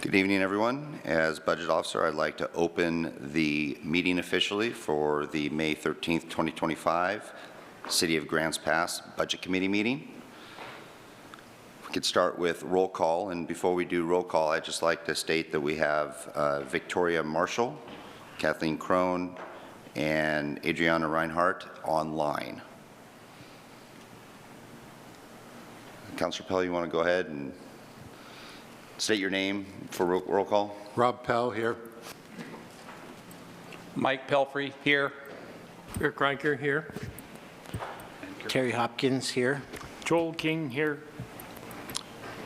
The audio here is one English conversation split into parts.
Good evening, everyone. As Budget Officer, I'd like to open the meeting officially for the May 13th, 2025 City of Grants Pass Budget Committee meeting. We could start with roll call, and before we do roll call, I'd just like to state that we have Victoria Marshall, Kathleen Crone, and Adriana Reinhardt online. Councillor Pell, you want to go ahead and state your name for roll call? Rob Pell here. Mike Pelfrey here. Eric Riker here. Terry Hopkins here. Joel King here.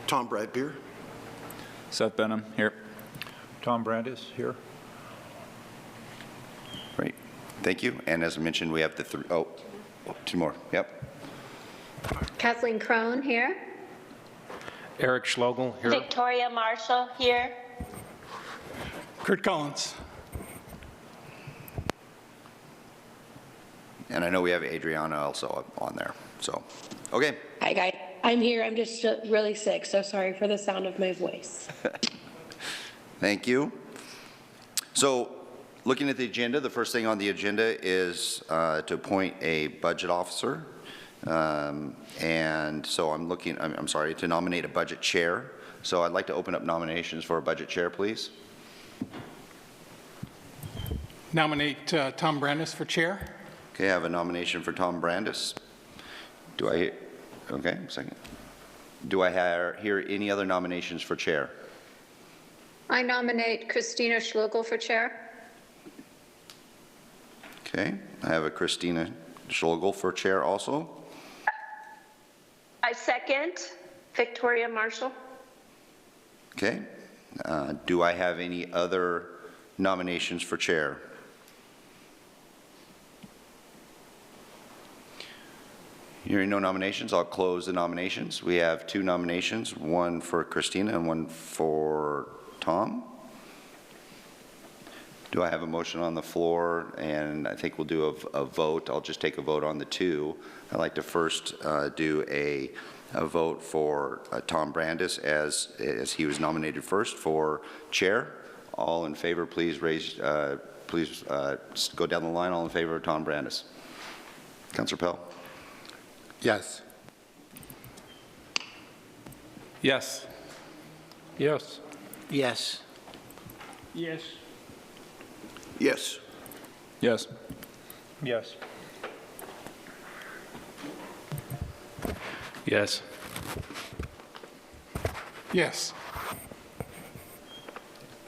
Tom Bradbeer. Seth Benham here. Tom Brandis here. Great. Thank you. And as I mentioned, we have the two more. Yep. Kathleen Crone here. Eric Schlogel here. Victoria Marshall here. Kurt Collins. And I know we have Adriana also on there. So, okay. Hi, guys. I'm here. I'm just really sick, so sorry for the sound of my voice. Thank you. So, looking at the agenda, the first thing on the agenda is to appoint a budget officer. And so I'm sorry, to nominate a budget chair. So I'd like to open up nominations for a budget chair, please. Nominate Tom Brandis for chair. Okay, I have a nomination for Tom Brandis. Okay, second. Do I hear any other nominations for chair? I nominate Christina Schlogel for chair. Okay, I have a Christina Schlogel for chair also. I second Victoria Marshall. Okay. Do I have any other nominations for chair? Hearing no nominations, I'll close the nominations. We have two nominations, one for Christina and one for Tom. Do I have a motion on the floor? And I think we'll do a vote. I'll just take a vote on the two. I'd like to first do a vote for Tom Brandis as he was nominated first for chair. All in favor, please go down the line. All in favor of Tom Brandis. Councillor Pell. Yes. Yes. Yes. Yes. Yes. Yes. Yes. Yes. Yes. Yes.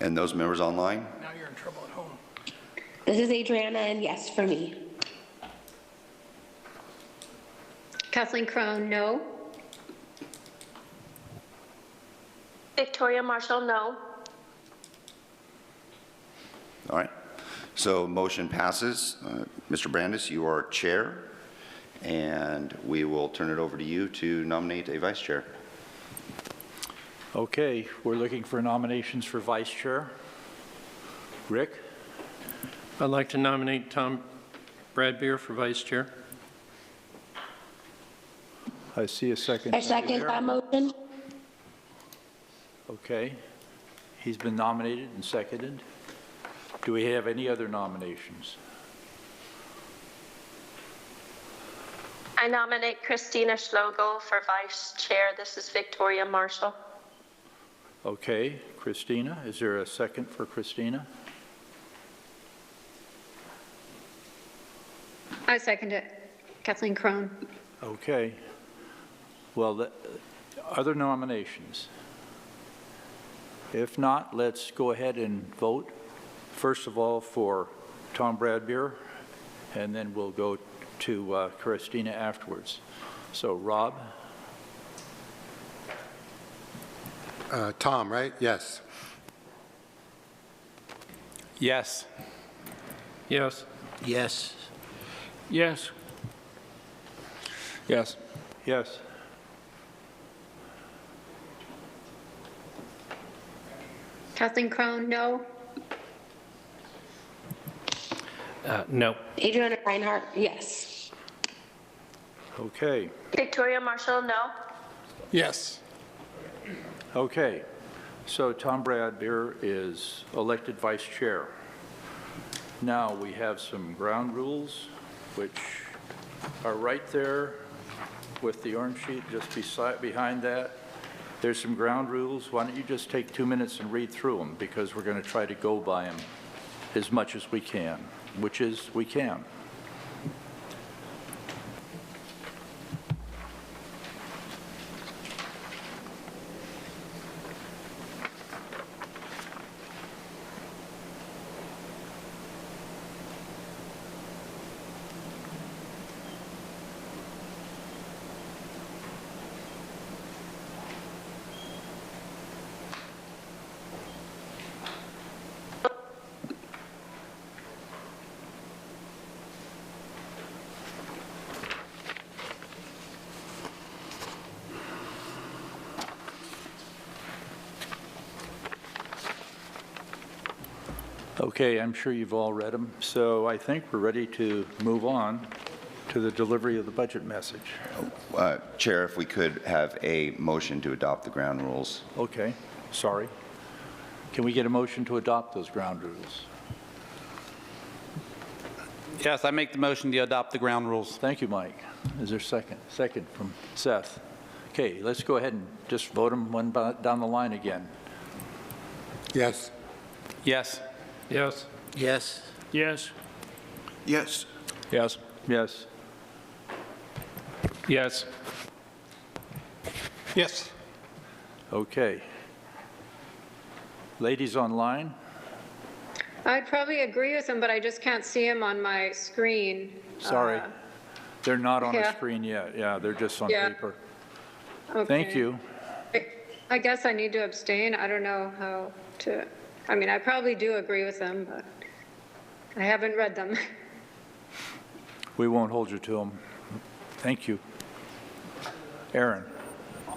And those members online? Now you're in trouble at home. This is Adriana, and yes for me. Kathleen Crone, no. Victoria Marshall, no. All right. So motion passes. Mr. Brandis, you are chair, and we will turn it over to you to nominate a vice chair. Okay, we're looking for nominations for vice chair. Rick? I'd like to nominate Tom Bradbeer for vice chair. I see a second. I second that motion. Okay, he's been nominated and seconded. Do we have any other nominations? I nominate Christina Schlogel for vice chair. This is Victoria Marshall. Okay, Christina, is there a second for Christina? I second it. Kathleen Crone. Okay. Well, other nominations? If not, let's go ahead and vote. First of all, for Tom Bradbeer, and then we'll go to Christina afterwards. So, Rob? Tom, right? Yes. Yes. Yes. Yes. Yes. Yes. Yes. Kathleen Crone, no. No. Adriana Reinhardt, yes. Okay. Victoria Marshall, no. Yes. Okay. So Tom Bradbeer is elected vice chair. Now, we have some ground rules, which are right there with the orange sheet just behind that. There's some ground rules. Why don't you just take 2 minutes and read through them, because we're going to try to go by them as much as we can, which is we can. Okay, I'm sure you've all read them, so I think we're ready to move on to the delivery of the budget message. Chair, if we could have a motion to adopt the ground rules. Okay, sorry. Can we get a motion to adopt those ground rules? Yes, I make the motion to adopt the ground rules. Thank you, Mike. Is there a second? Second from Seth. Okay, let's go ahead and just vote them down the line again. Yes. Yes. Yes. Yes. Yes. Yes. Yes. Yes. Yes. Yes. Okay. Ladies online? I'd probably agree with him, but I just can't see him on my screen. Sorry. They're not on a yeah. screen yet. Yeah, they're just on Yeah. paper. Okay. Thank you. I guess I need to abstain. I don't know how to, I mean, I probably do agree with them, but I haven't read them. We won't hold you to them. Thank you. Aaron? All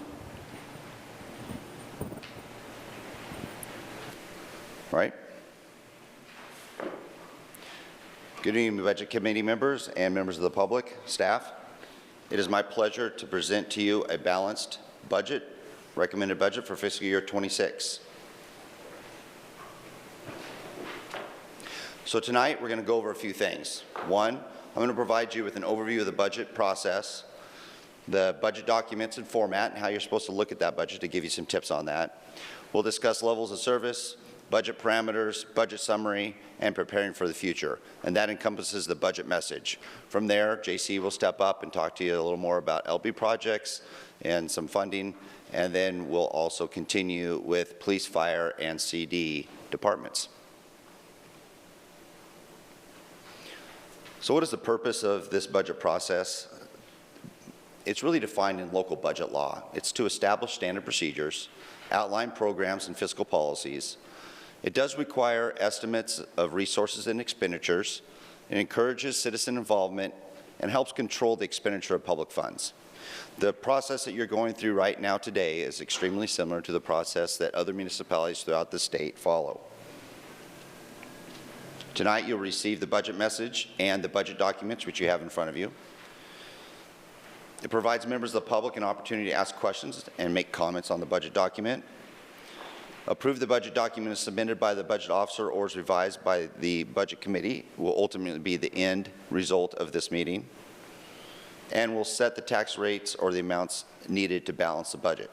right. Good evening, Budget Committee members and members of the public, staff. It is my pleasure to present to you a balanced budget, recommended budget for fiscal year 26. So tonight, we're going to go over a few things. One, I'm going to provide you with an overview of the budget process, the budget documents and format, and how you're supposed to look at that budget to give you some tips on that. We'll discuss levels of service, budget parameters, budget summary, and preparing for the future. And that encompasses the budget message. From there, JC will step up and talk to you a little more about LB projects and some funding. And then we'll also continue with police, fire, and CD departments. So what is the purpose of this budget process? It's really defined in local budget law. It's to establish standard procedures, outline programs and fiscal policies. It does require estimates of resources and expenditures. It encourages citizen involvement and helps control the expenditure of public funds. The process that you're going through right now today is extremely similar to the process that other municipalities throughout the state follow. Tonight, you'll receive the budget message and the budget documents, which you have in front of you. It provides members of the public an opportunity to ask questions and make comments on the budget document. Approve the budget document is submitted by the budget officer or is revised by the budget committee will ultimately be the end result of this meeting, and will set the tax rates or the amounts needed to balance the budget.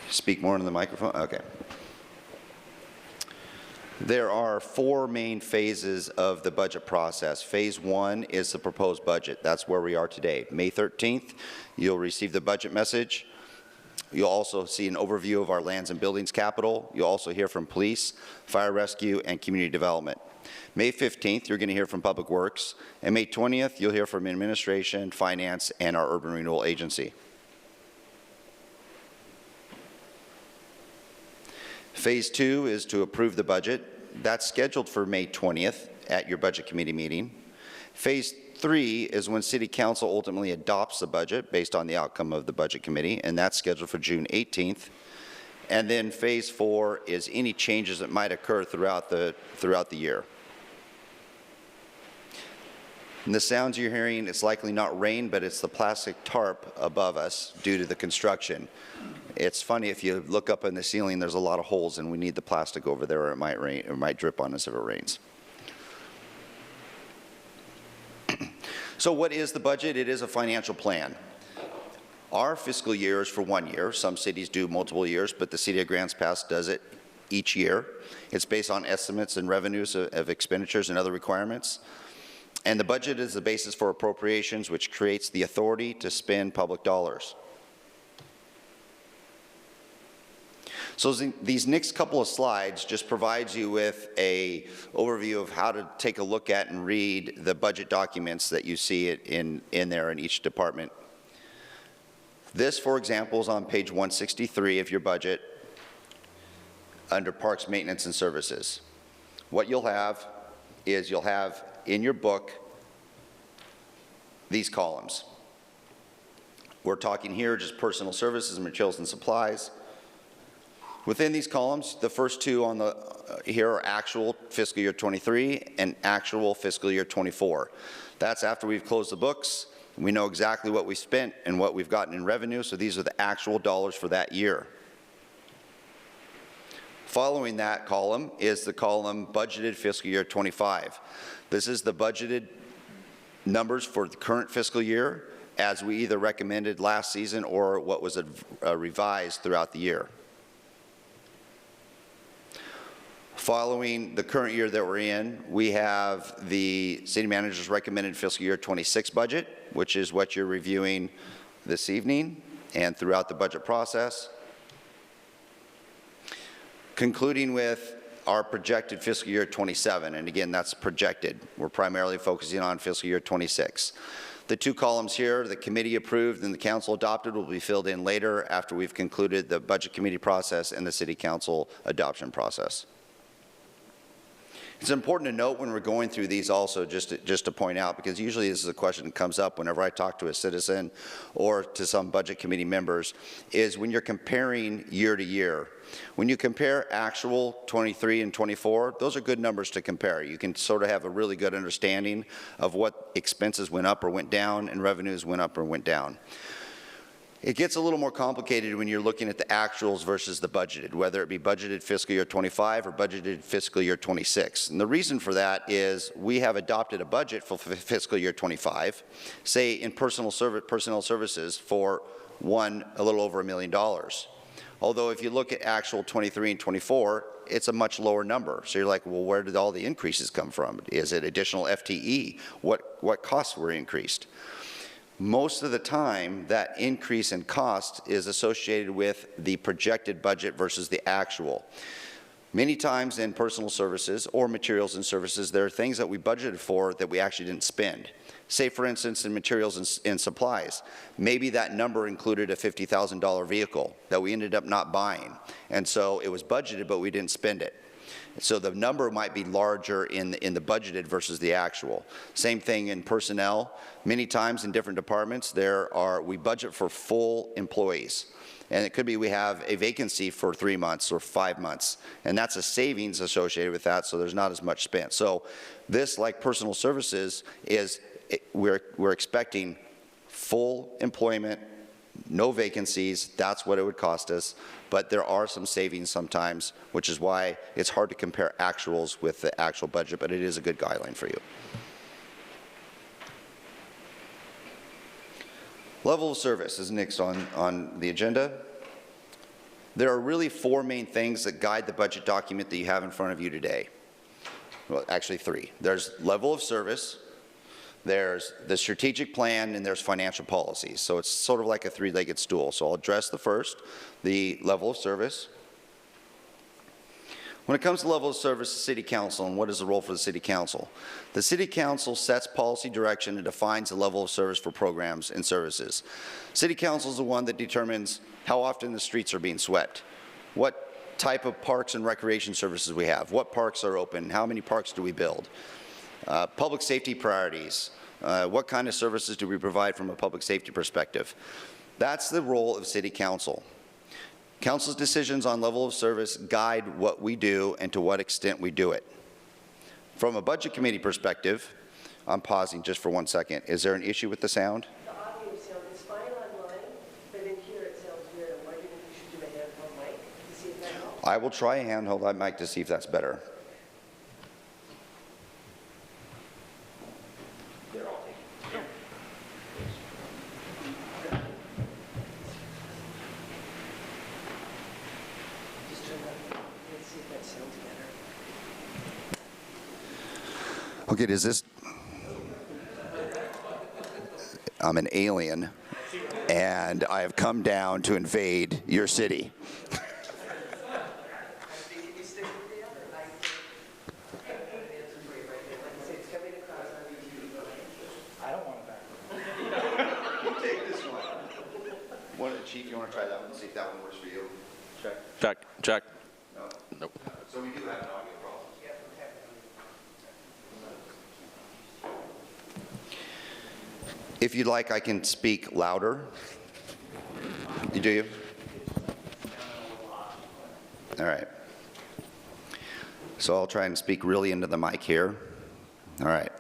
Speak more into the microphone? Okay. There are 4 main phases of the budget process. Phase 1 is the proposed budget. That's where we are today. May 13th, you'll receive the budget message. You'll also see an overview of our lands and buildings capital. You'll also hear from police, fire rescue, and community development. May 15th, you're going to hear from Public Works. And May 20th, you'll hear from administration, finance, and our urban renewal agency. Phase 2 is to approve the budget. That's scheduled for May 20th at your budget committee meeting. Phase 3 is when City Council ultimately adopts the budget based on the outcome of the budget committee, and that's scheduled for June 18th. And then Phase 4 is any changes that might occur throughout the year. And the sounds you're hearing, it's likely not rain, but it's the plastic tarp above us due to the construction. It's funny, if you look up in the ceiling, there's a lot of holes, and we need the plastic over there, or it might rain, or it might drip on us if it rains. So what is the budget? It is a financial plan. Our fiscal year is for 1 year. Some cities do multiple years, but the City of Grants Pass does it each year. It's based on estimates and revenues of expenditures and other requirements. And the budget is the basis for appropriations, which creates the authority to spend public dollars. So these next couple of slides just provides you with an overview of how to take a look at and read the budget documents that you see it in there in each department. This, for example, is on page 163 of your budget under Parks, Maintenance, and Services. What you'll have is you'll have in your book these columns. We're talking here just personal services, materials, and supplies. Within these columns, the first two on the here are actual fiscal year 23 and actual fiscal year 24. That's after we've closed the books. We know exactly what we spent and what we've gotten in revenue, so these are the actual dollars for that year. Following that column is the column budgeted fiscal year 25. This is the budgeted numbers for the current fiscal year as we either recommended last season or what was revised throughout the year. Following the current year that we're in, we have the city manager's recommended fiscal year 26 budget, which is what you're reviewing this evening and throughout the budget process. Concluding with our projected fiscal year 27, and again, that's projected. We're primarily focusing on fiscal year 26. The two columns here, the committee approved and the council adopted, will be filled in later after we've concluded the budget committee process and the city council adoption process. It's important to note when we're going through these also, just to point out, because usually this is a question that comes up whenever I talk to a citizen or to some budget committee members, is when you're comparing year to year. When you compare actual 23 and 24, those are good numbers to compare. You can sort of have a really good understanding of what expenses went up or went down and revenues went up or went down. It gets a little more complicated when you're looking at the actuals versus the budgeted, whether it be budgeted fiscal year 25 or budgeted fiscal year 26. And the reason for that is we have adopted a budget for fiscal year 25, say in personnel services for a little over $1 million. Although if you look at actual 23 and 24, it's a much lower number. So you're like, well, where did all the increases come from? Is it additional FTE? What costs were increased? Most of the time, that increase in cost is associated with the projected budget versus the actual. Many times in personal services or materials and services, there are things that we budgeted for that we actually didn't spend. Say, for instance, in materials and supplies, maybe that number included a $50,000 vehicle that we ended up not buying. And so it was budgeted, but we didn't spend it. So the number might be larger in the budgeted versus the actual. Same thing in personnel. Many times in different departments, we budget for full employees. And it could be we have a vacancy for 3 months or 5 months, and that's a savings associated with that, so there's not as much spent. So this, like personal services, we're expecting full employment, no vacancies. That's what it would cost us. But there are some savings sometimes, which is why it's hard to compare actuals with the actual budget, but it is a good guideline for you. Level of service is next on the agenda. There are really 4 main things that guide the budget document that you have in front of you today. Well, actually 3. There's level of service, there's the strategic plan, and there's financial policies. So it's sort of like a 3-legged stool. So I'll address the first, the level of service. When it comes to level of service, the City Council, and what is the role for the City Council? The City Council sets policy direction and defines the level of service for programs and services. City Council is the one that determines how often the streets are being swept, what type of parks and recreation services we have, what parks are open, how many parks do we build, public safety priorities, what kind of services do we provide from a public safety perspective. That's the role of City Council. Council's decisions on level of service guide what we do and to what extent we do it. From a budget committee perspective, I'm pausing just for 1 second. Is there an issue with the sound? The audio sound is fine online, but in here it sounds weird. I'm wondering if you should do a handheld mic to see if that helps. I will try a handheld mic to see if that's better. Just turn that on. Let's see if that sounds better. Okay, does this... I'm an alien, and I have come down to invade your city. Chief, you want to try that one, see if that one works for you? Check. Nope. So we do have an audio problem. If you'd like, I can speak louder. Do you? All right. So I'll try and speak really into the mic here. All right.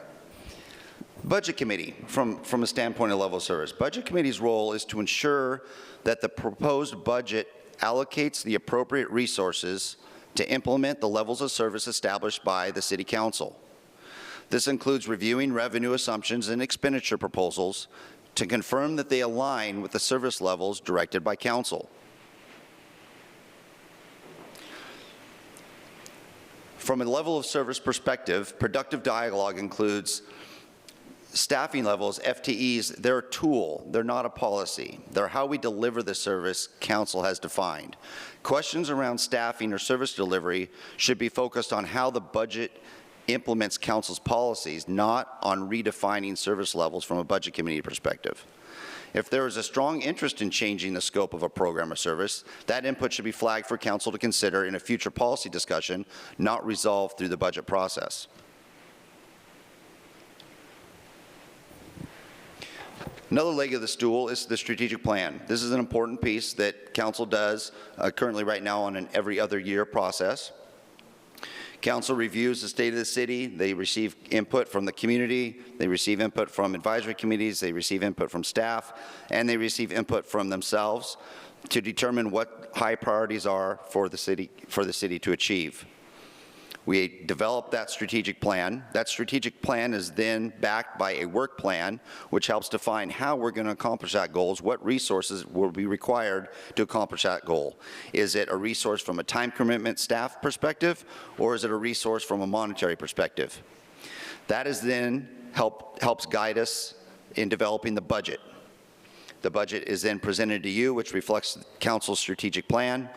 Budget Committee, from a standpoint of level of service. Budget Committee's role is to ensure that the proposed budget allocates the appropriate resources to implement the levels of service established by the City Council. This includes reviewing revenue assumptions and expenditure proposals to confirm that they align with the service levels directed by Council. From a level of service perspective, productive dialogue includes staffing levels, FTEs. They're a tool, they're not a policy. They're how we deliver the service Council has defined. Questions around staffing or service delivery should be focused on how the budget implements Council's policies, not on redefining service levels from a Budget Committee perspective. If there is a strong interest in changing the scope of a program or service, that input should be flagged for Council to consider in a future policy discussion, not resolved through the budget process. Another leg of the stool is the strategic plan. This is an important piece that Council does currently right now on an every other year process. Council reviews the state of the city. They receive input from the community. They receive input from advisory committees. They receive input from staff, and they receive input from themselves to determine what high priorities are for the city to achieve. We develop that strategic plan. That strategic plan is then backed by a work plan, which helps define how we're going to accomplish that goal, what resources will be required to accomplish that goal. Is it a resource from a time commitment staff perspective, or is it a resource from a monetary perspective? That is then helps guide us in developing the budget. The budget is then presented to you, which reflects Council's strategic plan.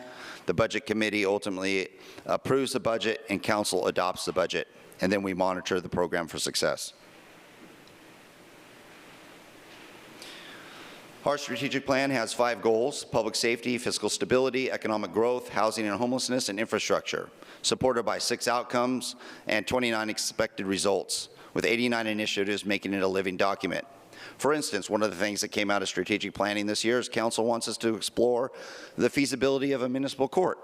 The Budget Committee ultimately approves the budget, and Council adopts the budget, and then we monitor the program for success. Our strategic plan has 5 goals: public safety, fiscal stability, economic growth, housing and homelessness, and infrastructure, supported by 6 outcomes and 29 expected results, with 89 initiatives making it a living document. For instance, one of the things that came out of strategic planning this year is Council wants us to explore the feasibility of a municipal court.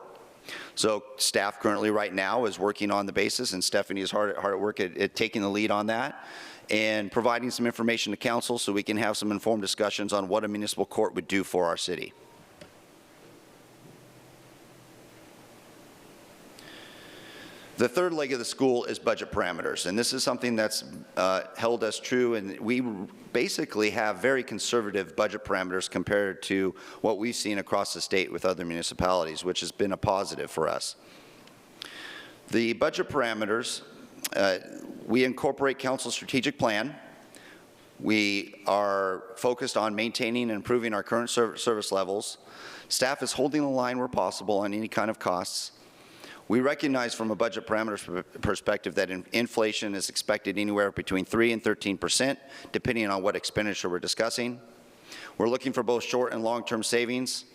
So staff currently right now is working on the basis, and Stephanie is hard at work at taking the lead on that and providing some information to Council so we can have some informed discussions on what a municipal court would do for our city. The third leg of the school is budget parameters, and this is something that's held us true, and we basically have very conservative budget parameters compared to what we've seen across the state with other municipalities, which has been a positive for us. The budget parameters, we incorporate Council's strategic plan. We are focused on maintaining and improving our current service levels. Staff is holding the line where possible on any kind of costs. We recognize from a budget parameters perspective that inflation is expected anywhere between 3% and 13%, depending on what expenditure we're discussing. We're looking for both short and long-term savings,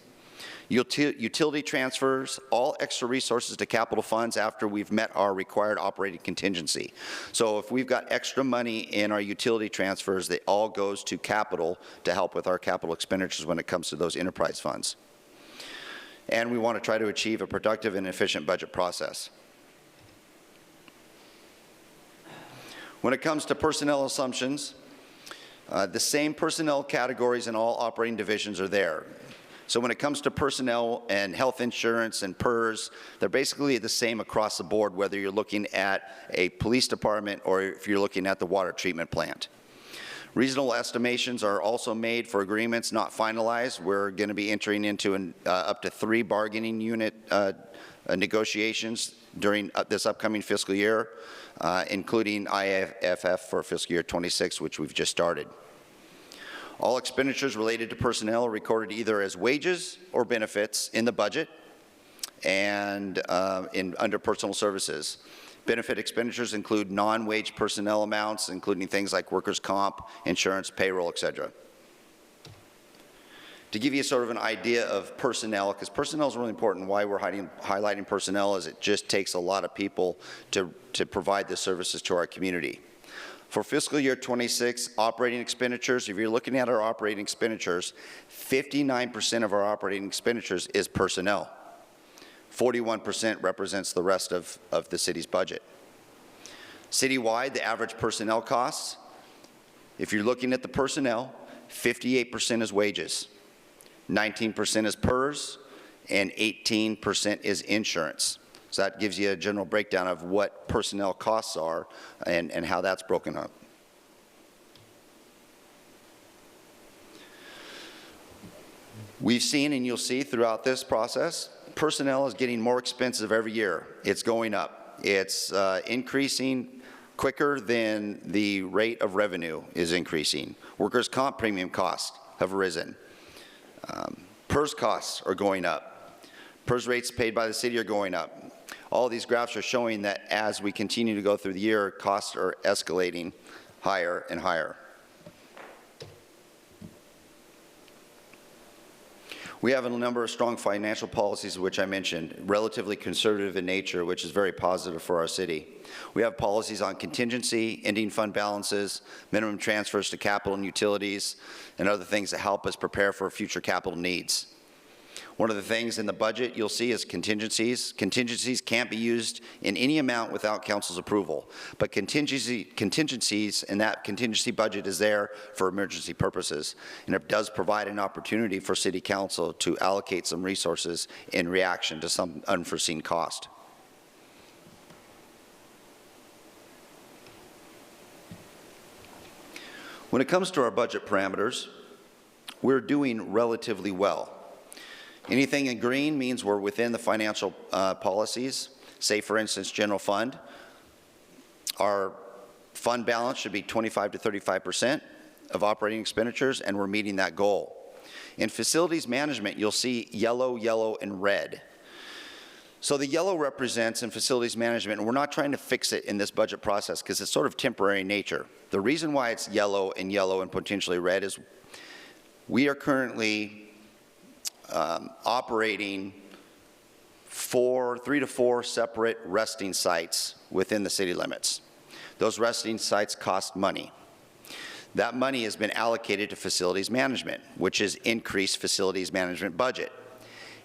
utility transfers, all extra resources to capital funds after we've met our required operating contingency. So if we've got extra money in our utility transfers, that all goes to capital to help with our capital expenditures when it comes to those enterprise funds. And we want to try to achieve a productive and efficient budget process. When it comes to personnel assumptions, the same personnel categories in all operating divisions are there. So when it comes to personnel and health insurance and PERS, they're basically the same across the board, whether you're looking at a police department or if you're looking at the water treatment plant. Reasonable estimations are also made for agreements not finalized. We're going to be entering into up to 3 bargaining unit negotiations during this upcoming fiscal year, including IFF for fiscal year 26, which we've just started. All expenditures related to personnel are recorded either as wages or benefits in the budget and under personal services. Benefit expenditures include non-wage personnel amounts, including things like workers' comp, insurance, payroll, etc. To give you sort of an idea of personnel, because personnel is really important, why we're highlighting personnel is it just takes a lot of people to provide the services to our community. For fiscal year 26 operating expenditures, if you're looking at our operating expenditures, 59% of our operating expenditures is personnel. 41% represents the rest of the city's budget. Citywide, the average personnel costs, if you're looking at the personnel, 58% is wages, 19% is PERS, and 18% is insurance. So that gives you a general breakdown of what personnel costs are and how that's broken up. We've seen, and you'll see throughout this process, personnel is getting more expensive every year. It's going up. It's increasing quicker than the rate of revenue is increasing. Workers' comp premium costs have risen. PERS costs are going up. PERS rates paid by the city are going up. All these graphs are showing that as we continue to go through the year, costs are escalating higher and higher. We have a number of strong financial policies, which I mentioned, relatively conservative in nature, which is very positive for our city. We have policies on contingency, ending fund balances, minimum transfers to capital and utilities, and other things that help us prepare for future capital needs. One of the things in the budget you'll see is contingencies. Contingencies can't be used in any amount without council's approval, but contingencies and that contingency budget is there for emergency purposes, and it does provide an opportunity for city council to allocate some resources in reaction to some unforeseen cost. When it comes to our budget parameters, we're doing relatively well. Anything in green means we're within the financial policies. Say, for instance, general fund. Our fund balance should be 25 to 35% of operating expenditures, and we're meeting that goal. In facilities management, you'll see yellow, yellow, and red. So the yellow represents in facilities management, and we're not trying to fix it in this budget process because it's sort of temporary in nature. The reason why it's yellow and potentially red is we are currently operating 3 to 4 separate resting sites within the city limits. Those resting sites cost money. That money has been allocated to facilities management, which is increased facilities management budget.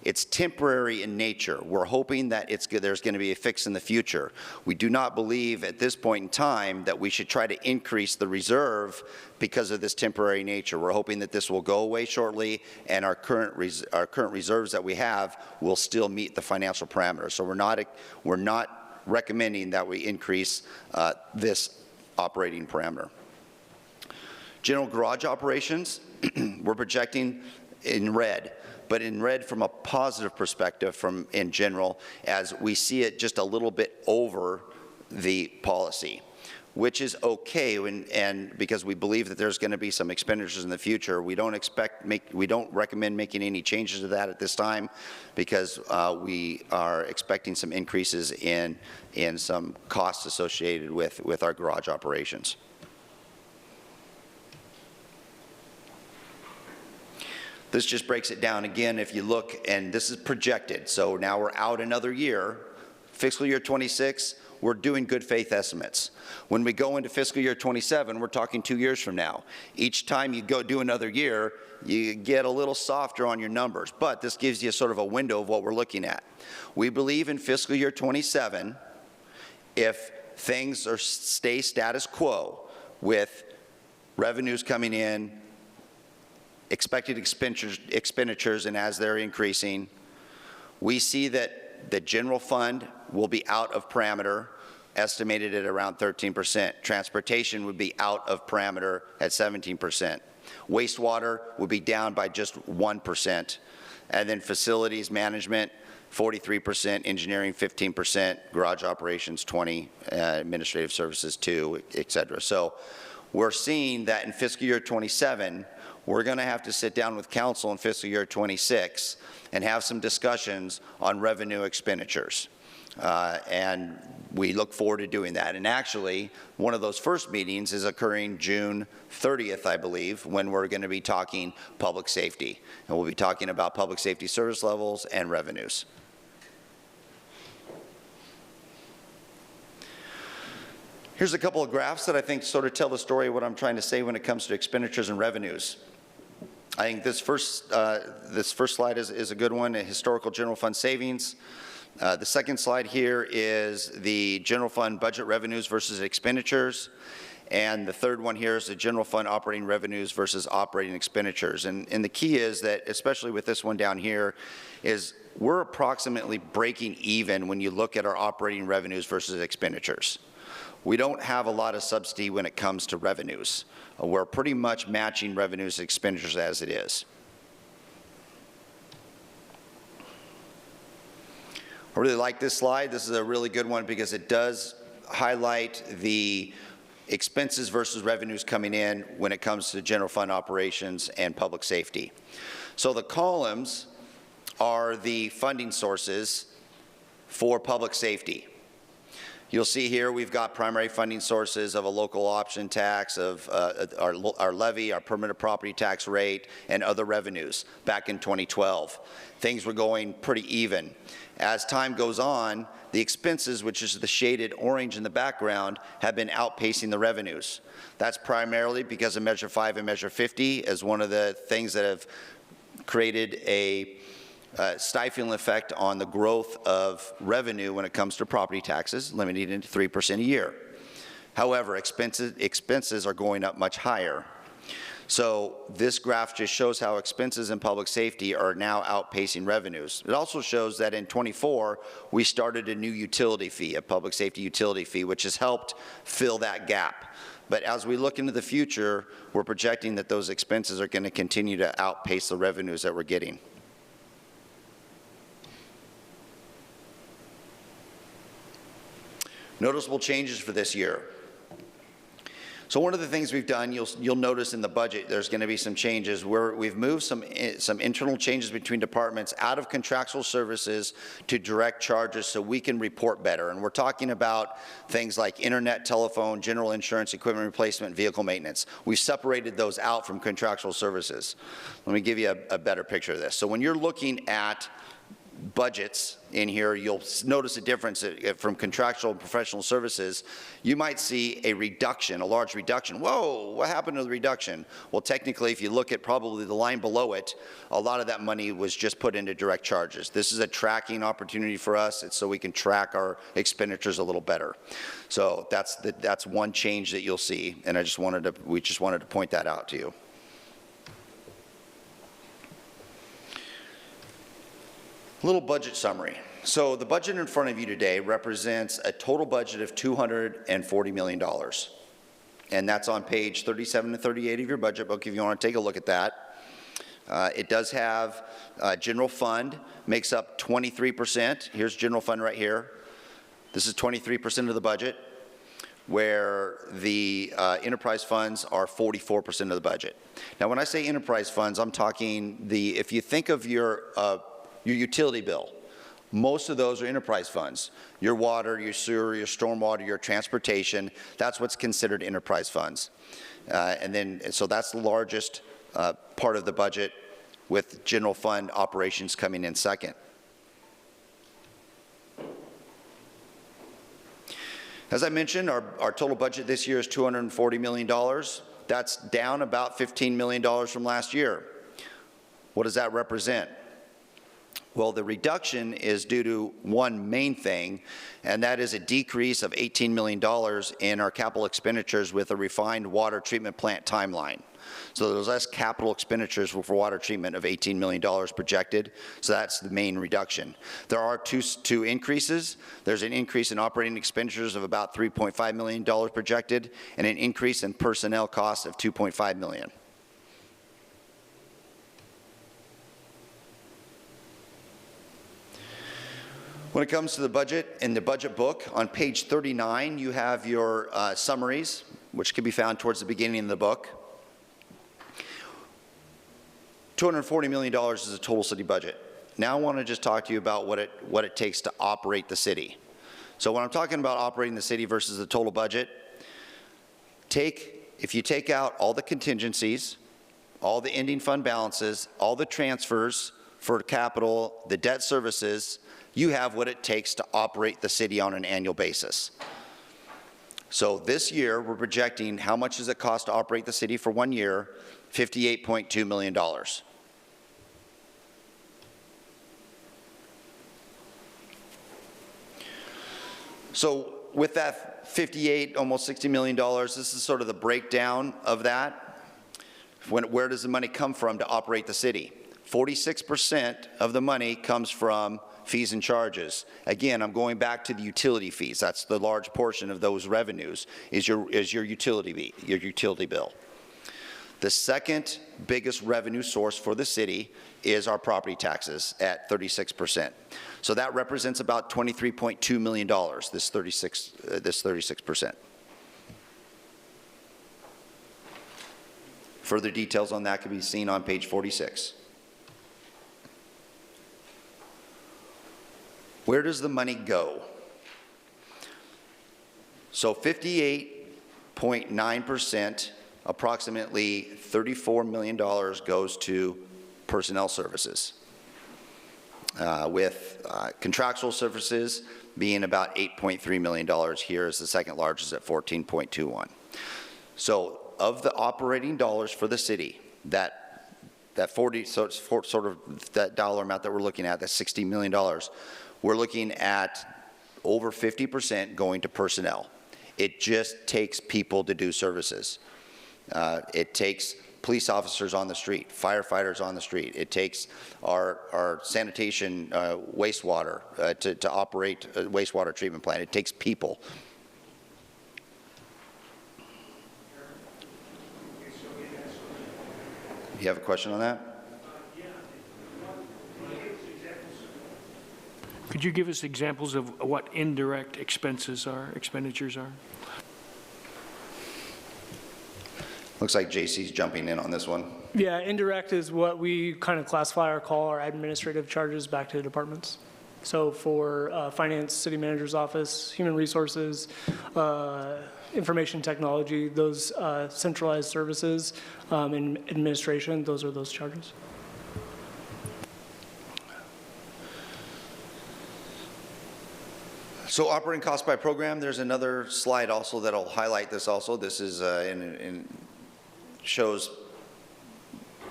It's temporary in nature. We're hoping that there's going to be a fix in the future. We do not believe at this point in time that we should try to increase the reserve because of this temporary nature. We're hoping that this will go away shortly and our current reserves that we have will still meet the financial parameters. So we're not recommending that we increase this operating parameter. General garage operations, we're projecting in red. But in red from a positive perspective in general, as we see it just a little bit over the policy, which is okay, and because we believe that there's going to be some expenditures in the future. We don't recommend making any changes to that at this time because we are expecting some increases in some costs associated with our garage operations. This just breaks it down again. If you look, and this is projected, so now we're out another year, fiscal year 26, we're doing good faith estimates. When we go into fiscal year 27, we're talking 2 years from now. Each time you go do another year, you get a little softer on your numbers, but this gives you sort of a window of what we're looking at. We believe in fiscal year 27, if things stay status quo with revenues coming in, expected expenditures, and as they're increasing, we see that the general fund will be out of parameter, estimated at around 13%. Transportation would be out of parameter at 17%. Wastewater would be down by just 1%. And then facilities management, 43%, engineering 15%, garage operations 20, administrative services 2, et cetera. So we're seeing that in fiscal year 27, we're going to have to sit down with council in fiscal year 26 and have some discussions on revenue expenditures. And we look forward to doing that. And actually, one of those first meetings is occurring June 30th, I believe, when we're going to be talking public safety. And we'll be talking about public safety service levels and revenues. Here's a couple of graphs that I think sort of tell the story of what I'm trying to say when it comes to expenditures and revenues. I think this first slide is a good one, a historical general fund savings. The second slide here is the general fund budget revenues versus expenditures. And the third one here is the general fund operating revenues versus operating expenditures. And the key is that, especially with this one down here, is we're approximately breaking even when you look at our operating revenues versus expenditures. We don't have a lot of subsidy when it comes to revenues. We're pretty much matching revenues and expenditures as it is. I really like this slide. This is a really good one because it does highlight the expenses versus revenues coming in when it comes to general fund operations and public safety. So the columns are the funding sources for public safety. You'll see here we've got primary funding sources of a local option tax, of our levy, our permanent property tax rate, and other revenues back in 2012. Things were going pretty even. As time goes on, the expenses, which is the shaded orange in the background, have been outpacing the revenues. That's primarily because of Measure 5 and Measure 50 as one of the things that have created a stifling effect on the growth of revenue when it comes to property taxes, limited into 3% a year. However, expenses are going up much higher. So this graph just shows how expenses in public safety are now outpacing revenues. It also shows that in '24, we started a new utility fee, a public safety utility fee, which has helped fill that gap. But as we look into the future, we're projecting that those expenses are going to continue to outpace the revenues that we're getting. Noticeable changes for this year. So one of the things we've done, you'll notice in the budget, there's going to be some changes where we've moved some internal changes between departments out of contractual services to direct charges so we can report better. And we're talking about things like internet, telephone, general insurance, equipment replacement, vehicle maintenance. We've separated those out from contractual services. Let me give you a better picture of this. So when you're looking at budgets in here, you'll notice a difference from contractual and professional services. You might see a reduction, a large reduction. Whoa, what happened to the reduction? Well, technically, if you look at probably the line below it, a lot of that money was just put into direct charges. This is a tracking opportunity for us. It's so we can track our expenditures a little better. So that's one change that you'll see, and we just wanted to point that out to you. A little budget summary. So the budget in front of you today represents a total budget of $240 million. And that's on page 37 and 38 of your budget book if you want to take a look at that. It does have general fund, makes up 23%. Here's general fund right here. This is 23% of the budget, where the enterprise funds are 44% of the budget. Now when I say enterprise funds, I'm talking if you think of your utility bill, most of those are enterprise funds. Your water, your sewer, your stormwater, your transportation, that's what's considered enterprise funds. So that's the largest part of the budget, with general fund operations coming in second. As I mentioned, our total budget this year is $240 million. That's down about $15 million from last year. What does that represent? Well, the reduction is due to one main thing, and that is a decrease of $18 million in our capital expenditures with a refined water treatment plant timeline. So there's less capital expenditures for water treatment of $18 million projected, so that's the main reduction. There are two increases. There's an increase in operating expenditures of about $3.5 million projected, and an increase in personnel costs of $2.5 million. When it comes to the budget, in the budget book, on page 39, you have your summaries, which can be found towards the beginning of the book. $240 million is the total city budget. Now I want to just talk to you about what it takes to operate the city. So when I'm talking about operating the city versus the total budget, if you take out all the contingencies, all the ending fund balances, all the transfers for capital, the debt services, you have what it takes to operate the city on an annual basis. So this year, we're projecting how much does it cost to operate the city for 1 year? $58.2 million. So with that 58, almost $60 million, this is sort of the breakdown of that. Where does the money come from to operate the city? 46% of the money comes from fees and charges. Again, I'm going back to the utility fees. That's the large portion of those revenues is your utility bill. The second biggest revenue source for the city is our property taxes at 36%. So that represents about $23.2 million, this 36%. Further details on that can be seen on page 46. Where does the money go? So 58.9%, approximately $34 million goes to personnel services, with contractual services being about $8.3 million. Here is the second largest at 14.21. So of the operating dollars for the city, that 40, so it's sort of that dollar amount that we're looking at, that $60 million, we're looking at over 50% going to personnel. It just takes people to do services. It takes police officers on the street, firefighters on the street. It takes our sanitation wastewater to operate a wastewater treatment plant. It takes people. You have a question on that? Could you give us examples of what indirect expenditures are? Looks like JC's jumping in on this one. Yeah, indirect is what we kind of classify or call our administrative charges back to the departments. So for finance, city manager's office, human resources, information technology, those centralized services in administration, those are those charges. So operating costs by program, there's another slide also that'll highlight this also. This is shows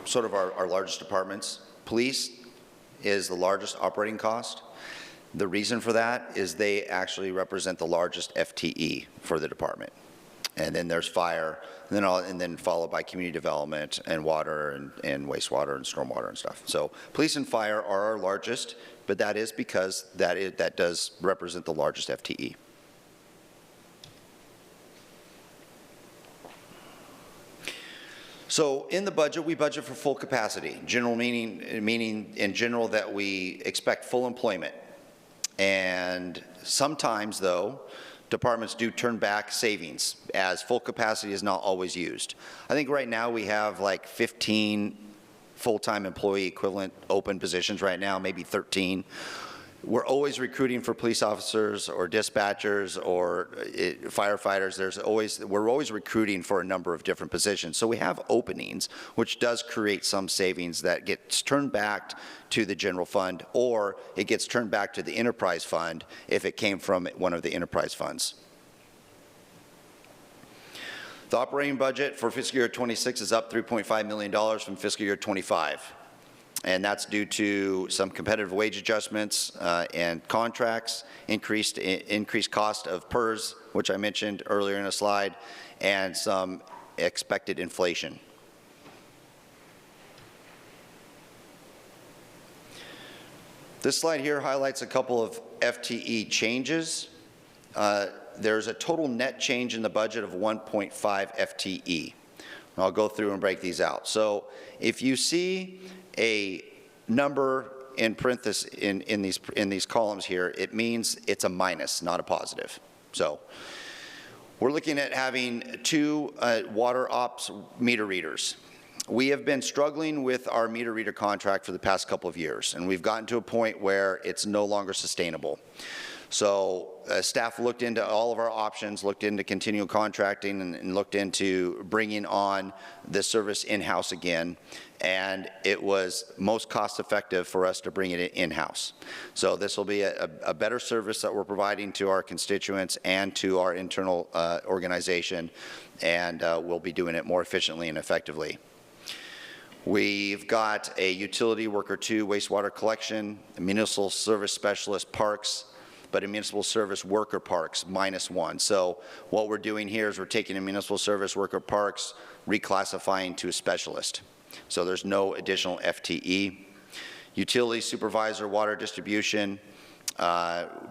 sort of our largest departments. Police is the largest operating cost. The reason for that is they actually represent the largest FTE for the department. And then there's fire, and then followed by community development and water and wastewater and stormwater and stuff. So police and fire are our largest, but that is because that does represent the largest FTE. So in the budget, we budget for full capacity. General meaning in general that we expect full employment. And sometimes, though, departments do turn back savings, as full capacity is not always used. I think right now we have like 15 full-time employee equivalent open positions right now, maybe 13. We're always recruiting for police officers or dispatchers or firefighters. We're always recruiting for a number of different positions. So we have openings, which does create some savings that gets turned back to the general fund, or it gets turned back to the enterprise fund if it came from one of the enterprise funds. The operating budget for fiscal year 26 is up $3.5 million from fiscal year 25. and that's due to some competitive wage adjustments and contracts, increased cost of PERS, which I mentioned earlier in a slide, and some expected inflation. This slide here highlights a couple of FTE changes. There's a total net change in the budget of 1.5 FTE. I'll go through and break these out. So if you see a number in parentheses in these columns here, it means it's a minus, not a positive. So we're looking at having 2 water ops meter readers. We have been struggling with our meter reader contract for the past couple of years, and we've gotten to a point where it's no longer sustainable. So staff looked into all of our options, looked into continual contracting, and looked into bringing on this service in-house again, and it was most cost-effective for us to bring it in-house. So this will be a better service that we're providing to our constituents and to our internal organization, and we'll be doing it more efficiently and effectively. We've got a utility worker 2 wastewater collection, a municipal service specialist parks, but a municipal service worker parks -1. So what we're doing here is we're taking a municipal service worker parks, reclassifying to a specialist. So there's no additional FTE. Utility supervisor water distribution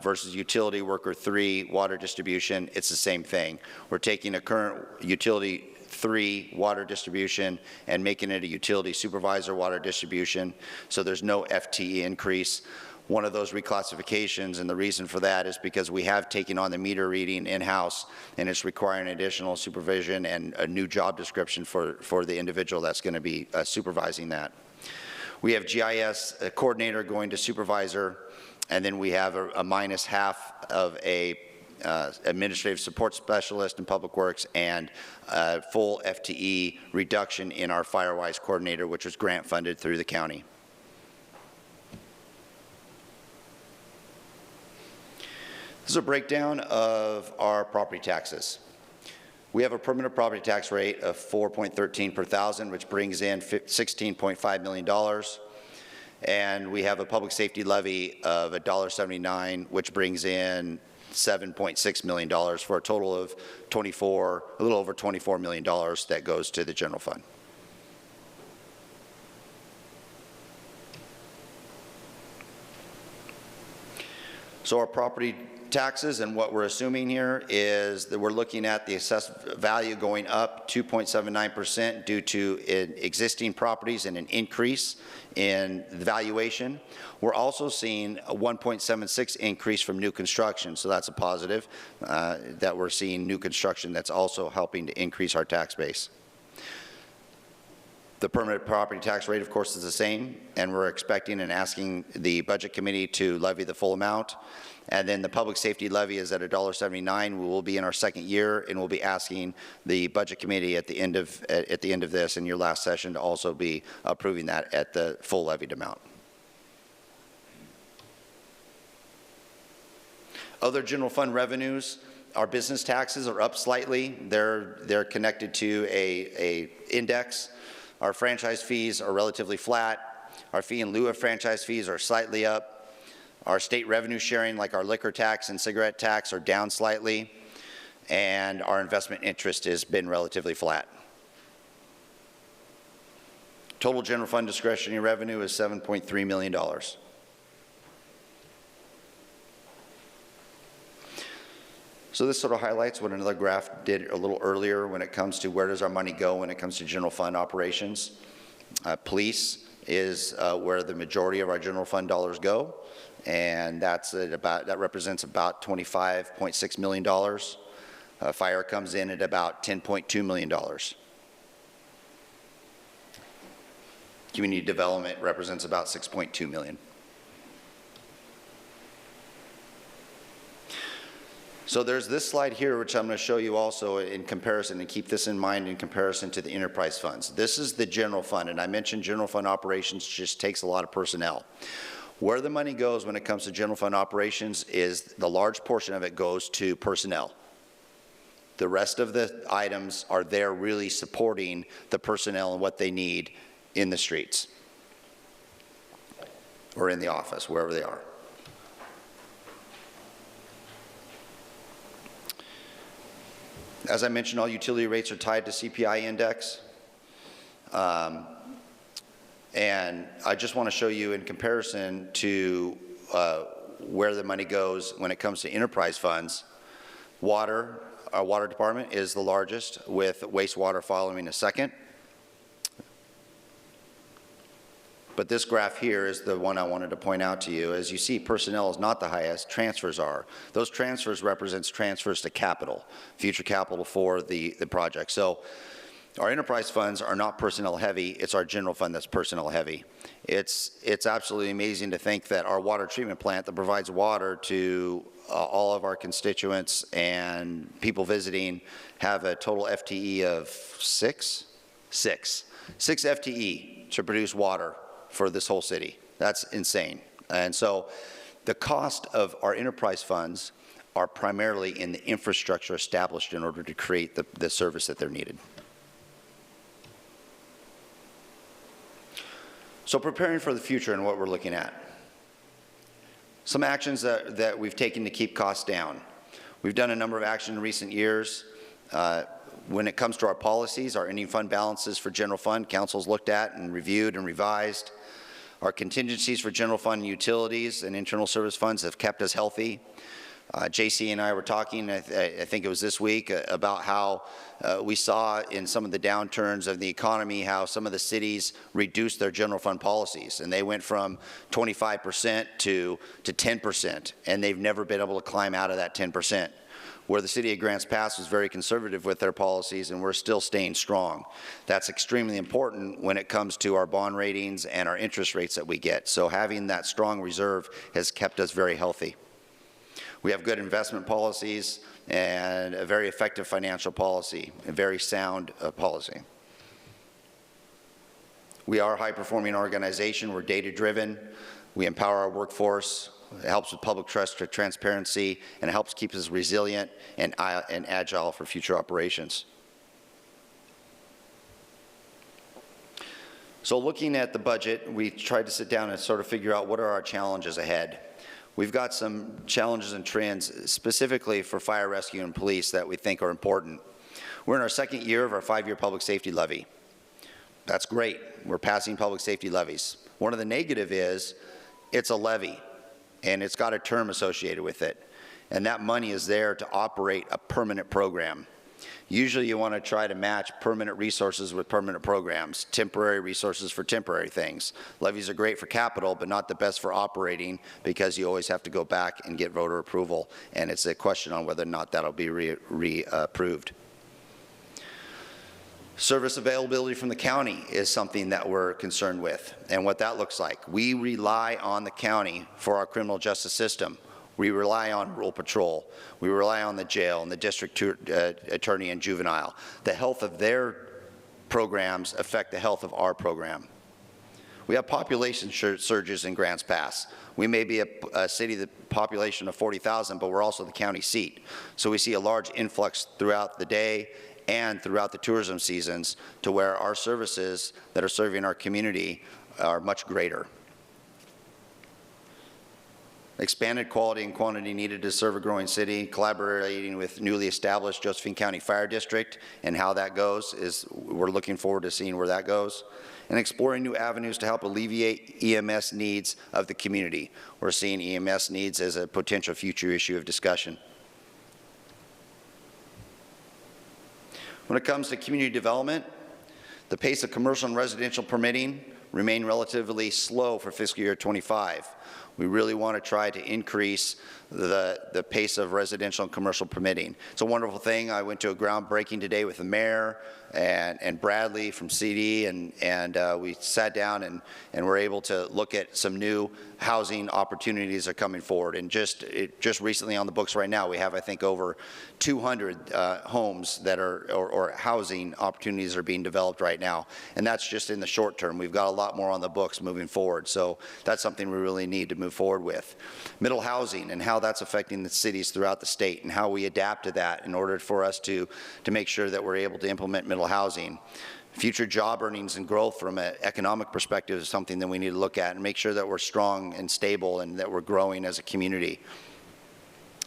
versus utility worker 3 water distribution, it's the same thing. We're taking a current utility 3 water distribution and making it a utility supervisor water distribution, so there's no FTE increase. One of those reclassifications, and the reason for that is because we have taken on the meter reading in-house, and it's requiring additional supervision and a new job description for the individual that's going to be supervising that. We have GIS coordinator going to supervisor, and then we have a -1/2 of a administrative support specialist in Public Works, and full FTE reduction in our Firewise coordinator, which was grant funded through the county. This is a breakdown of our property taxes. We have a permanent property tax rate of 4.13 per thousand, which brings in $16.5 million. And we have a public safety levy of $1.79, which brings in $7.6 million for a total of a little over $24 million that goes to the general fund. So our property taxes, and what we're assuming here is that we're looking at the assessed value going up 2.79% due to existing properties and an increase in the valuation. We're also seeing a 1.76 increase from new construction, so that's a positive that we're seeing new construction that's also helping to increase our tax base. The permanent property tax rate, of course, is the same, and we're expecting and asking the Budget Committee to levy the full amount. And then the public safety levy is at $1.79. We will be in our second year, and we'll be asking the Budget Committee at the end of this, in your last session, to also be approving that at the full levied amount. Other general fund revenues, our business taxes are up slightly. They're connected to a index. Our franchise fees are relatively flat. Our fee in lieu of franchise fees are slightly up. Our state revenue sharing, like our liquor tax and cigarette tax, are down slightly. And our investment interest has been relatively flat. Total general fund discretionary revenue is $7.3 million. So this sort of highlights what another graph did a little earlier when it comes to where does our money go when it comes to general fund operations. Police is where the majority of our general fund dollars go, and that represents about $25.6 million. Fire comes in at about $10.2 million. Community development represents about $6.2 million. So there's this slide here, which I'm going to show you also in comparison, and keep this in mind in comparison to the enterprise funds. This is the general fund, and I mentioned general fund operations just takes a lot of personnel. Where the money goes when it comes to general fund operations is the large portion of it goes to personnel. The rest of the items are there really supporting the personnel and what they need in the streets. or in the office, wherever they are. As I mentioned, all utility rates are tied to CPI index. And I just want to show you in comparison to where the money goes when it comes to enterprise funds. Water, our water department is the largest, with wastewater following a second. But this graph here is the one I wanted to point out to you. As you see, personnel is not the highest, transfers are. Those transfers represents transfers to capital, future capital for the project. So our enterprise funds are not personnel heavy, it's our general fund that's personnel heavy. It's absolutely amazing to think that our water treatment plant that provides water to all of our constituents and people visiting have a total FTE of six FTE to produce water for this whole city. That's insane. And so the cost of our enterprise funds are primarily in the infrastructure established in order to create the service that they're needed. So preparing for the future and what we're looking at. Some actions that we've taken to keep costs down. We've done a number of actions in recent years. When it comes to our policies, our ending fund balances for general fund, council's looked at and reviewed and revised. Our contingencies for general fund and utilities and internal service funds have kept us healthy. JC and I were talking, I think it was this week, about how we saw in some of the downturns of the economy how some of the cities reduced their general fund policies, and they went from 25% to 10%, and they've never been able to climb out of that 10%. Where the city of Grants Pass was very conservative with their policies, and we're still staying strong. That's extremely important when it comes to our bond ratings and our interest rates that we get. So having that strong reserve has kept us very healthy. We have good investment policies and a very effective financial policy, a very sound policy. We are a high-performing organization. We're data-driven. We empower our workforce. It helps with public trust, transparency, and it helps keep us resilient and agile for future operations. So looking at the budget, we tried to sit down and sort of figure out what are our challenges ahead. We've got some challenges and trends specifically for fire, rescue, and police that we think are important. We're in our second year of our 5-year public safety levy. That's great. We're passing public safety levies. One of the negative is it's a levy, and it's got a term associated with it. And that money is there to operate a permanent program. Usually you want to try to match permanent resources with permanent programs, temporary resources for temporary things. Levies are great for capital, but not the best for operating because you always have to go back and get voter approval, and it's a question on whether or not that'll be re-approved. Service availability from the county is something that we're concerned with, and what that looks like. We rely on the county for our criminal justice system. We rely on rural patrol. We rely on the jail and the district attorney and juvenile. The health of their programs affect the health of our program. We have population surges in Grants Pass. We may be a city with a population of 40,000, but we're also the county seat. So we see a large influx throughout the day and throughout the tourism seasons to where our services that are serving our community are much greater. Expanded quality and quantity needed to serve a growing city, collaborating with newly established Josephine County Fire District, and how that goes is we're looking forward to seeing where that goes. And exploring new avenues to help alleviate EMS needs of the community. We're seeing EMS needs as a potential future issue of discussion. When it comes to community development, the pace of commercial and residential permitting remain relatively slow for fiscal year 25. We really want to try to increase the pace of residential and commercial permitting. It's a wonderful thing. I went to a groundbreaking today with the mayor and Bradley from CD, and we sat down and were able to look at some new housing opportunities that are coming forward. And just recently on the books right now, we have, I think, over 200 homes that are, or housing opportunities are being developed right now. And that's just in the short term. We've got a lot more on the books moving forward. So that's something we really need to move forward with. Middle housing and how that's affecting the cities throughout the state and how we adapt to that in order for us to make sure that we're able to implement middle housing. Future job earnings and growth from an economic perspective is something that we need to look at and make sure that we're strong and stable and that we're growing as a community.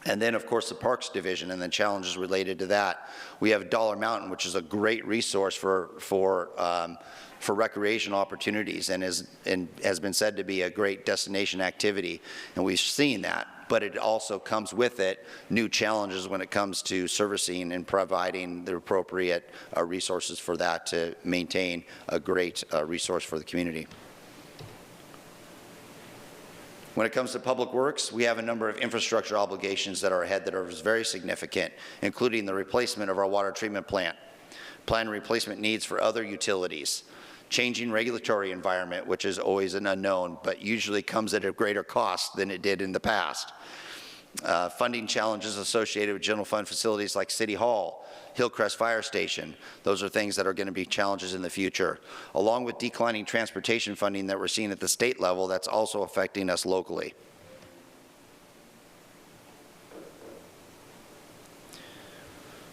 And then, of course, the Parks Division and the challenges related to that. We have Dollar Mountain, which is a great resource for recreation opportunities and has been said to be a great destination activity, and we've seen that. But it also comes with it new challenges when it comes to servicing and providing the appropriate resources for that to maintain a great resource for the community. When it comes to Public Works, we have a number of infrastructure obligations that are ahead that are very significant, including the replacement of our water treatment plant, planned replacement needs for other utilities, changing regulatory environment, which is always an unknown, but usually comes at a greater cost than it did in the past. Funding challenges associated with general fund facilities like City Hall, Hillcrest Fire Station. Those are things that are going to be challenges in the future, along with declining transportation funding that we're seeing at the state level that's also affecting us locally.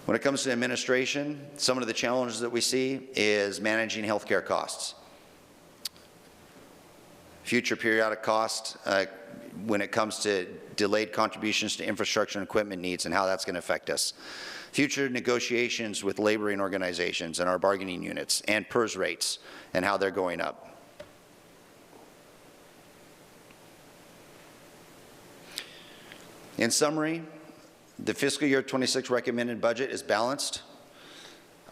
When it comes to administration, some of the challenges that we see is managing healthcare costs. Future periodic costs when it comes to delayed contributions to infrastructure and equipment needs and how that's going to affect us. Future negotiations with laboring organizations and our bargaining units and PERS rates and how they're going up. In summary, the fiscal year 26 recommended budget is balanced.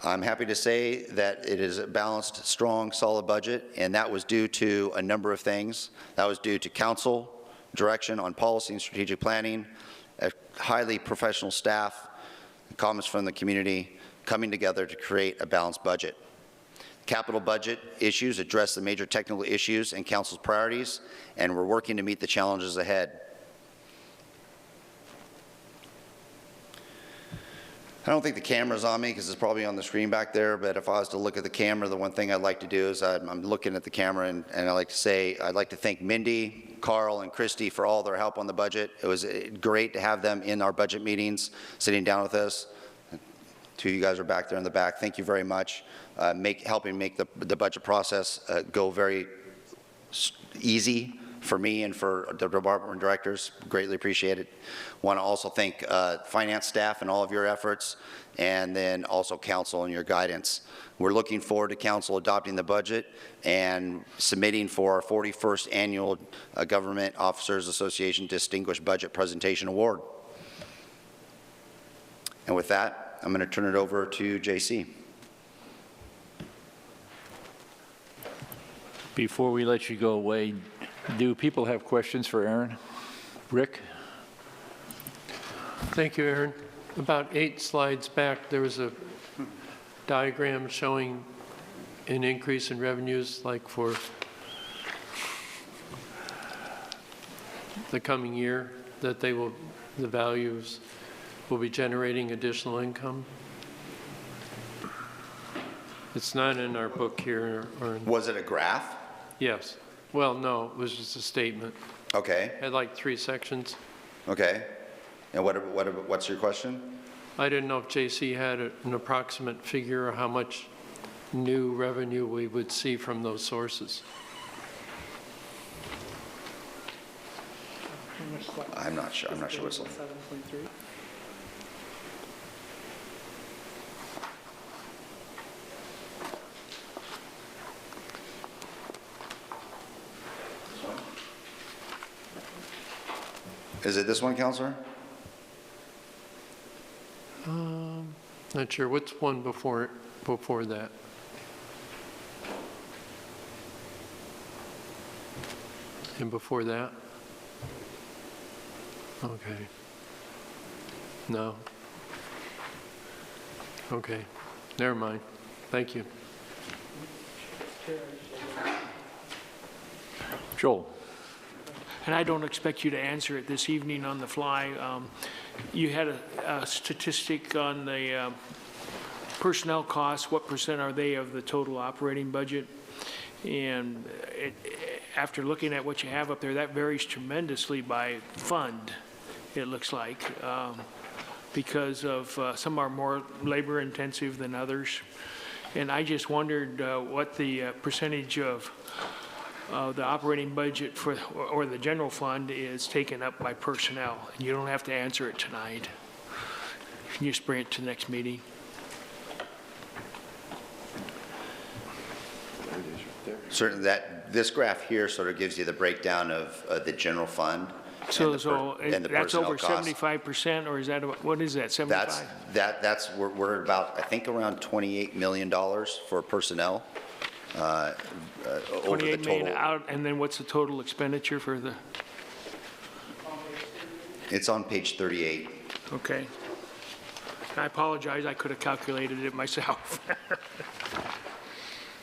I'm happy to say that it is a balanced, strong, solid budget, and that was due to a number of things. That was due to council direction on policy and strategic planning, a highly professional staff, comments from the community coming together to create a balanced budget. Capital budget issues address the major technical issues and council's priorities, and we're working to meet the challenges ahead. I don't think the camera's on me because it's probably on the screen back there, but if I was to look at the camera, the one thing I'd like to do is I'm looking at the camera and I like to say, I'd like to thank Mindy, Carl, and Christy for all their help on the budget. It was great to have them in our budget meetings, sitting down with us. Two of you guys are back there in the back. Thank you very much. Helping make the budget process go very easy for me and for the department directors. Greatly appreciate it. Want to also thank finance staff and all of your efforts, and then also council and your guidance. We're looking forward to council adopting the budget and submitting for our 41st annual Government Officers Association Distinguished Budget Presentation Award. And with that, I'm going to turn it over to JC. Before we let you go away, do people have questions for Aaron? Rick? Thank you, Aaron. About 8 slides back, there was a diagram showing an increase in revenues, like for the coming year, that the values will be generating additional income. It's not in our book here. Was it a graph? Yes. Well, no, it was just a statement. Okay. It had like 3 sections. Okay. And what's your question? I didn't know if JC had an approximate figure of how much new revenue we would see from those sources. I'm not sure. I'm not sure what's. 7.3. Is it this one, Counselor? Not sure. What's one before that? And before that? Okay. No. Okay. Never mind. Thank you. Joel? And I don't expect you to answer it this evening on the fly. You had a statistic on the personnel costs. What % are they of the total operating budget? And after looking at what you have up there, that varies tremendously by fund, it looks like, because of some are more labor intensive than others. And I just wondered what the percentage of the operating budget for, or the general fund is taken up by personnel. And you don't have to answer it tonight. You can just bring it to the next meeting. Certainly, this graph here sort of gives you the breakdown of the general fund. So, and the that's personnel over costs. 75%, or is that, what is that, 75? We're about, I think, around $28 million for personnel over the 28 million total. out, and then what's the total expenditure for the, It's on page 38. okay. I apologize, I could have calculated it myself.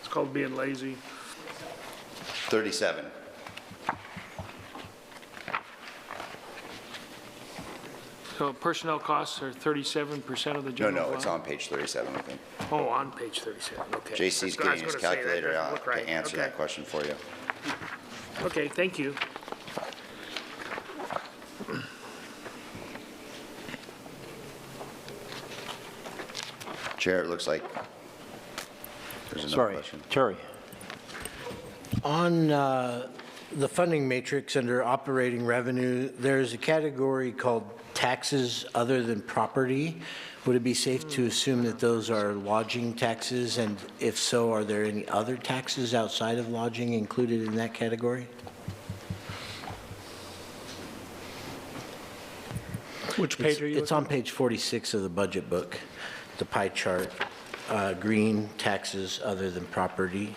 It's called being lazy. 37. So personnel costs are 37% of the No, general fund? it's on page 37, I think. Oh, on page 37, okay. JC's I was getting his gonna say, that calculator doesn't out look to right. answer Okay. that question for you. Okay, thank you. Chair, it looks like there's another Sorry, question. Terry. On the funding matrix under operating revenue, there's a category called taxes other than property. Would it be safe to assume that those are lodging taxes? And if so, are there any other taxes outside of lodging included in that category? Which page are you It's on page 46 of the budget book, the pie chart, green taxes other than property.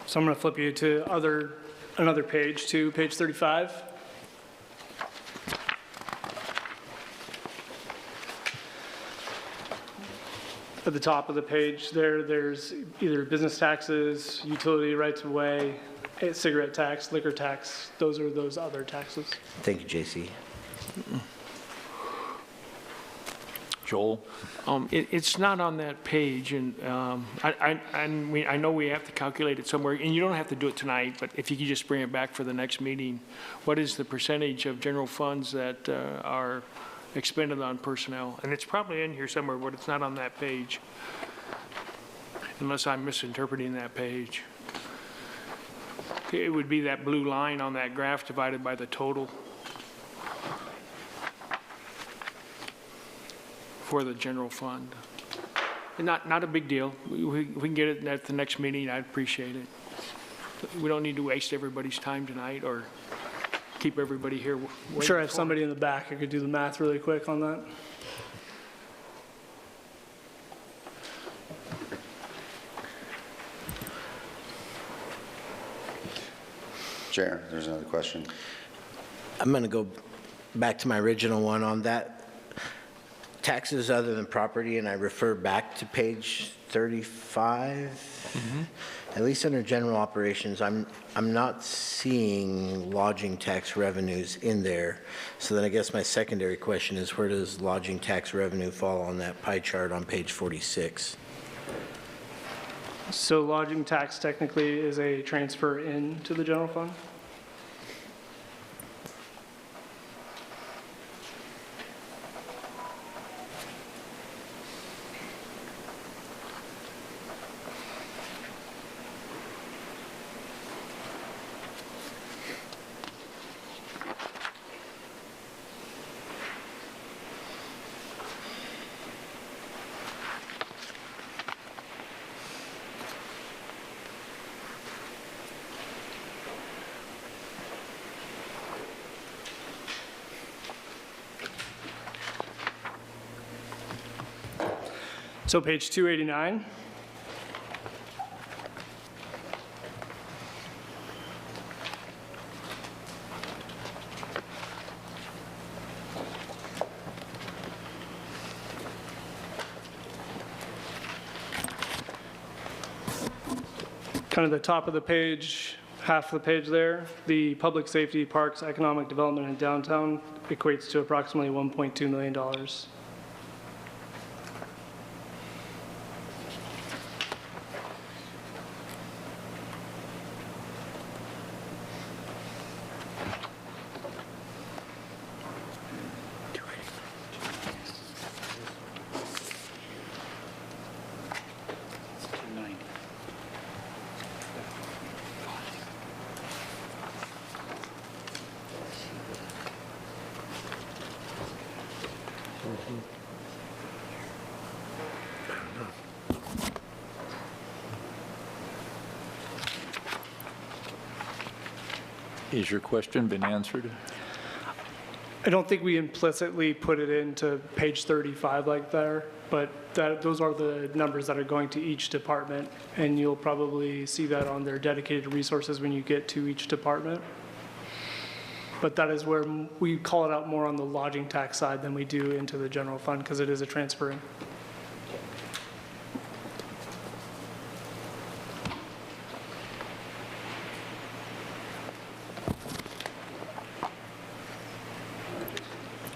So I'm going to flip you to another page, to page 35. At the top of the page there's either business taxes, utility rights of way, cigarette tax, liquor tax. Those are those other taxes. Thank you, JC. Joel? It's not on that page, and I know we have to calculate it somewhere, and you don't have to do it tonight, but if you could just bring it back for the next meeting, what is the percentage of general funds that are expended on personnel? And it's probably in here somewhere, but it's not on that page, unless I'm misinterpreting that page. It would be that blue line on that graph divided by the total for the general fund. And not a big deal. We can get it at the next meeting. I'd appreciate it. We don't need to waste everybody's time tonight or keep everybody here waiting. I'm sure I have for it. somebody in the back who could do the math really quick on that. Chair, there's another question. I'm going to go back to my original one on that. Taxes other than property, and I refer back to page 35. At least under general operations, I'm not seeing lodging tax revenues in there. So then I guess my secondary question is, where does lodging tax revenue fall on that pie chart on page 46? So lodging tax technically is a transfer into the general fund? So page 289. Kind of the top of the page, half of the page there, the public safety, parks, economic development, and downtown equates to approximately $1.2 million. Has your question been answered? I don't think we implicitly put it into page 35 like there, but those are the numbers that are going to each department, and you'll probably see that on their dedicated resources when you get to each department. But that is where we call it out more on the lodging tax side than we do into the general fund, because it is a transferring.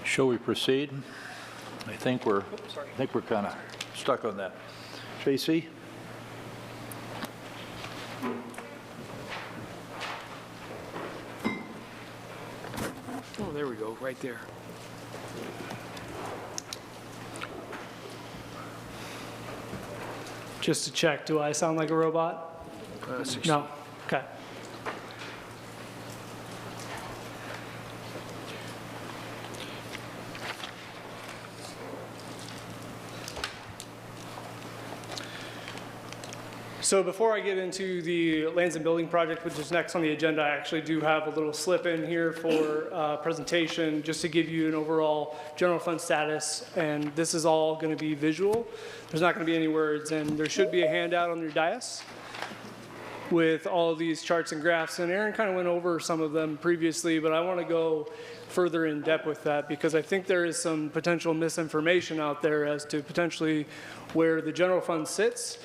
Shall we proceed? I think we're kind of stuck on that. Tracy? Oh, there we go, right there. Just to check, do I sound like a robot? 16. No? Okay. So before I get into the lands and building project, which is next on the agenda, I actually do have a little slip in here for presentation, just to give you an overall general fund status. And this is all going to be visual. There's not going to be any words, and there should be a handout on your dais with all of these charts and graphs. And Aaron kind of went over some of them previously, but I want to go further in depth with that, because I think there is some potential misinformation out there as to potentially where the general fund sits.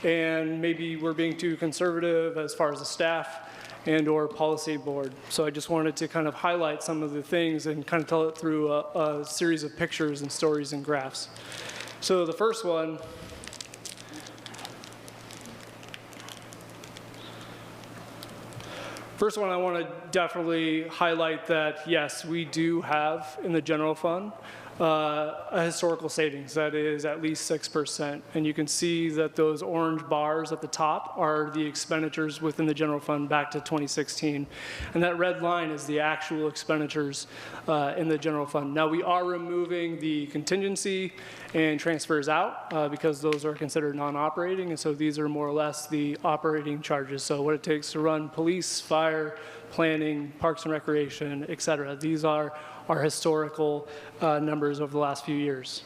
And maybe we're being too conservative as far as the staff and or policy board. So I just wanted to kind of highlight some of the things and kind of tell it through a series of pictures and stories and graphs. So the first one, I want to definitely highlight that, yes, we do have in the general fund a historical savings that is at least 6%. And you can see that those orange bars at the top are the expenditures within the general fund back to 2016. And that red line is the actual expenditures in the general fund. Now, we are removing the contingency and transfers out because those are considered non-operating. And so these are more or less the operating charges. So what it takes to run police, fire, planning, parks and recreation, et cetera. These are our historical numbers over the last few years.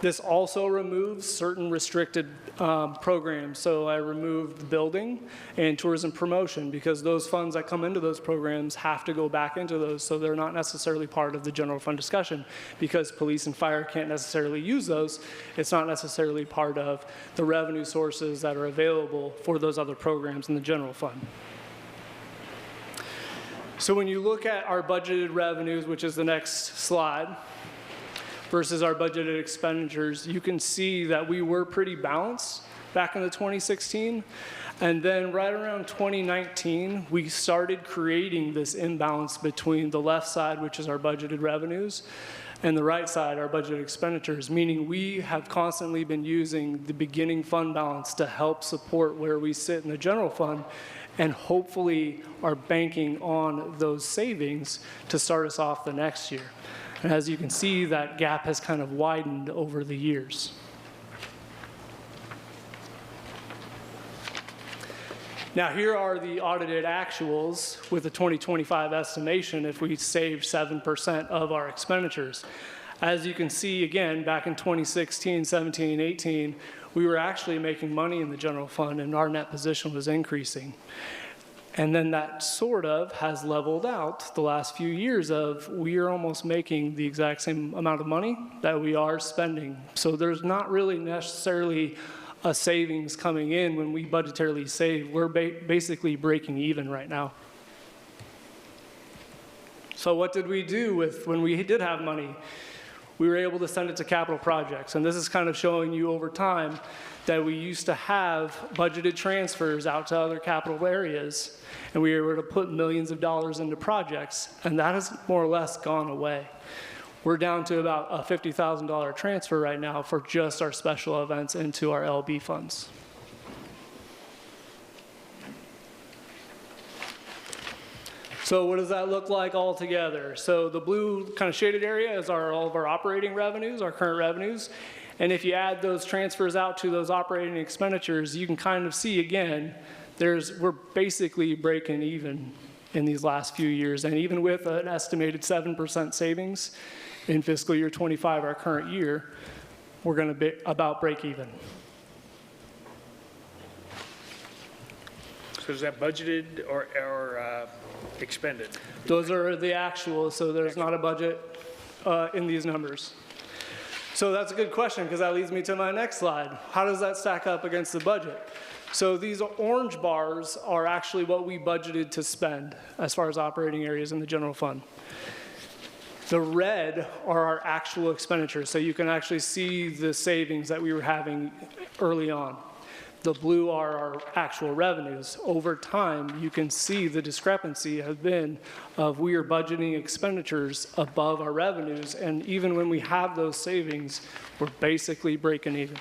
This also removes certain restricted programs. So I removed building and tourism promotion, because those funds that come into those programs have to go back into those, so they're not necessarily part of the general fund discussion. Because police and fire can't necessarily use those, it's not necessarily part of the revenue sources that are available for those other programs in the general fund. So when you look at our budgeted revenues, which is the next slide, versus our budgeted expenditures, you can see that we were pretty balanced back in the 2016. And then right around 2019, we started creating this imbalance between the left side, which is our budgeted revenues, and the right side, our budgeted expenditures, meaning we have constantly been using the beginning fund balance to help support where we sit in the general fund, and hopefully are banking on those savings to start us off the next year. And as you can see, that gap has kind of widened over the years. Now, here are the audited actuals with the 2025 estimation if we save 7% of our expenditures. As you can see, again, back in 2016, 17, 18, we were actually making money in the general fund and our net position was increasing. And then that sort of has leveled out the last few years of we are almost making the exact same amount of money that we are spending. So there's not really necessarily a savings coming in when we budgetarily save. We're basically breaking even right now. So what did we do with when we did have money? We were able to send it to capital projects. And this is kind of showing you over time that we used to have budgeted transfers out to other capital areas, and we were able to put millions of dollars into projects, and that has more or less gone away. We're down to about a $50,000 transfer right now for just our special events into our LB funds. So what does that look like all together? So the blue kind of shaded area is all of our operating revenues, our current revenues. And if you add those transfers out to those operating expenditures, you can kind of see again we're basically breaking even in these last few years. And even with an estimated 7% savings in fiscal year 25, our current year, we're going to be about break even. So is that budgeted or expended? Those are the actual, so there's not a budget in these numbers. So that's a good question, because that leads me to my next slide. How does that stack up against the budget? So these orange bars are actually what we budgeted to spend as far as operating areas in the general fund. The red are our actual expenditures, so you can actually see the savings that we were having early on. The blue are our actual revenues. Over time, you can see the discrepancy has been of we are budgeting expenditures above our revenues, and even when we have those savings, we're basically breaking even.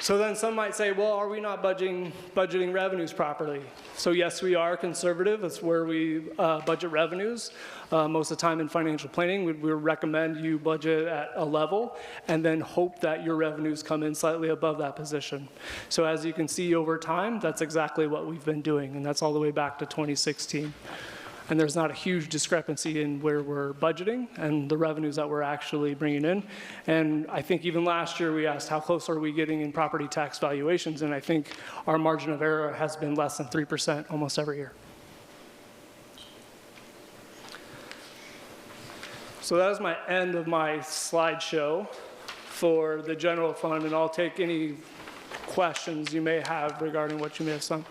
So then some might say, well, are we not budgeting revenues properly? So yes, we are conservative. That's where we budget revenues. Most of the time in financial planning, we recommend you budget at a level and then hope that your revenues come in slightly above that position. So as you can see over time, that's exactly what we've been doing, and that's all the way back to 2016. And there's not a huge discrepancy in where we're budgeting and the revenues that we're actually bringing in. And I think even last year we asked how close are we getting in property tax valuations, and I think our margin of error has been less than 3% almost every year. So that is my end of my slideshow for the general fund, and I'll take any questions you may have regarding what you may have seen.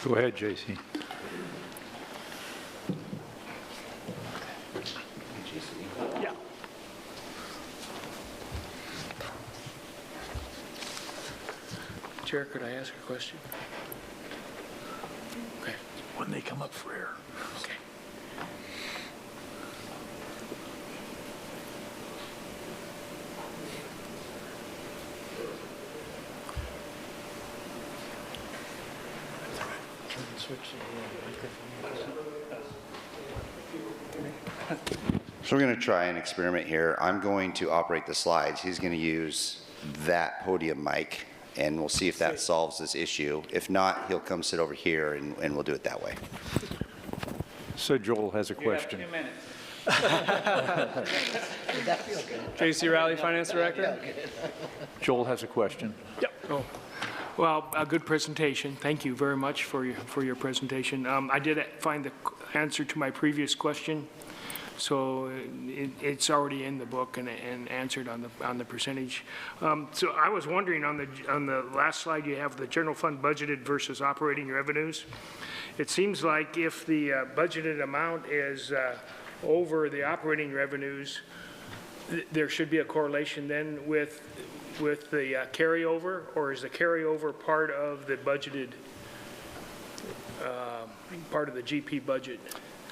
Go ahead, J.C. Yeah. Chair, could I ask a question? Okay. When they come up for air. Okay. So we're going to try an experiment here. I'm going to operate the slides. He's going to use that podium mic, and we'll see if that solves this issue. If not, he'll come sit over here, and we'll do it that way. So Joel has a question. J.C. Rowley, Finance Director. Joel has a question. Yep. Oh. Well, a good presentation. Thank you very much for your presentation. I did find the answer to my previous question, so it's already in the book and answered on the percentage. So I was wondering on the last slide you have the general fund budgeted versus operating revenues. It seems like if the budgeted amount is over the operating revenues, there should be a correlation then with the carryover, or is the carryover part of the budgeted, part of the GP budget?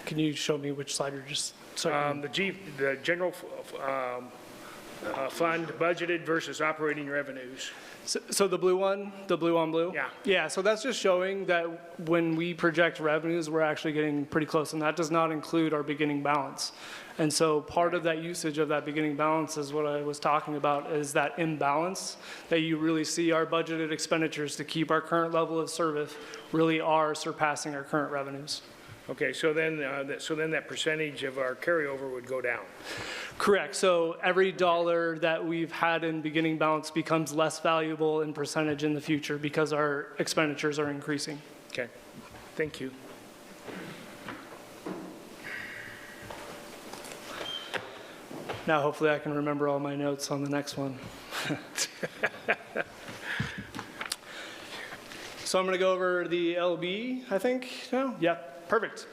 Can you show me which slide you're just? The general fund budgeted versus operating revenues. So the blue one, the blue on blue? Yeah. Yeah, so that's just showing that when we project revenues, we're actually getting pretty close, and that does not include our beginning balance. And so part of that usage of that beginning balance is what I was talking about, is that imbalance that you really see our budgeted expenditures to keep our current level of service really are surpassing our current revenues. Okay, so then that percentage of our carryover would go down. Correct. So every dollar that we've had in beginning balance becomes less valuable in percentage in the future because our expenditures are increasing. Okay, thank you. Now hopefully I can remember all my notes on the next one. So I'm going to go over the LB, I think. No? Yeah, perfect.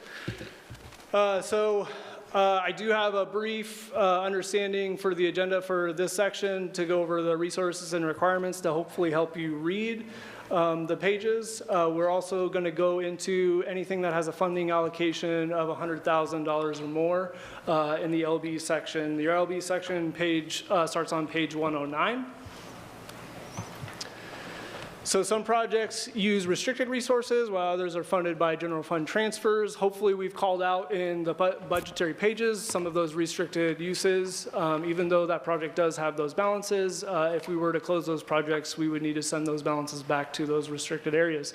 I do have a brief understanding for the agenda for this section to go over the resources and requirements to hopefully help you read the pages. We're also going to go into anything that has a funding allocation of $100,000 or more in the LB section. The LB section page starts on page 109. So some projects use restricted resources, while others are funded by general fund transfers. Hopefully, we've called out in the budgetary pages some of those restricted uses. Even though that project does have those balances, if we were to close those projects, we would need to send those balances back to those restricted areas.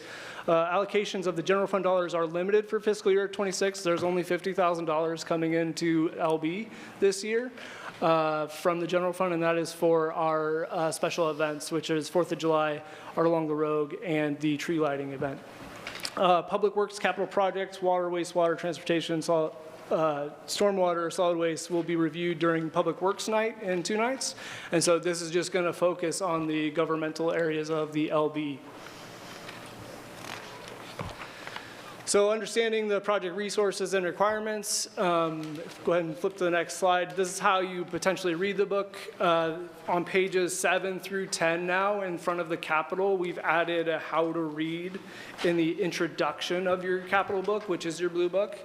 Allocations of the general fund dollars are limited for fiscal year 26. There's only $50,000 coming into LB this year. From the general fund, and that is for our special events, which is 4th of July, Art Along the Rogue, and the tree lighting event. Public Works capital projects, water, wastewater, transportation, stormwater, solid waste will be reviewed during Public Works night in 2 nights. And so this is just going to focus on the governmental areas of the LB. So understanding the project resources and requirements, go ahead and flip to the next slide. This is how you potentially read the book. On pages 7 through 10 now, in front of the capital, we've added a how to read in the introduction of your capital book, which is your blue book.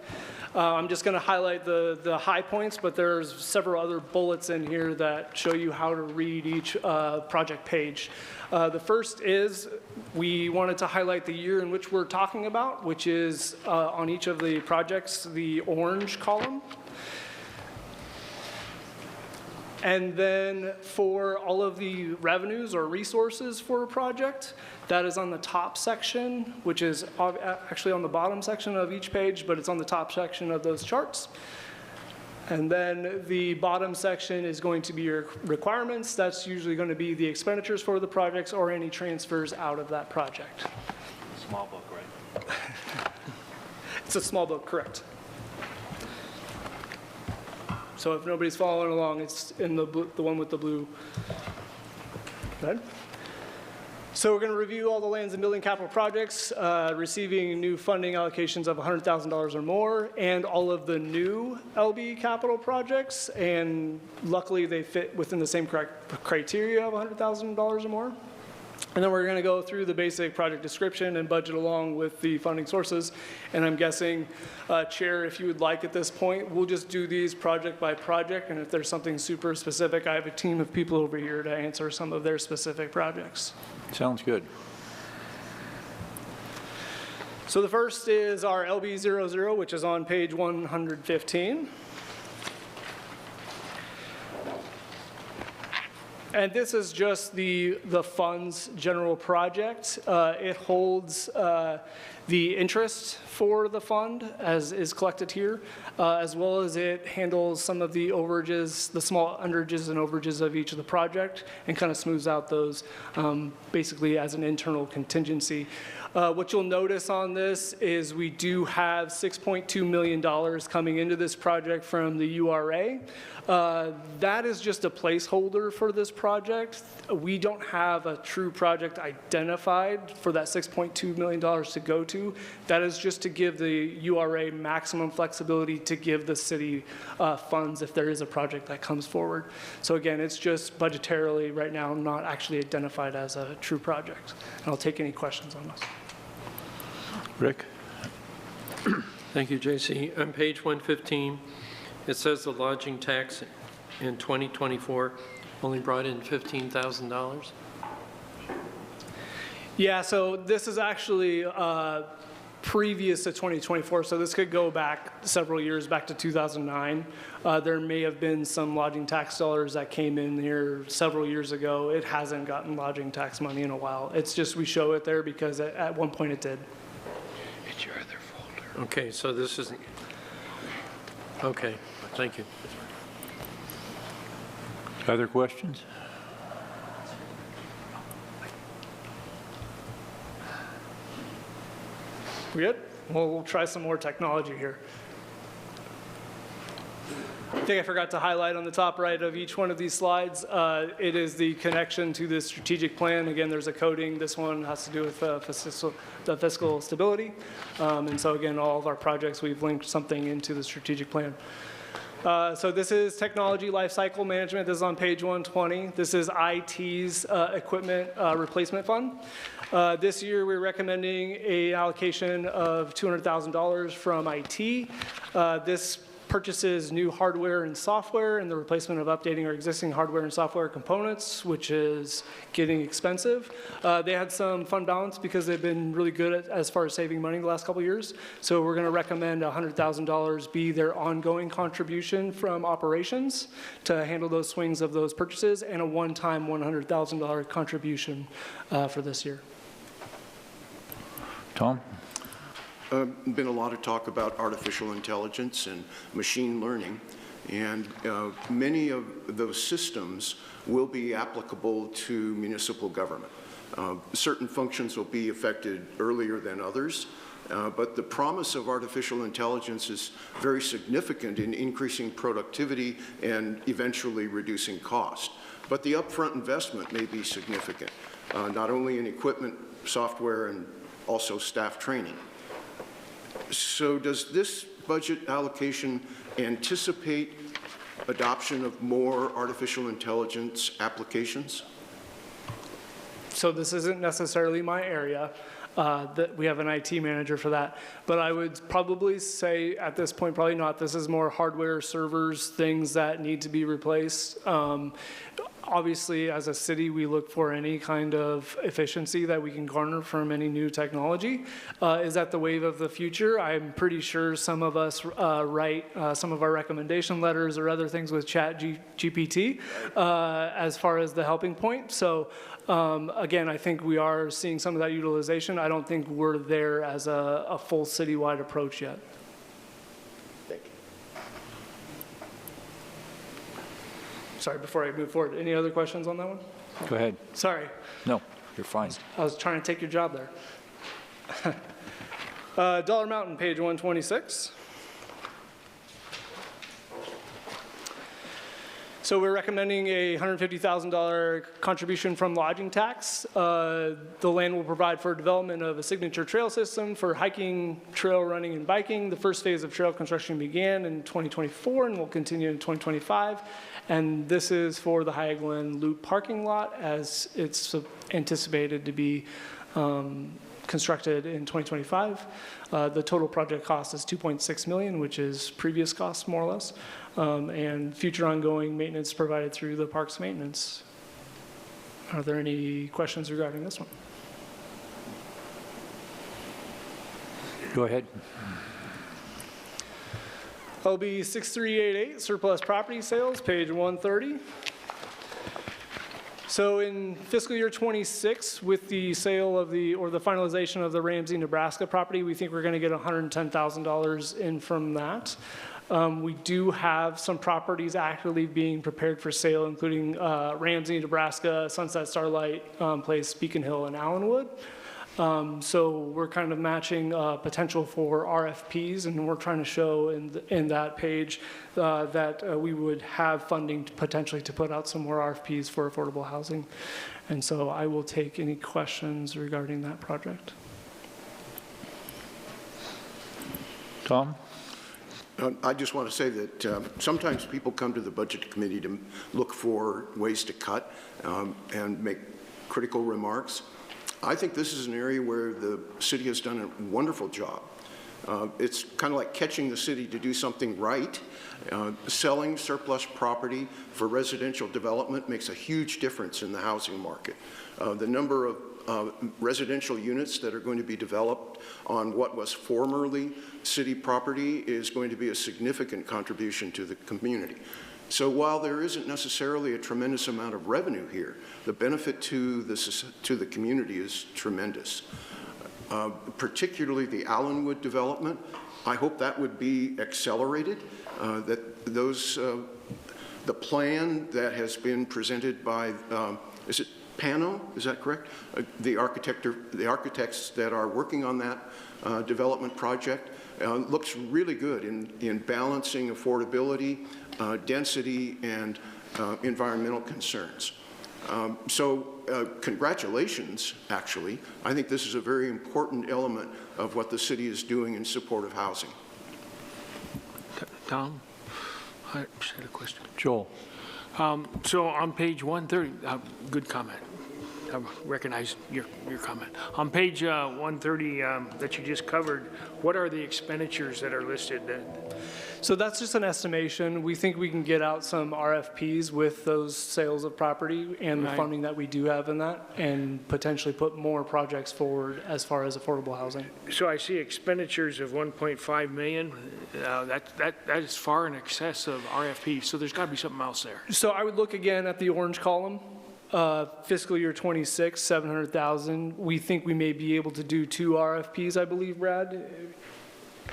I'm just going to highlight the high points, but there's several other bullets in here that show you how to read each project page. The first is we wanted to highlight the year in which we're talking about, which is on each of the projects, the orange column. And then for all of the revenues or resources for a project, that is on the top section, which is actually on the bottom section of each page, but it's on the top section of those charts. And then the bottom section is going to be your requirements. That's usually going to be the expenditures for the projects or any transfers out of that project. Small book, right? It's a small book, correct. So if nobody's following along, it's in the one with the blue. Go ahead. So we're going to review all the lands and building capital projects, receiving new funding allocations of $100,000 or more, and all of the new LB capital projects. And luckily, they fit within the same criteria of $100,000 or more. And then we're going to go through the basic project description and budget along with the funding sources. And I'm guessing, Chair, if you would like at this point, we'll just do these project by project. And if there's something super specific, I have a team of people over here to answer some of their specific projects. Sounds good. So the first is our LB00, which is on page 115. And this is just the funds general project. It holds the interest for the fund as is collected here, as well as it handles some of the overages, the small underages and overages of each of the project, and kind of smooths out those basically as an internal contingency. What you'll notice on this is we do have $6.2 million coming into this project from the URA. That is just a placeholder for this project. We don't have a true project identified for that $6.2 million to go to. That is just to give the URA maximum flexibility to give the city funds if there is a project that comes forward. So again, it's just budgetarily right now not actually identified as a true project. And I'll take any questions on this. Rick? Thank you, JC. On page 115, it says the lodging tax in 2024 only brought in $15,000. Yeah, so this is actually previous to 2024, so this could go back several years, back to 2009. There may have been some lodging tax dollars that came in here several years ago. It hasn't gotten lodging tax money in a while. It's just we show it there because at one point it did. It's your other folder. Okay, so this isn't, okay, thank you. Other questions? We good? Well, we'll try some more technology here. I think I forgot to highlight on the top right of each one of these slides, it is the connection to the strategic plan. Again, there's a coding. This one has to do with the fiscal stability. And so again, all of our projects, we've linked something into the strategic plan. So this is technology lifecycle management. This is on page 120. This is IT's equipment replacement fund. This year, we're recommending an allocation of $200,000 from IT. This purchases new hardware and software and the replacement of updating our existing hardware and software components, which is getting expensive. They had some fund balance because they've been really good as far as saving money the last couple of years. So we're going to recommend $100,000 be their ongoing contribution from operations to handle those swings of those purchases, and a one-time $100,000 contribution for this year. Tom? Been a lot of talk about artificial intelligence and machine learning, and many of those systems will be applicable to municipal government. Certain functions will be affected earlier than others, but the promise of artificial intelligence is very significant in increasing productivity and eventually reducing cost. But the upfront investment may be significant, not only in equipment, software, and also staff training. So does this budget allocation anticipate adoption of more artificial intelligence applications? So this isn't necessarily my area. That we have an IT manager for that. But I would probably say at this point, probably not. This is more hardware, servers, things that need to be replaced. Obviously, as a city, we look for any kind of efficiency that we can garner from any new technology. Is that the wave of the future? I'm pretty sure some of us write some of our recommendation letters or other things with ChatGPT as far as the helping point. So again, I think we are seeing some of that utilization. I don't think we're there as a full citywide approach yet. Thank you. Sorry, before I move forward, any other questions on that one? Go ahead. Sorry, No, you're fine. I was trying to take your job there. Dollar Mountain, page 126. So we're recommending a $150,000 contribution from lodging tax. The land will provide for development of a signature trail system for hiking, trail running, and biking. The first phase of trail construction began in 2024 and will continue in 2025. And this is for the Highland Loop parking lot, as it's anticipated to be constructed in 2025. The total project cost is $2.6 million, which is previous costs more or less, and future ongoing maintenance provided through the parks maintenance. Are there any questions regarding this one? Go ahead. LB 6388, surplus property sales, page 130. So in fiscal year 26, with the sale of the finalization of the Ramsey, Nebraska property, we think we're going to get $110,000 in from that. We do have some properties actively being prepared for sale, including Ramsey, Nebraska, Sunset Starlight Place, Beacon Hill, and Allenwood. So we're kind of matching potential for RFPs, and we're trying to show in that page that we would have funding potentially to put out some more RFPs for affordable housing. And so I will take any questions regarding that project. Tom? I just want to say that sometimes people come to the Budget Committee to look for ways to cut and make critical remarks. I think this is an area where the city has done a wonderful job. It's kind of like catching the city to do something right. Selling surplus property for residential development makes a huge difference in the housing market. The number of residential units that are going to be developed on what was formerly city property is going to be a significant contribution to the community. So while there isn't necessarily a tremendous amount of revenue here, the benefit to the community is tremendous. Particularly the Allenwood development, I hope that would be accelerated. The plan that has been presented by, is it Pano, is that correct? The architects that are working on that development project looks really good in balancing affordability, density, and environmental concerns. Congratulations, actually. I think this is a very important element of what the city is doing in support of housing. Tom, I just had a question. Joel? So on page 130, good comment. I recognize your comment. On page 130 that you just covered, what are the expenditures that are listed? So that's just an estimation. We think we can get out some RFPs with those sales of property and the Right. funding that we do have in that, and potentially put more projects forward as far as affordable housing. So I see expenditures of 1.5 million. That is far in excess of RFP, so there's got to be something else there. So I would look again at the orange column. Fiscal year '26, 700,000. We think we may be able to do 2 RFPs, I believe, Brad,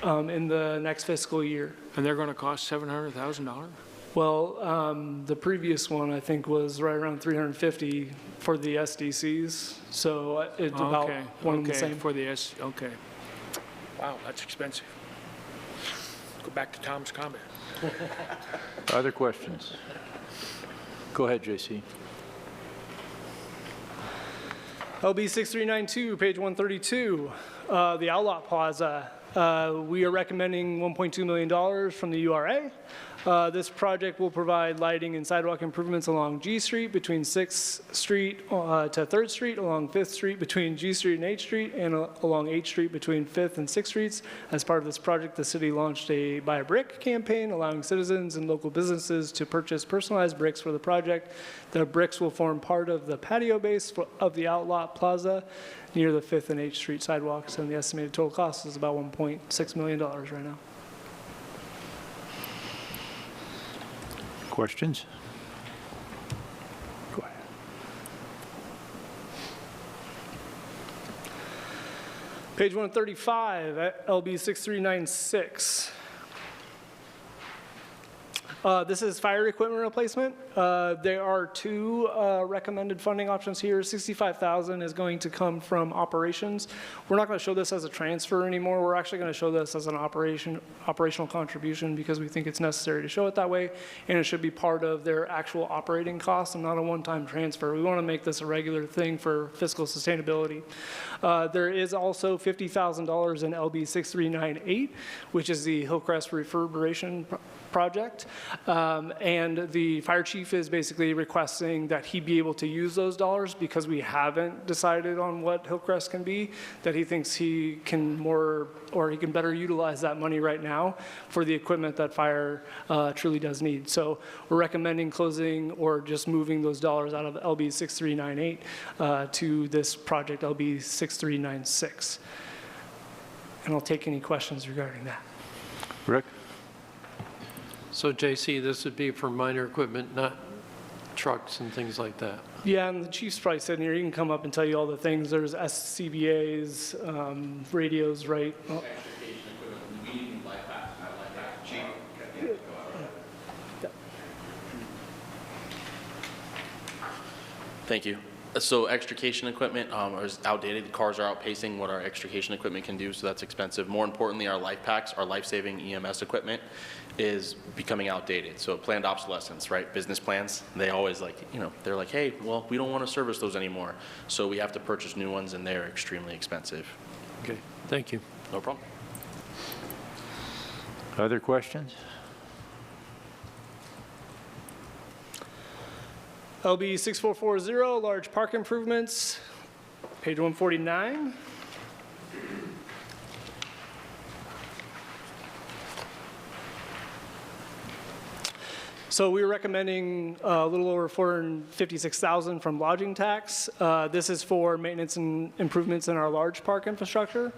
in the next fiscal year. And they're going to cost $700,000? Well, the previous one, I think, was right around 350 for the SDCs, so it's about Okay, one and the okay, same. for the okay. Wow, that's expensive. Go back to Tom's comment. Other questions? Go ahead, J.C. LB 6392, page 132, the Outlot Plaza. We are recommending $1.2 million from the URA. This project will provide lighting and sidewalk improvements along G Street between 6th Street to 3rd Street, along 5th Street between G Street and H Street, and along H Street between 5th and 6th Streets. As part of this project, the city launched a Buy a Brick campaign, allowing citizens and local businesses to purchase personalized bricks for the project. The bricks will form part of the patio base of the Outlot Plaza near the 5th and H Street sidewalks, and the estimated total cost is about $1.6 million right now. Questions? Go ahead. Page 135, LB 6396. This is fire equipment replacement. There are 2 recommended funding options here. $65,000 is going to come from operations. We're not going to show this as a transfer anymore. We're actually going to show this as an operational contribution because we think it's necessary to show it that way, and it should be part of their actual operating costs and not a one-time transfer. We want to make this a regular thing for fiscal sustainability. There is also $50,000 in LB 6398, which is the Hillcrest refurbishment project. And the fire chief is basically requesting that he be able to use those dollars because we haven't decided on what Hillcrest can be, that he thinks he can he can better utilize that money right now for the equipment that fire truly does need. So we're recommending closing or just moving those dollars out of LB 6398 to this project LB 6396. And I'll take any questions regarding that. Rick? So JC, this would be for minor equipment, not trucks and things like that? Yeah, and the chief's probably sitting here. He can come up and tell you all the things. There's SCBA's, radios, right? Oh. Thank you. So extrication equipment is outdated. The cars are outpacing what our extrication equipment can do, so that's expensive. More importantly, our life packs, our life-saving EMS equipment is becoming outdated. So planned obsolescence, right? Business plans, they always they're like, hey, well, we don't want to service those anymore. So we have to purchase new ones, and they're extremely expensive. Okay, thank you. No problem. Other questions? LB 6440, large park improvements, page 149. So we were recommending a little over $456,000 from lodging tax. This is for maintenance and improvements in our large park infrastructure.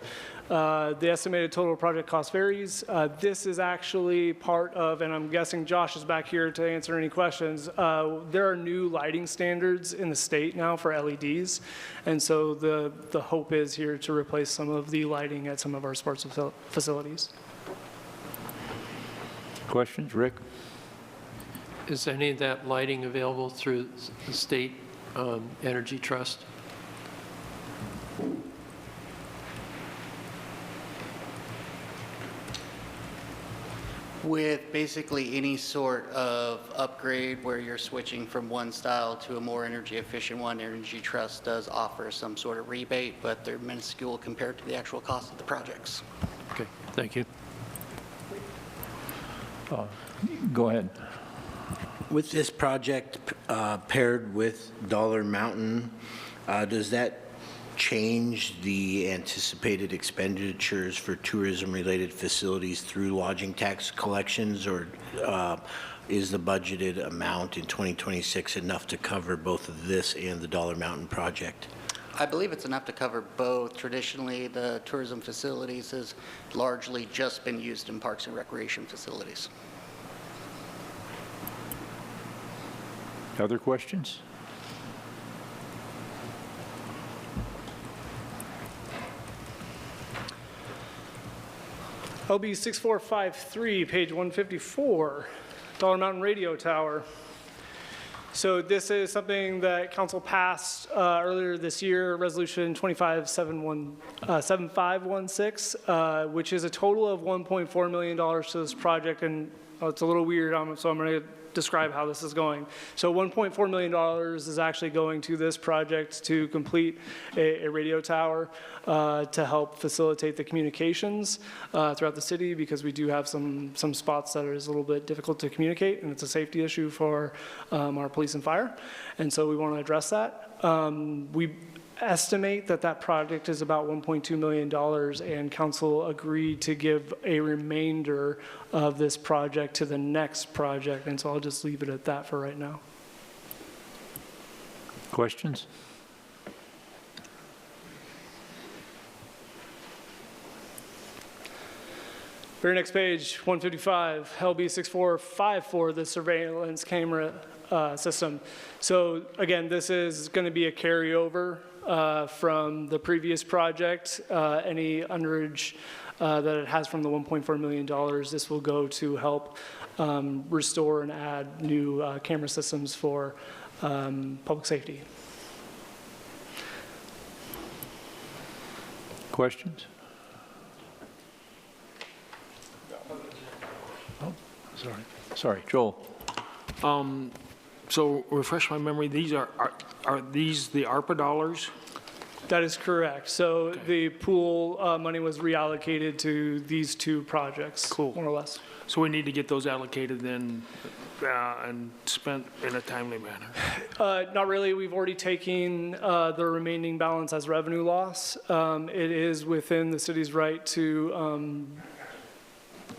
The estimated total project cost varies. This is actually part of, and I'm guessing Josh is back here to answer any questions. There are new lighting standards in the state now for LEDs, and so the hope is here to replace some of the lighting at some of our sports facilities. Questions, Rick? Is any of that lighting available through the state energy trust? With basically any sort of upgrade where you're switching from one style to a more energy efficient one, Energy Trust does offer some sort of rebate, but they're minuscule compared to the actual cost of the projects. Okay, thank you. Go ahead. With this project paired with Dollar Mountain, does that change the anticipated expenditures for tourism-related facilities through lodging tax collections, or is the budgeted amount in 2026 enough to cover both of this and the Dollar Mountain project? I believe it's enough to cover both. Traditionally, the tourism facilities has largely just been used in parks and recreation facilities. Other questions? LB 6453, page 154, Dollar Mountain Radio Tower. So this is something that council passed earlier this year, Resolution 7516, which is a total of $1.4 million to this project. And it's a little weird, so I'm going to describe how this is going. So $1.4 million is actually going to this project to complete a radio tower to help facilitate the communications throughout the city, because we do have some spots that is a little bit difficult to communicate, and it's a safety issue for our police and fire. And so we want to address that. We estimate that that project is about $1.2 million, and council agreed to give a remainder of this project to the next project, and so I'll just leave it at that for right now. Questions? Very next page, 155, LB 6454, the surveillance camera system. So again, this is going to be a carryover from the previous project. Any underage that it has from the $1.4 million, this will go to help restore and add new camera systems for public safety. Questions? Oh, sorry, Joel. So refresh my memory, these are these the ARPA dollars? That is correct. So the pool money was reallocated to these two projects, more or less. So we need to get those allocated then and spent in a timely manner? Not really. We've already taken the remaining balance as revenue loss. It is within the city's right to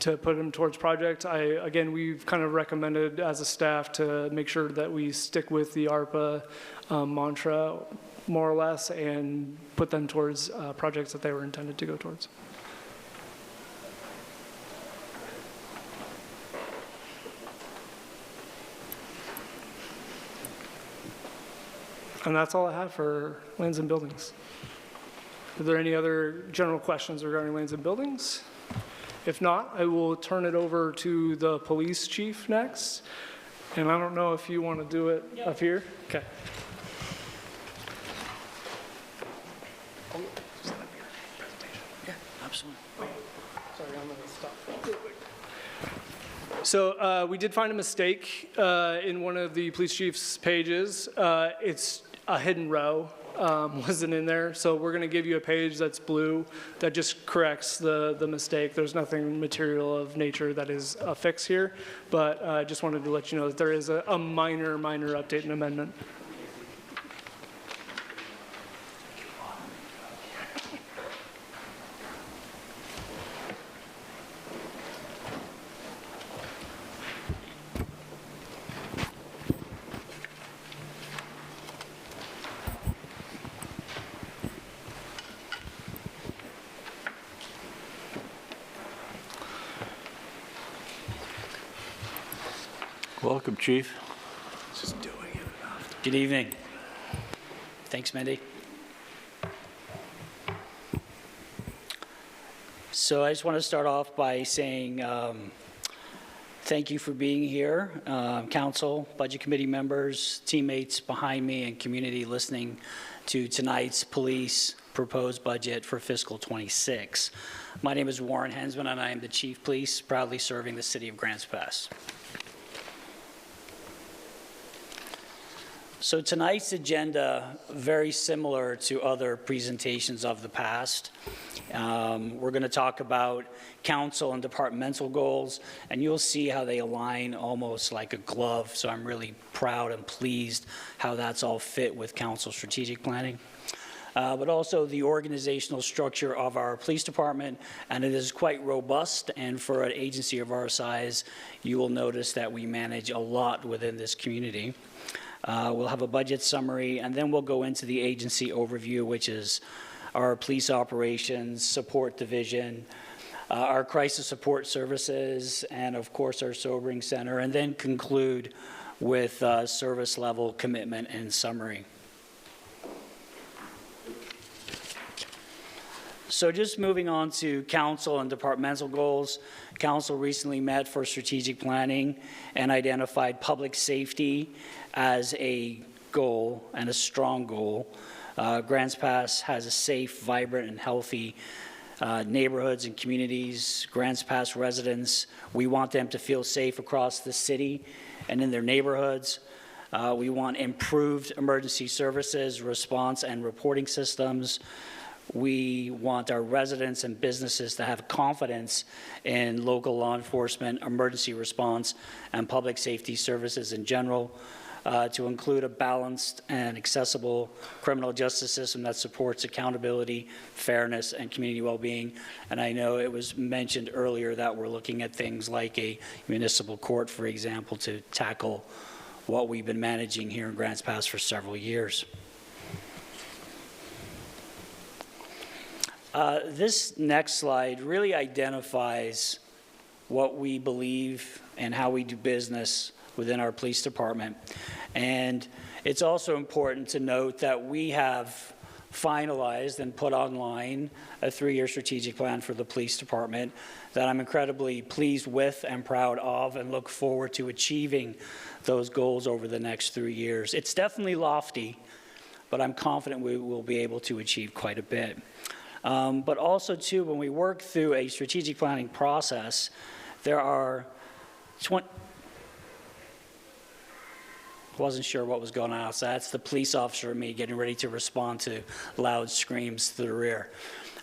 put them towards project. Again, we've kind of recommended as a staff to make sure that we stick with the ARPA mantra, more or less, and put them towards projects that they were intended to go towards. And that's all I have for lands and buildings. Are there any other general questions regarding lands and buildings? If not, I will turn it over to the police chief next. And I don't know if you want to do it up here. Okay. Yeah, absolutely. Sorry, I'm going to stop real quick. So we did find a mistake in one of the police chief's pages. It's a hidden row. Wasn't in there, so we're going to give you a page that's blue that just corrects the mistake. There's nothing material of nature that is a fix here, but I just wanted to let you know that there is a minor update and amendment. Welcome, Chief. Just doing it enough. Good evening. Thanks, Mindy. So I just want to start off by saying thank you for being here, council, budget committee members, teammates behind me, and community listening to tonight's police proposed budget for fiscal 26. My name is Warren Hensman, and I am the chief police, proudly serving the city of Grants Pass. So tonight's agenda, very similar to other presentations of the past. We're going to talk about council and departmental goals, and you'll see how they align almost like a glove. So I'm really proud and pleased how that's all fit with council strategic planning. but also the organizational structure of our police department, and it is quite robust, and for an agency of our size, you will notice that we manage a lot within this community. We'll have a budget summary, and then we'll go into the agency overview, which is our police operations, support division, our crisis support services, and of course our sobering center, and then conclude with service level commitment and summary. So just moving on to council and departmental goals. Council recently met for strategic planning and identified public safety as a goal and a strong goal. Grants Pass has a safe, vibrant, and healthy neighborhoods and communities. Grants Pass residents, we want them to feel safe across the city and in their neighborhoods. We want improved emergency services, response, and reporting systems. We want our residents and businesses to have confidence in local law enforcement, emergency response, and public safety services in general, to include a balanced and accessible criminal justice system that supports accountability, fairness, and community well-being. And I know it was mentioned earlier that we're looking at things like a municipal court, for example, to tackle what we've been managing here in Grants Pass for several years. This next slide really identifies what we believe and how we do business within our police department. And it's also important to note that we have finalized and put online a 3-year strategic plan for the police department that I'm incredibly pleased with and proud of, and look forward to achieving those goals over the next 3 years. It's definitely lofty, but I'm confident we will be able to achieve quite a bit. But also, too, when we work through a strategic planning process, there are wasn't sure what was going on outside. That's the police officer in me getting ready to respond to loud screams to the rear.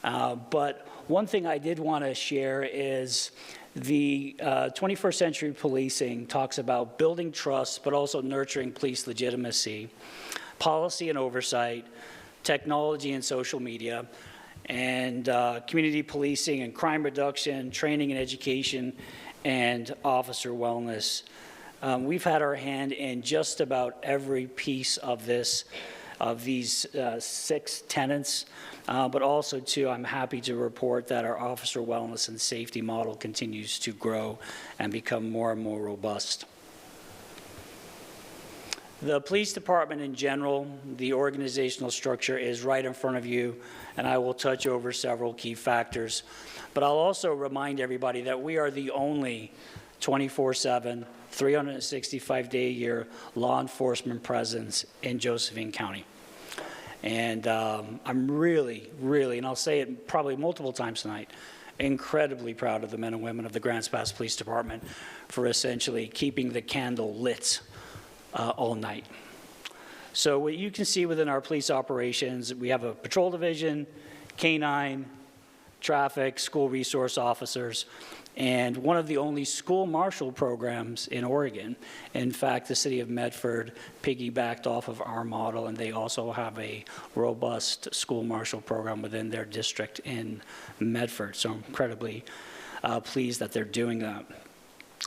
But one thing I did want to share is the 21st Century Policing talks about building trust, but also nurturing police legitimacy, policy and oversight, technology and social media, and community policing and crime reduction, training and education, and officer wellness. We've had our hand in just about every piece of this, of these 6 tenets, but also, too, I'm happy to report that our officer wellness and safety model continues to grow and become more and more robust. The police department in general, the organizational structure is right in front of you, and I will touch over several key factors. But I'll also remind everybody that we are the only 24/7, 365-day-a-year law enforcement presence in Josephine County. And I'm really, and I'll say it probably multiple times tonight, incredibly proud of the men and women of the Grants Pass Police Department for essentially keeping the candle lit all night. So what you can see within our police operations, we have a patrol division, K-9, traffic, school resource officers, and one of the only school marshal programs in Oregon. In fact, the city of Medford piggybacked off of our model, and they also have a robust school marshal program within their district in Medford. So I'm incredibly pleased that they're doing that.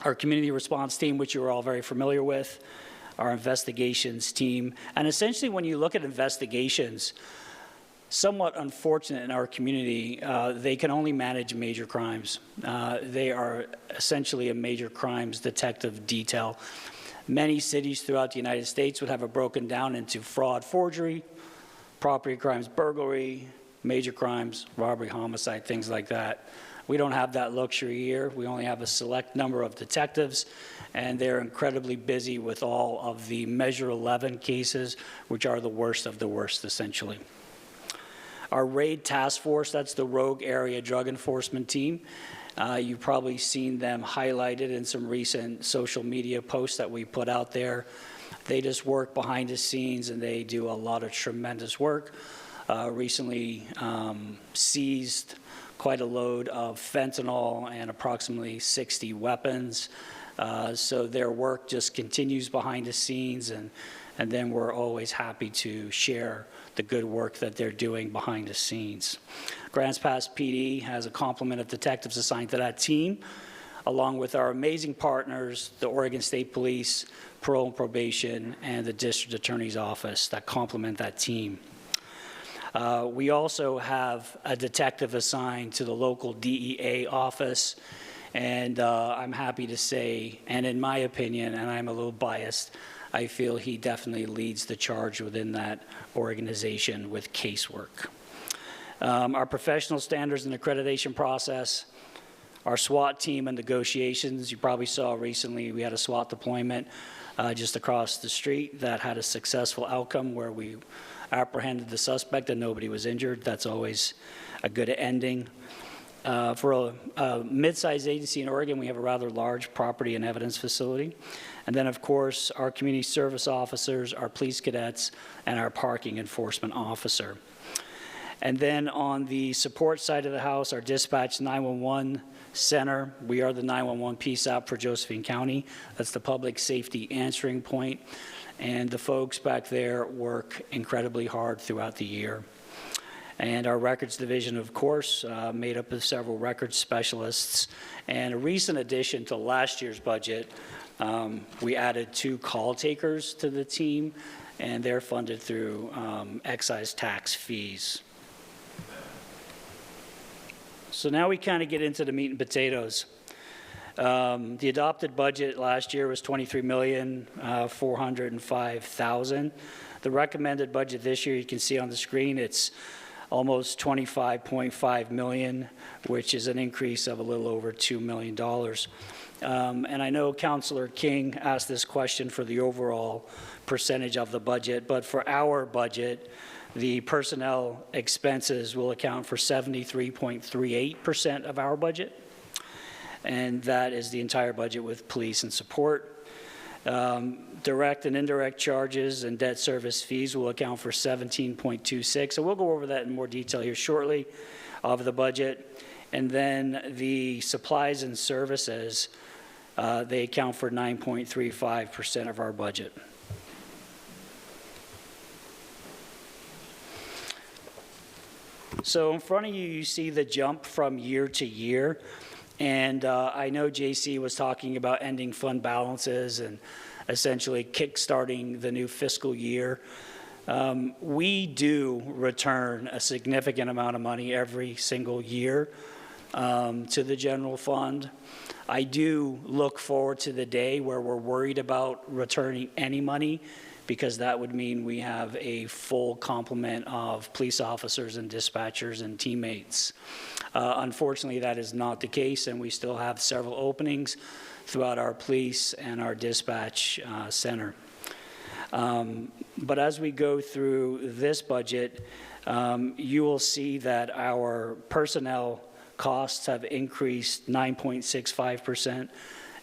Our community response team, which you're all very familiar with, our investigations team, and essentially when you look at investigations, somewhat unfortunate in our community, they can only manage major crimes. They are essentially a major crimes detective detail. Many cities throughout the United States would have it broken down into fraud, forgery, property crimes, burglary, major crimes, robbery, homicide, things like that. We don't have that luxury here. We only have a select number of detectives, and they're incredibly busy with all of the Measure 11 cases, which are the worst of the worst, essentially. Our RAID task force, that's the Rogue Area Drug Enforcement Team. You've probably seen them highlighted in some recent social media posts that we put out there. They just work behind the scenes, and they do a lot of tremendous work. Recently seized quite a load of fentanyl and approximately 60 weapons. So their work just continues behind the scenes, and then we're always happy to share the good work that they're doing behind the scenes. Grants Pass PD has a complement of detectives assigned to that team, along with our amazing partners, the Oregon State Police, Parole and Probation, and the District Attorney's Office that complement that team. We also have a detective assigned to the local DEA office, and I'm happy to say, and in my opinion, and I'm a little biased, I feel he definitely leads the charge within that organization with casework. Our professional standards and accreditation process, our SWAT team and negotiations. You probably saw recently we had a SWAT deployment just across the street that had a successful outcome where we apprehended the suspect and nobody was injured. That's always a good ending. For a mid-sized agency in Oregon, we have a rather large property and evidence facility. And then, of course, our community service officers, our police cadets, and our parking enforcement officer. And then on the support side of the house, our dispatch 911 center. We are the 911 PSAP for Josephine County. That's the public safety answering point. And the folks back there work incredibly hard throughout the year. And our records division, of course, made up of several records specialists. And a recent addition to last year's budget, we added 2 call takers to the team, and they're funded through excise tax fees. So now we kind of get into the meat and potatoes. The adopted budget last year was $23,405,000. The recommended budget this year, you can see on the screen, it's almost $25.5 million, which is an increase of a little over $2 million. And I know Councillor King asked this question for the overall percentage of the budget, but for our budget, the personnel expenses will account for 73.38% of our budget, and that is the entire budget with police and support. Direct and indirect charges and debt service fees will account for 17.26. So we'll go over that in more detail here shortly of the budget. And then the supplies and services, they account for 9.35% of our budget. So in front of you, you see the jump from year to year. And I know JC was talking about ending fund balances and essentially kickstarting the new fiscal year. We do return a significant amount of money every single year to the general fund. I do look forward to the day where we're worried about returning any money, because that would mean we have a full complement of police officers and dispatchers and teammates. Unfortunately, that is not the case, and we still have several openings throughout our police and our dispatch center. But as we go through this budget, you will see that our personnel costs have increased 9.65%.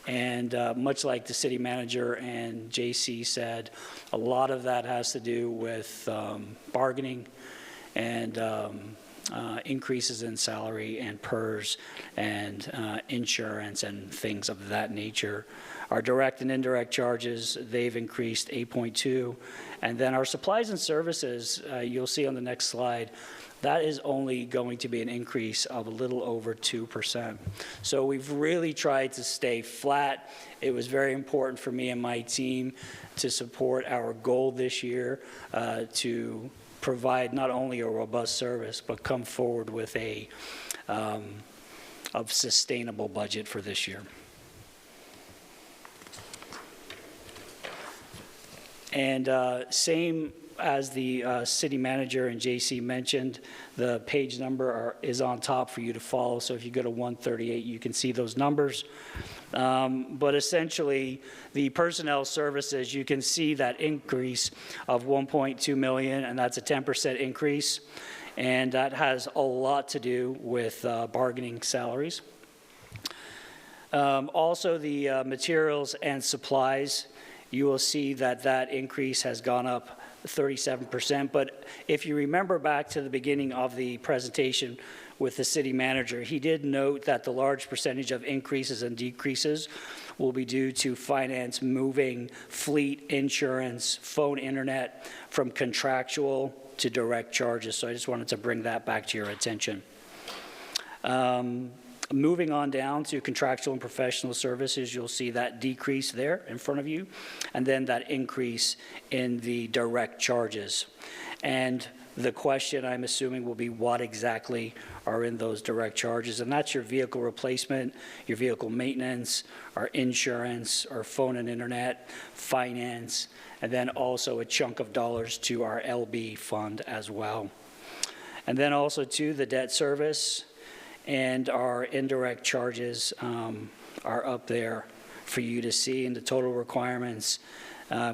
And much like the city manager and JC said, a lot of that has to do with bargaining and increases in salary and PERS and insurance and things of that nature. Our direct and indirect charges, they've increased 8.2. And then our supplies and services, you'll see on the next slide, that is only going to be an increase of a little over 2%. So we've really tried to stay flat. It was very important for me and my team to support our goal this year to provide not only a robust service, but come forward with a sustainable budget for this year. And same as the city manager and JC mentioned, the page number is on top for you to follow. So if you go to 138, you can see those numbers. But essentially, the personnel services, you can see that increase of 1.2 million, and that's a 10% increase. And that has a lot to do with bargaining salaries. Also, the materials and supplies, you will see that that increase has gone up 37%. But if you remember back to the beginning of the presentation with the city manager, he did note that the large percentage of increases and decreases will be due to finance moving fleet insurance, phone, internet from contractual to direct charges. So I just wanted to bring that back to your attention. Moving on down to contractual and professional services, you'll see that decrease there in front of you, and then that increase in the direct charges. And the question, I'm assuming, will be what exactly are in those direct charges, and that's your vehicle replacement, your vehicle maintenance, our insurance, our phone and internet, finance, and then also a chunk of dollars to our LB fund as well. And then also to the debt service, and our indirect charges are up there for you to see, and the total requirements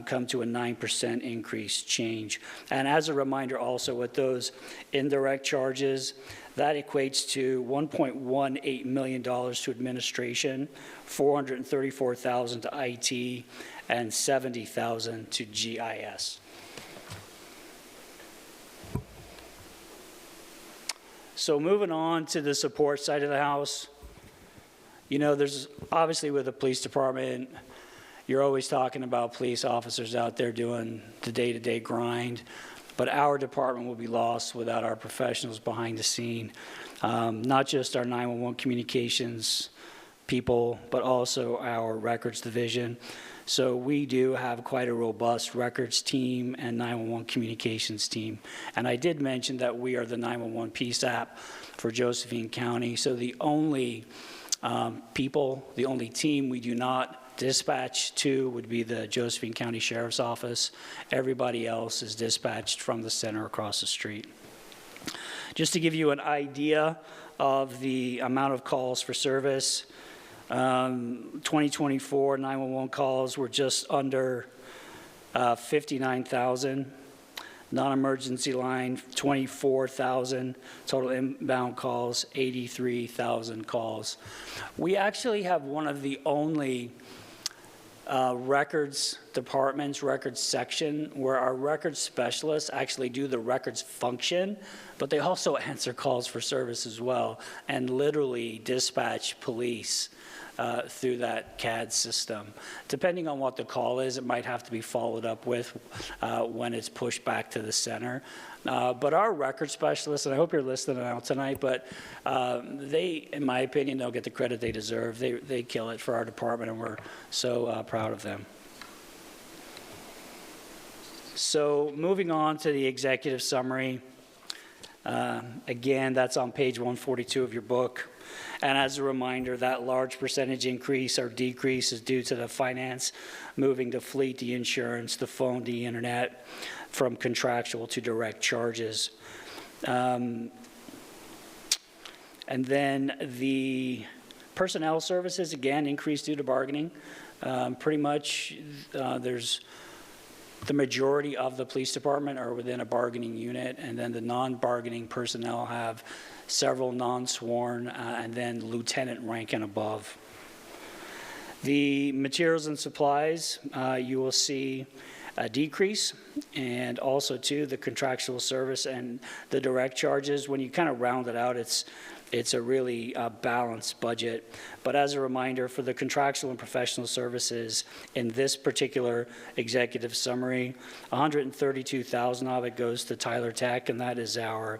come to a 9% increase change. And as a reminder also, with those indirect charges, that equates to $1.18 million to administration, $434,000 to IT, and $70,000 to GIS. So moving on to the support side of the house, you know, there's obviously with the police department, you're always talking about police officers out there doing the day-to-day grind, but our department will be lost without our professionals behind the scene, not just our 911 communications people, but also our records division. So we do have quite a robust records team and 911 communications team. And I did mention that we are the 911 PSAP for Josephine County. So the only the only team we do not dispatch to would be the Josephine County Sheriff's Office. Everybody else is dispatched from the center across the street. Just to give you an idea of the amount of calls for service, 2024 911 calls were just under 59,000. Non-emergency line, 24,000. Total inbound calls, 83,000 calls. We actually have one of the only records departments, records section, where our records specialists actually do the records function, but they also answer calls for service as well, and literally dispatch police through that CAD system. Depending on what the call is, it might have to be followed up with when it's pushed back to the center. But our record specialists, and I hope you're listening out tonight, but they, in my opinion, they'll get the credit they deserve. They kill it for our department, and we're so proud of them. So moving on to the executive summary. Again, that's on page 142 of your book. And as a reminder, that large percentage increase or decrease is due to the finance moving the fleet, the insurance, the phone, the internet, from contractual to direct charges. And then the personnel services, again, increased due to bargaining. Pretty much there's the majority of the police department are within a bargaining unit, and then the non-bargaining personnel have several non-sworn, and then lieutenant rank and above. The materials and supplies, you will see a decrease, and also too the contractual service and the direct charges. When you kind of round it out, it's a really balanced budget. But as a reminder, for the contractual and professional services in this particular executive summary, $132,000 of it goes to Tyler Tech, and that is our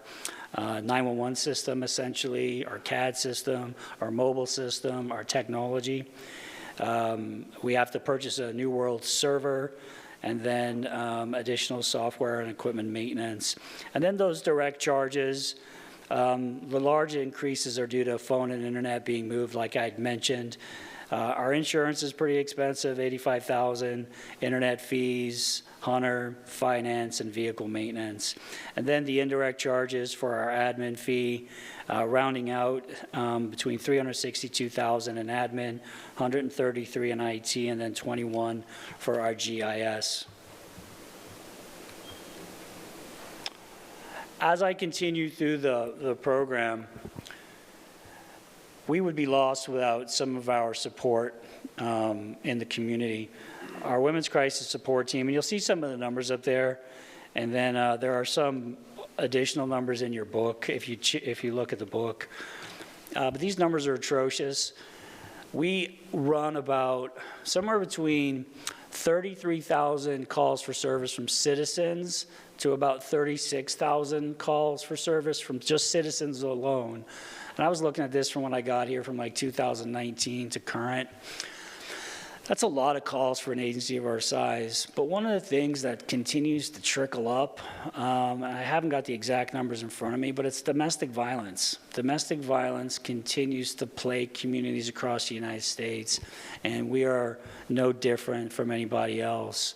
911 system, essentially, our CAD system, our mobile system, our technology. We have to purchase a New World server, and then additional software and equipment maintenance. And then those direct charges, the large increases are due to phone and internet being moved, like I'd mentioned. Our insurance is pretty expensive, $85,000, internet fees, Hunter, finance, and vehicle maintenance. And then the indirect charges for our admin fee, rounding out between $362,000 in admin, $133,000 in IT, and then $21,000 for our GIS. As I continue through the program, we would be lost without some of our support in the community. Our Women's Crisis Support Team, and you'll see some of the numbers up there, and then there are some additional numbers in your book if you look at the book. But these numbers are atrocious. We run about somewhere between 33,000 calls for service from citizens to about 36,000 calls for service from just citizens alone. And I was looking at this from when I got here from like 2019 to current. That's a lot of calls for an agency of our size. But one of the things that continues to trickle up, and I haven't got the exact numbers in front of me, but it's domestic violence. Domestic violence continues to plague communities across the United States, and we are no different from anybody else.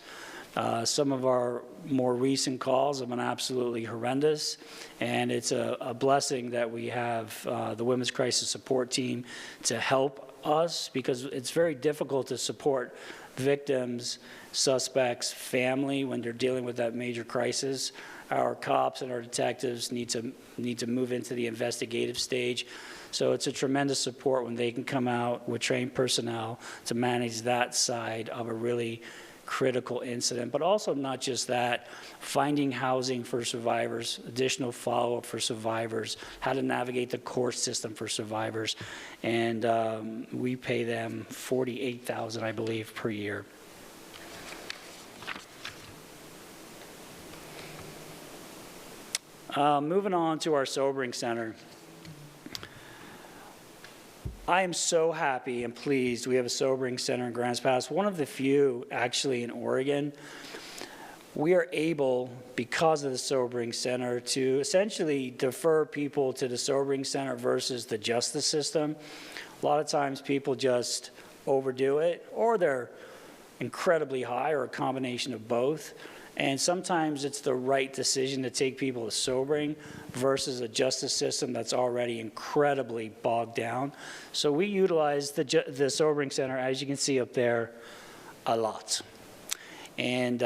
Some of our more recent calls have been absolutely horrendous, and it's a blessing that we have the Women's Crisis Support Team to help us, because it's very difficult to support victims, suspects, family when they're dealing with that major crisis. Our cops and our detectives need to move into the investigative stage. So it's a tremendous support when they can come out with trained personnel to manage that side of a really critical incident. But also not just that, finding housing for survivors, additional follow-up for survivors, how to navigate the court system for survivors. And we pay them $48,000, I believe, per year. Moving on to our sobering center. I am so happy and pleased we have a sobering center in Grants Pass, one of the few actually in Oregon. We are able, because of the sobering center, to essentially defer people to the sobering center versus the justice system. A lot of times people just overdo it, or they're incredibly high, or a combination of both. And sometimes it's the right decision to take people to sobering versus a justice system that's already incredibly bogged down. So we utilize the sobering center, as you can see up there, a lot. And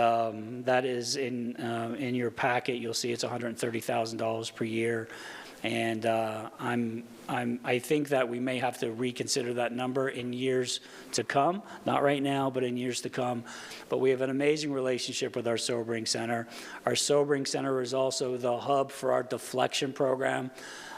that is in your packet. You'll see it's $130,000 per year. And I think that we may have to reconsider that number in years to come. Not right now, but in years to come. But we have an amazing relationship with our sobering center. Our sobering center is also the hub for our deflection program.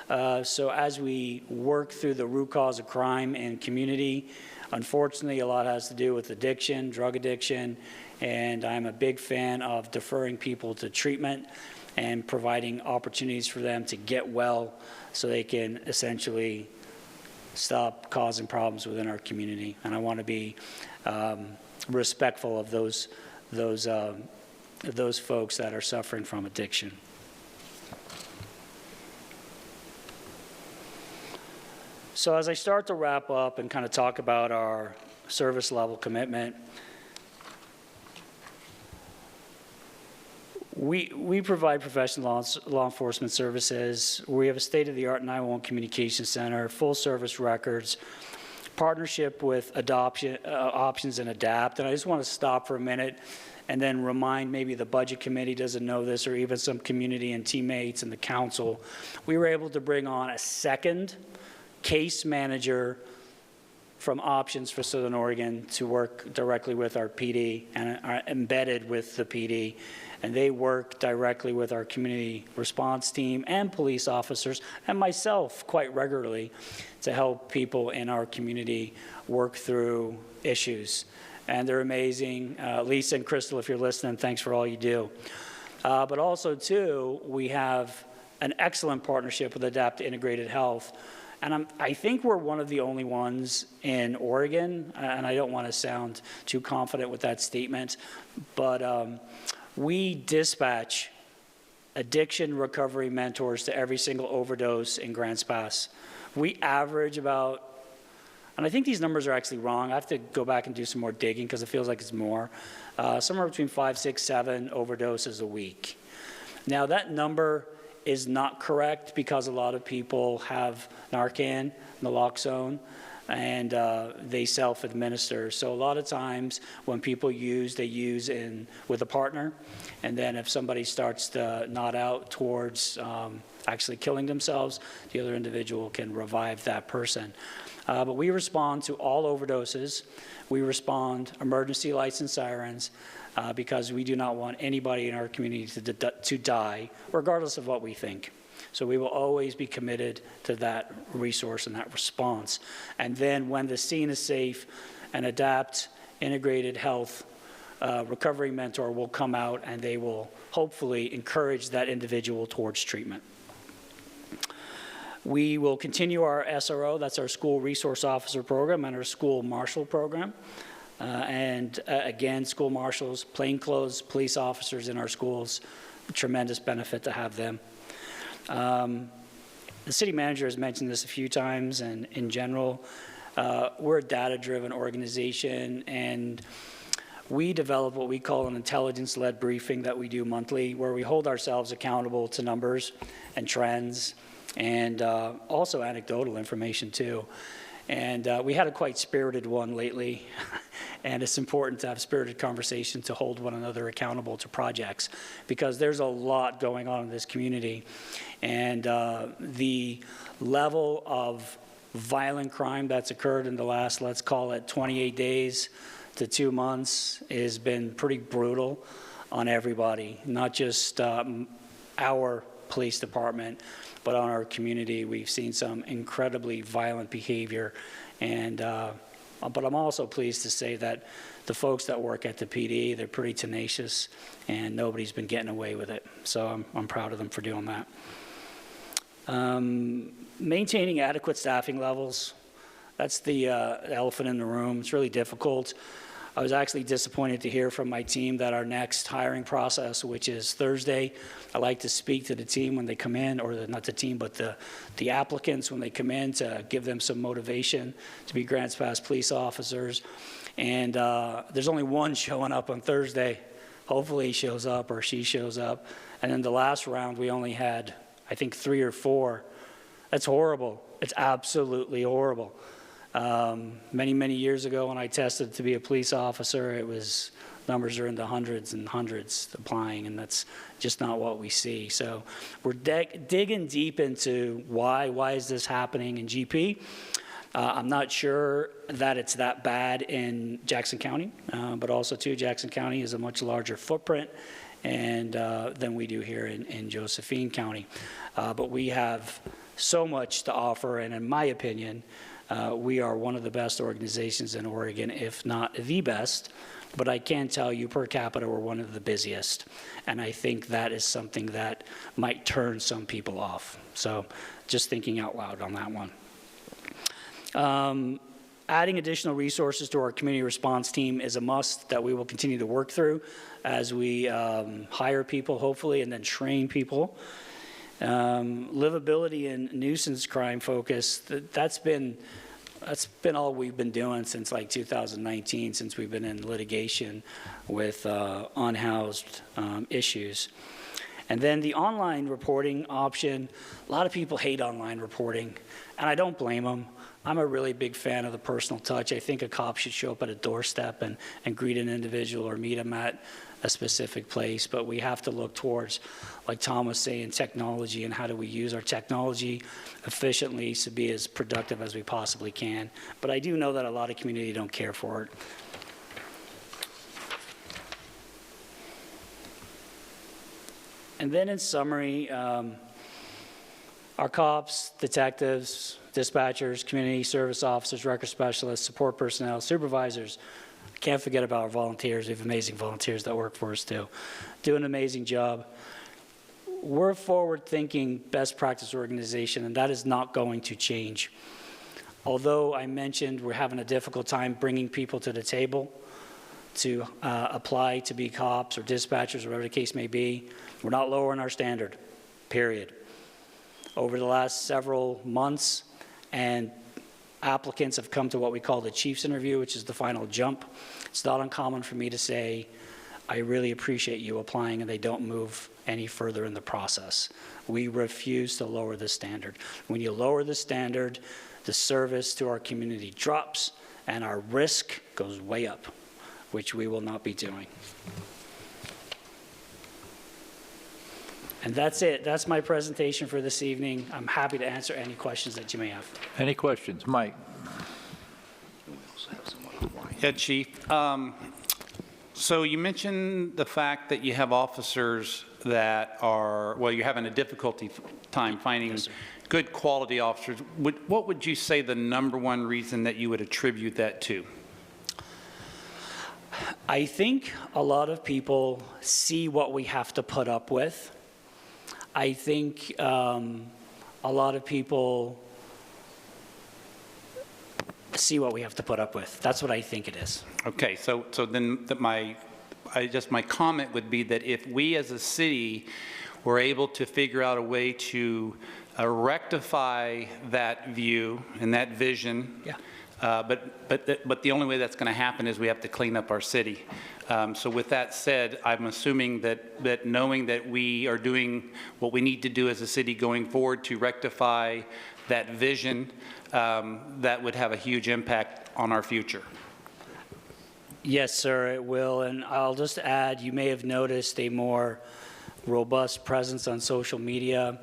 So as we work through the root cause of crime and community, unfortunately, a lot has to do with addiction, drug addiction, and I'm a big fan of deferring people to treatment and providing opportunities for them to get well so they can essentially stop causing problems within our community. And I want to be respectful of those folks that are suffering from addiction. So as I start to wrap up and kind of talk about our service level commitment, we provide professional law enforcement services. We have a state-of-the-art 911 communications center, full service records, partnership with Options and Adapt. And I just want to stop for a minute and then remind, maybe the budget committee doesn't know this, or even some community and teammates and the council. We were able to bring on a second case manager from Options for Southern Oregon to work directly with our PD and are embedded with the PD. And they work directly with our community response team and police officers and myself quite regularly to help people in our community work through issues. And they're amazing. Lisa and Crystal, if you're listening, thanks for all you do. But also, too, we have an excellent partnership with Adapt Integrated Health. And I think we're one of the only ones in Oregon, and I don't want to sound too confident with that statement, but we dispatch addiction recovery mentors to every single overdose in Grants Pass. We average about, and I think these numbers are actually wrong. I have to go back and do some more digging because it feels like it's more. Somewhere between 5, 6, 7 overdoses a week. Now that number is not correct because a lot of people have Narcan, naloxone, and they self-administer. So a lot of times when people use, they use with a partner, and then if somebody starts to nod out towards actually killing themselves, the other individual can revive that person. But we respond to all overdoses. We respond emergency lights and sirens because we do not want anybody in our community to die, regardless of what we think. So we will always be committed to that resource and that response. And then when the scene is safe, an ADAPT integrated health recovery mentor will come out, and they will hopefully encourage that individual towards treatment. We will continue our SRO, that's our School Resource Officer Program, and our School Marshal Program. Again, school marshals, plainclothes police officers in our schools, tremendous benefit to have them. The city manager has mentioned this a few times, and in general, we're a data-driven organization, and we develop what we call an intelligence-led briefing that we do monthly, where we hold ourselves accountable to numbers and trends, and also anecdotal information too. And we had a quite spirited one lately, and it's important to have spirited conversation to hold one another accountable to projects, because there's a lot going on in this community, and the level of violent crime that's occurred in the last, let's call it 28 days to 2 months, has been pretty brutal on everybody, not just our police department, but on our community. We've seen some incredibly violent behavior, and but I'm also pleased to say that the folks that work at the PD, they're pretty tenacious, and nobody's been getting away with it. So I'm proud of them for doing that. Maintaining adequate staffing levels, that's the elephant in the room. It's really difficult. I was actually disappointed to hear from my team that our next hiring process, which is Thursday, I like to speak to the team when they come in, or not the team, but the applicants when they come in, to give them some motivation to be Grants Pass police officers. And there's only one showing up on Thursday. Hopefully he shows up or she shows up. And then the last round, we only had, I think, 3 or 4. That's horrible. It's absolutely horrible. Many, many years ago when I tested to be a police officer, it was, numbers are in the hundreds and hundreds applying, and that's just not what we see. So we're digging deep into why is this happening in GP. I'm not sure that it's that bad in Jackson County, but also too, Jackson County is a much larger footprint and than we do here in Josephine County. But we have so much to offer, and in my opinion, we are one of the best organizations in Oregon, if not the best. But I can tell you, per capita, we're one of the busiest. And I think that is something that might turn some people off. So just thinking out loud on that one. Adding additional resources to our community response team is a must that we will continue to work through as we hire people, hopefully, and then train people. Livability and nuisance crime focus, that's been all we've been doing since like 2019, since we've been in litigation with unhoused issues. And then the online reporting option, a lot of people hate online reporting, and I don't blame them. I'm a really big fan of the personal touch. I think a cop should show up at a doorstep and greet an individual or meet them at a specific place, but we have to look towards, like Tom was saying, technology, and how do we use our technology efficiently to be as productive as we possibly can. But I do know that a lot of community don't care for it. And then in summary, our cops, detectives, dispatchers, community service officers, record specialists, support personnel, supervisors, can't forget about our volunteers. We have amazing volunteers that work for us too. Do an amazing job. We're a forward-thinking, best practice organization, and that is not going to change. Although I mentioned we're having a difficult time bringing people to the table to apply to be cops or dispatchers or whatever the case may be, we're not lowering our standard, period. Over the last several months, and applicants have come to what we call the chief's interview, which is the final jump. It's not uncommon for me to say, I really appreciate you applying, and they don't move any further in the process. We refuse to lower the standard. When you lower the standard, the service to our community drops, and our risk goes way up, which we will not be doing. And that's it. That's my presentation for this evening. I'm happy to answer any questions that you may have. Any questions? Mike? Yeah, Chief. So you mentioned the fact that you have officers that are, well, you're having a difficulty time finding good quality officers. What would you say the number one reason that you would attribute that to? I think a lot of people see what we have to put up with. I think a lot of people see what we have to put up with. That's what I think it is. Okay, so then my comment would be that if we as a city were able to figure out a way to rectify that view and that vision, yeah. But the only way that's going to happen is we have to clean up our city. So with that said, I'm assuming that knowing that we are doing what we need to do as a city going forward to rectify that vision, that would have a huge impact on our future. Yes, sir, it will. And I'll just add, you may have noticed a more robust presence on social media.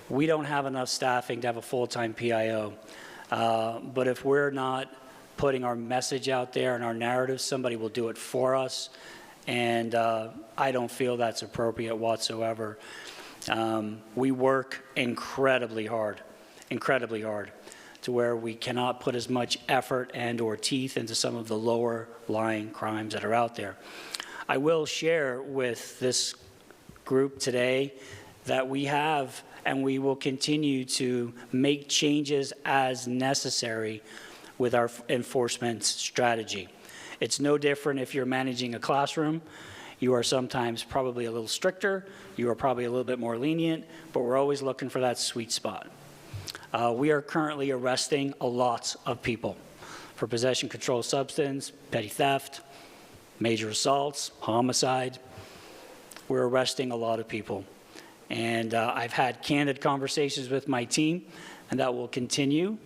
We don't have enough staffing to have a full-time PIO. But if we're not putting our message out there and our narrative, somebody will do it for us. And I don't feel that's appropriate whatsoever. We work incredibly hard to where we cannot put as much effort and or teeth into some of the lower lying crimes that are out there. I will share with this group today that we have and we will continue to make changes as necessary with our enforcement strategy. It's no different if you're managing a classroom. You are sometimes probably a little stricter, you are probably a little bit more lenient, but we're always looking for that sweet spot. We are currently arresting a lot of people for possession, controlled substance, petty theft, major assaults, homicide. We're arresting a lot of people. And I've had candid conversations with my team, and that will continue.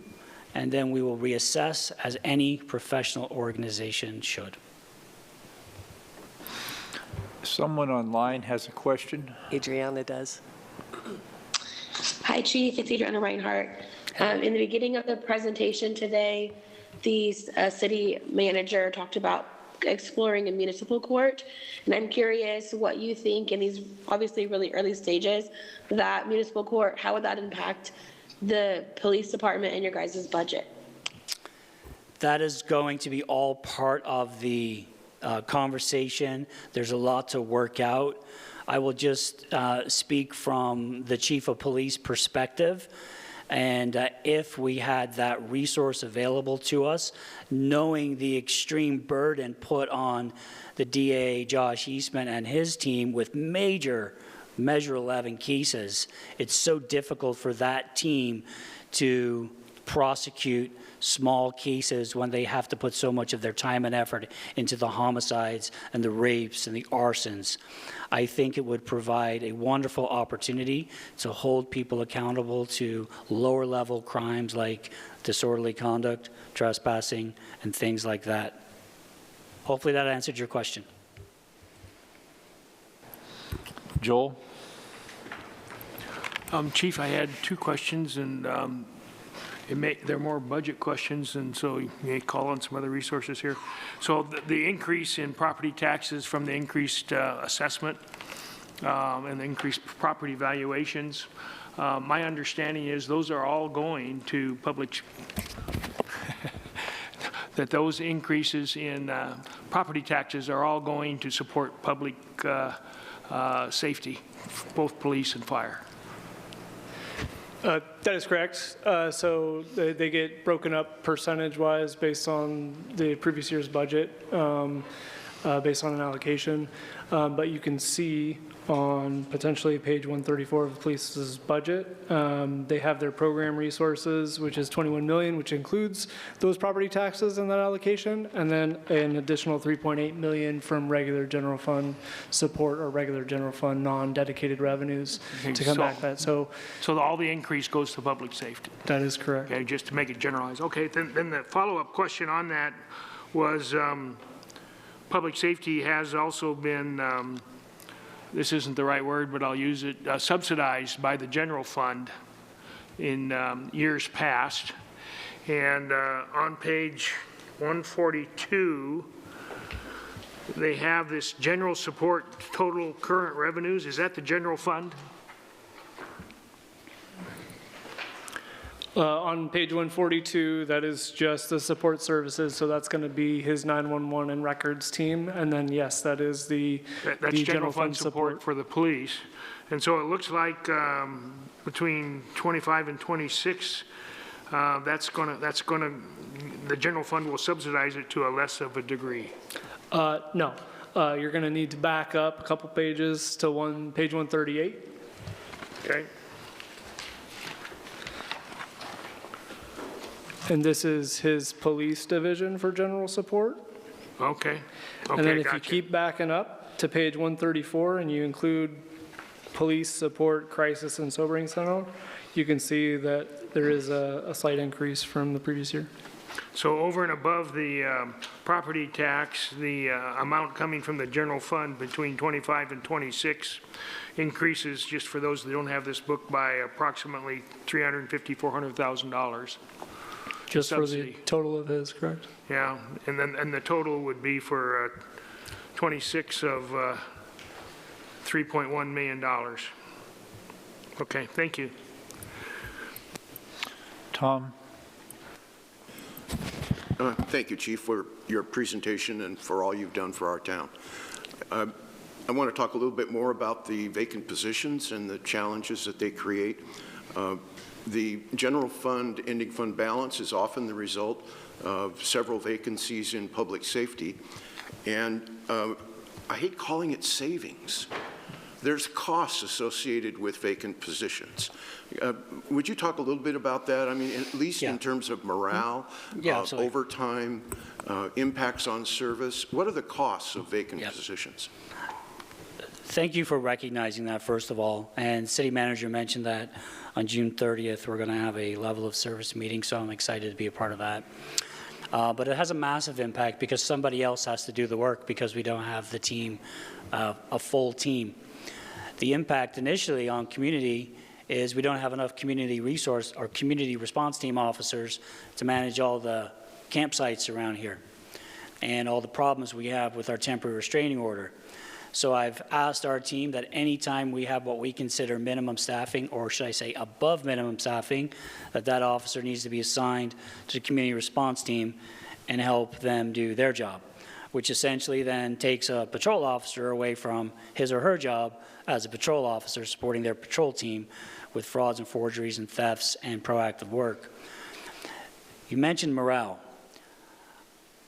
And then we will reassess as any professional organization should. Someone online has a question. Adriana does. Hi, Chief. It's Adriana Reinhardt. In the beginning of the presentation today, the city manager talked about exploring a municipal court, and I'm curious what you think in these obviously really early stages, that municipal court, how would that impact the police department and your guys' budget? That is going to be all part of the conversation. There's a lot to work out. I will just speak from the chief of police perspective. And if we had that resource available to us, knowing the extreme burden put on the DA, Josh Eastman, and his team with major Measure 11 cases, it's so difficult for that team to prosecute small cases when they have to put so much of their time and effort into the homicides and the rapes and the arsons. I think it would provide a wonderful opportunity to hold people accountable to lower level crimes like disorderly conduct, trespassing, and things like that. Hopefully that answered your question. Joel? Chief, I had two questions, and they're more budget questions, and so you may call on some other resources here. So the increase in property taxes from the increased assessment and the increased property valuations, my understanding is those are all going to public, that those increases in property taxes are all going to support public safety, both police and fire. That is correct. So they get broken up percentage-wise based on the previous year's budget, based on an allocation. But you can see on potentially page 134 of the police's budget, they have their program resources, which is 21 million, which includes those property taxes in that allocation, and then an additional 3.8 million from regular general fund support or regular general fund non-dedicated revenues to come back that. So all the increase goes to public safety. That is correct. Okay, just to make it generalized. Okay, then the follow-up question on that was public safety has also been, this isn't the right word, but I'll use it, subsidized by the general fund in years past. And on page 142, they have this general support total current revenues. Is that the general fund? On page 142, that is just the support services, so that's going to be his 911 and records team. And then, yes, that is That's general fund support for the police. And so it looks like between 25 and 26, the general fund will subsidize it to a less of a degree. No, you're going to need to back up a couple pages to page 138. Okay. And this is his police division for general support. Okay. And then if you keep backing up to page 134 and you include police support, crisis, and sobering center, you can see that there is a slight increase from the previous year. So over and above the property tax, the amount coming from the general fund between 25 and 26 increases, just for those that don't have this book, by approximately $350,000, $400,000. Just for the total of his, correct? Yeah, and the total would be for 26 of $3.1 million. Okay, thank you. Tom? Thank you, Chief, for your presentation and for all you've done for our town. I want to talk a little bit more about the vacant positions and the challenges that they create. The general fund ending fund balance is often the result of several vacancies in public safety. And I hate calling it savings. There's costs associated with vacant positions. Would you talk a little bit about that? I mean, at least in terms of morale, overtime, impacts on service. What are the costs of vacant positions? Thank you for recognizing that, first of all. And City Manager mentioned that on June 30th, we're going to have a level of service meeting, so I'm excited to be a part of that. But it has a massive impact because somebody else has to do the work because we don't have the team, a full team. The impact initially on community is we don't have enough community resource or community response team officers to manage all the campsites around here and all the problems we have with our temporary restraining order. So I've asked our team that anytime we have what we consider minimum staffing, or should I say above minimum staffing, that officer needs to be assigned to the community response team and help them do their job, which essentially then takes a patrol officer away from his or her job as a patrol officer supporting their patrol team with frauds and forgeries and thefts and proactive work. You mentioned morale.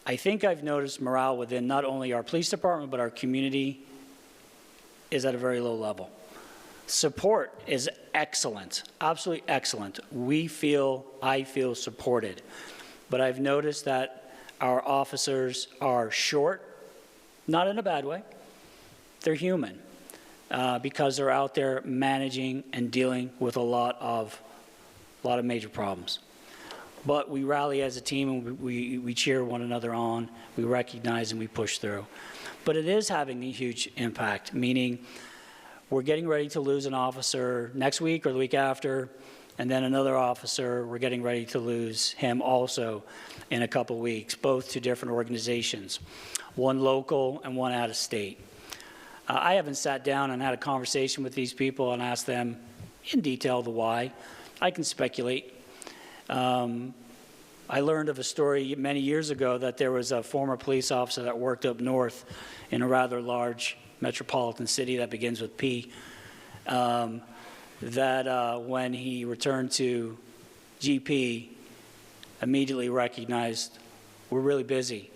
I think I've noticed morale within not only our police department, but our community is at a very low level. Support is excellent, absolutely excellent. I feel supported. But I've noticed that our officers are short, not in a bad way. They're human because they're out there managing and dealing with a lot of major problems. But we rally as a team and we cheer one another on, we recognize and we push through. But it is having a huge impact, meaning we're getting ready to lose an officer next week or the week after, and then another officer, we're getting ready to lose him also in a couple weeks, both to different organizations, one local and one out of state. I haven't sat down and had a conversation with these people and asked them in detail the why. I can speculate. I learned of a story many years ago that there was a former police officer that worked up north in a rather large metropolitan city that begins with P, that when he returned to GP, immediately recognized we're really busy,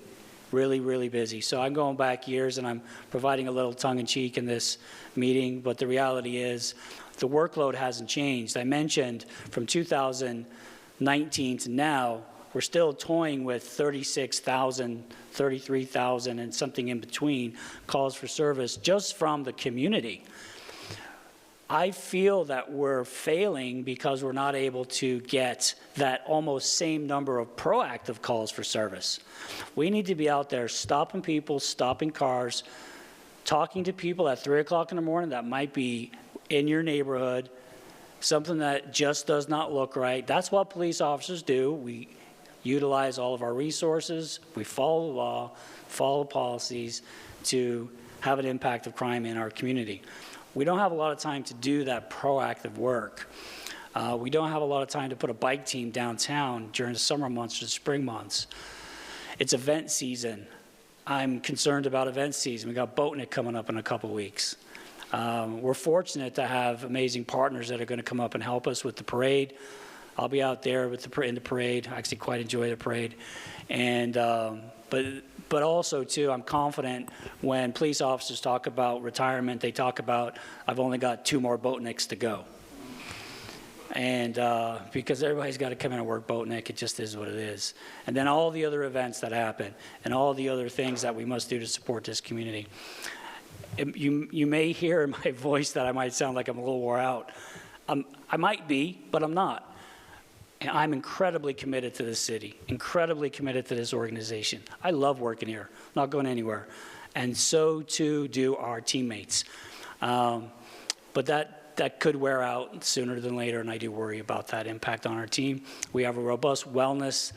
really busy. So I'm going back years and I'm providing a little tongue-in-cheek in this meeting, but the reality is the workload hasn't changed. I mentioned from 2019 to now, we're still toying with 36,000, 33,000 and something in between calls for service just from the community. I feel that we're failing because we're not able to get that almost same number of proactive calls for service. We need to be out there stopping people, stopping cars, talking to people at 3 o'clock in the morning that might be in your neighborhood, something that just does not look right. That's what police officers do. utilize all of our resources, we follow the law, follow policies to have an impact of crime in our community. We don't have a lot of time to do that proactive work. We don't have a lot of time to put a bike team downtown during the summer months or the spring months. It's event season. I'm concerned about event season. We got Boatnik coming up in a couple weeks. We're fortunate to have amazing partners that are going to come up and help us with the parade. I'll be out there with in the parade. I actually quite enjoy the parade. And, but also, too, I'm confident when police officers talk about retirement, they talk about, I've only got 2 more Boatniks to go. And because everybody's got to come in and work Boatnik, it just is what it is. And then all the other events that happen and all the other things that we must do to support this community. You may hear in my voice that I might sound like I'm a little wore out. I might be, but I'm not. And I'm incredibly committed to this city, incredibly committed to this organization. I love working here, not going anywhere. And so too do our teammates. But that could wear out sooner than later, and I do worry about that impact on our team. We have a robust wellness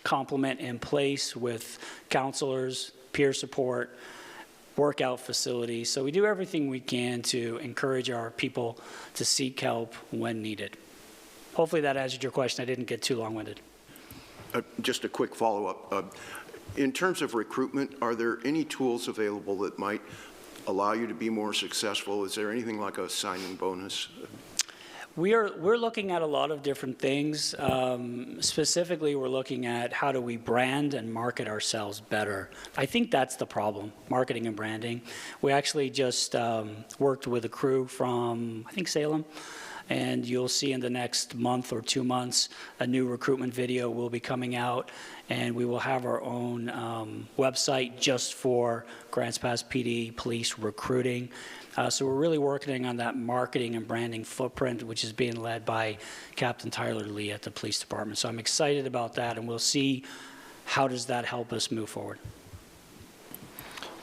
complement in place with counselors, peer support, workout facilities. So we do everything we can to encourage our people to seek help when needed. Hopefully that answered your question. I didn't get too long-winded. Just a quick follow-up. In terms of recruitment, are there any tools available that might allow you to be more successful? Is there anything like a signing bonus? We're looking at a lot of different things. Specifically, we're looking at how do we brand and market ourselves better. I think that's the problem, marketing and branding. We actually just worked with a crew from, I think, Salem. And you'll see in the next month or 2 months, a new recruitment video will be coming out, and we will have our own website just for Grants Pass PD police recruiting. So we're really working on that marketing and branding footprint, which is being led by Captain Tyler Lee at the police department. So I'm excited about that, and we'll see how does that help us move forward.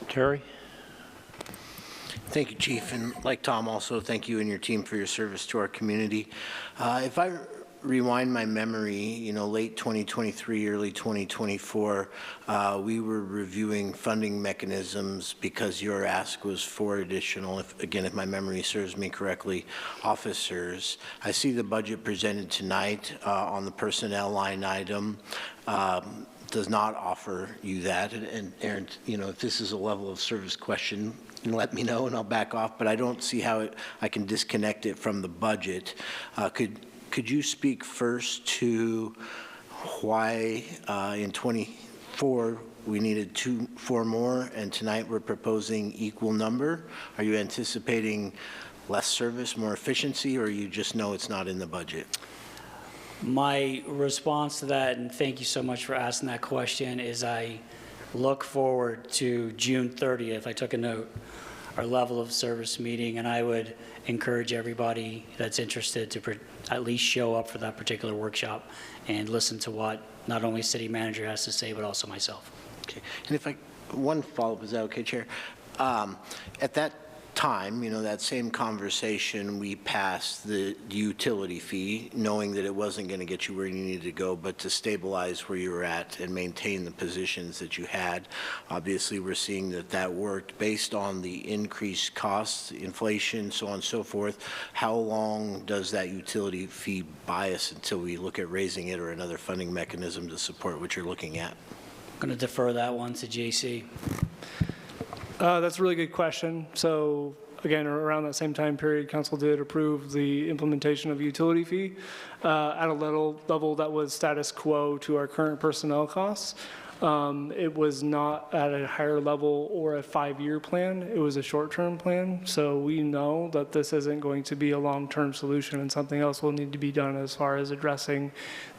Terry? Thank you, Chief, and like Tom, also thank you and your team for your service to our community. If I rewind my memory, late 2023, early 2024, we were reviewing funding mechanisms because your ask was for additional, if my memory serves me correctly, officers. I see the budget presented tonight on the personnel line item does not offer you that. And Aaron, if this is a level of service question, let me know and I'll back off, but I don't see how I can disconnect it from the budget. Could you speak first to why in 24 we needed 4 more and tonight we're proposing equal number? Are you anticipating less service, more efficiency, or you just know it's not in the budget? My response to that, and thank you so much for asking that question, is I look forward to June 30th. I took a note, our level of service meeting, and I would encourage everybody that's interested to at least show up for that particular workshop and listen to what not only city manager has to say, but also myself. Okay, and one follow-up, is that okay, Chair? At that time, that same conversation, we passed the utility fee, knowing that it wasn't going to get you where you needed to go, but to stabilize where you were at and maintain the positions that you had. Obviously, we're seeing that worked based on the increased costs, inflation, so on and so forth. How long does that utility fee buy us until we look at raising it or another funding mechanism to support what you're looking at? I'm going to defer that one to JC. That's a really good question. So again, around that same time period, council did approve the implementation of a utility fee at a level that was status quo to our current personnel costs. It was not at a higher level or a 5-year plan. It was a short-term plan. So we know that this isn't going to be a long-term solution, and something else will need to be done as far as addressing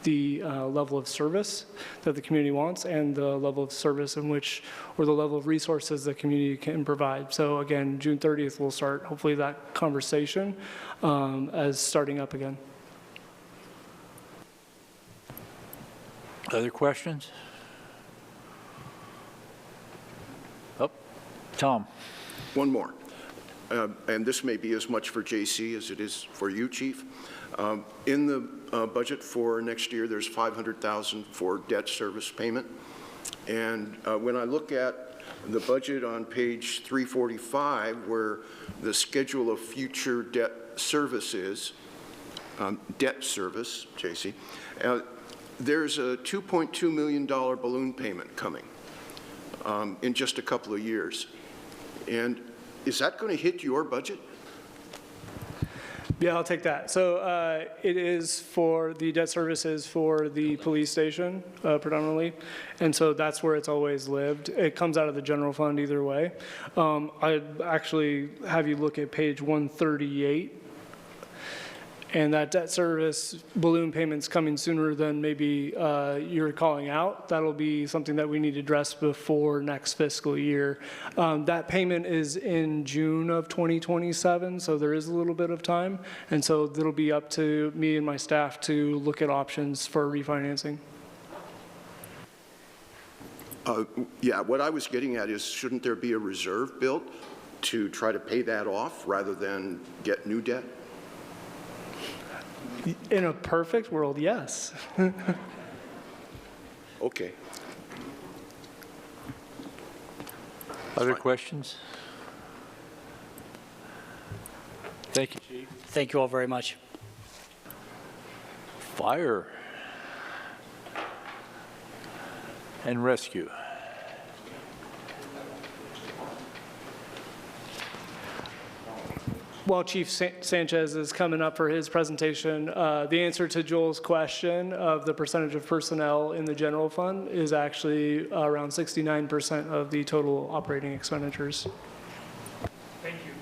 the level of service that the community wants and the level of service in which, or the level of resources the community can provide. So again, June 30th, we'll start hopefully that conversation as starting up again. Other questions? Tom. One more, and this may be as much for JC as it is for you, Chief. In the budget for next year, there's $500,000 for debt service payment. And when I look at the budget on page 345, where the schedule of future debt service is, debt service, J.C., there's a $2.2 million balloon payment coming in just a couple of years. And is that going to hit your budget? Yeah, I'll take that. So it is for the debt services for the police station predominantly, and so that's where it's always lived. It comes out of the general fund either way. I'd actually have you look at page 138, and that debt service balloon payment's coming sooner than maybe you're calling out. That'll be something that we need to address before next fiscal year. That payment is in June of 2027, so there is a little bit of time. And so it'll be up to me and my staff to look at options for refinancing. Yeah, what I was getting at is, shouldn't there be a reserve built to try to pay that off rather than get new debt? In a perfect world, yes. Okay. Other questions? Thank you, Chief. Thank you all very much. Fire and rescue. While Chief Sanchez is coming up for his presentation, the answer to Joel's question of the percentage of personnel in the general fund is actually around 69% of the total operating expenditures. Thank you.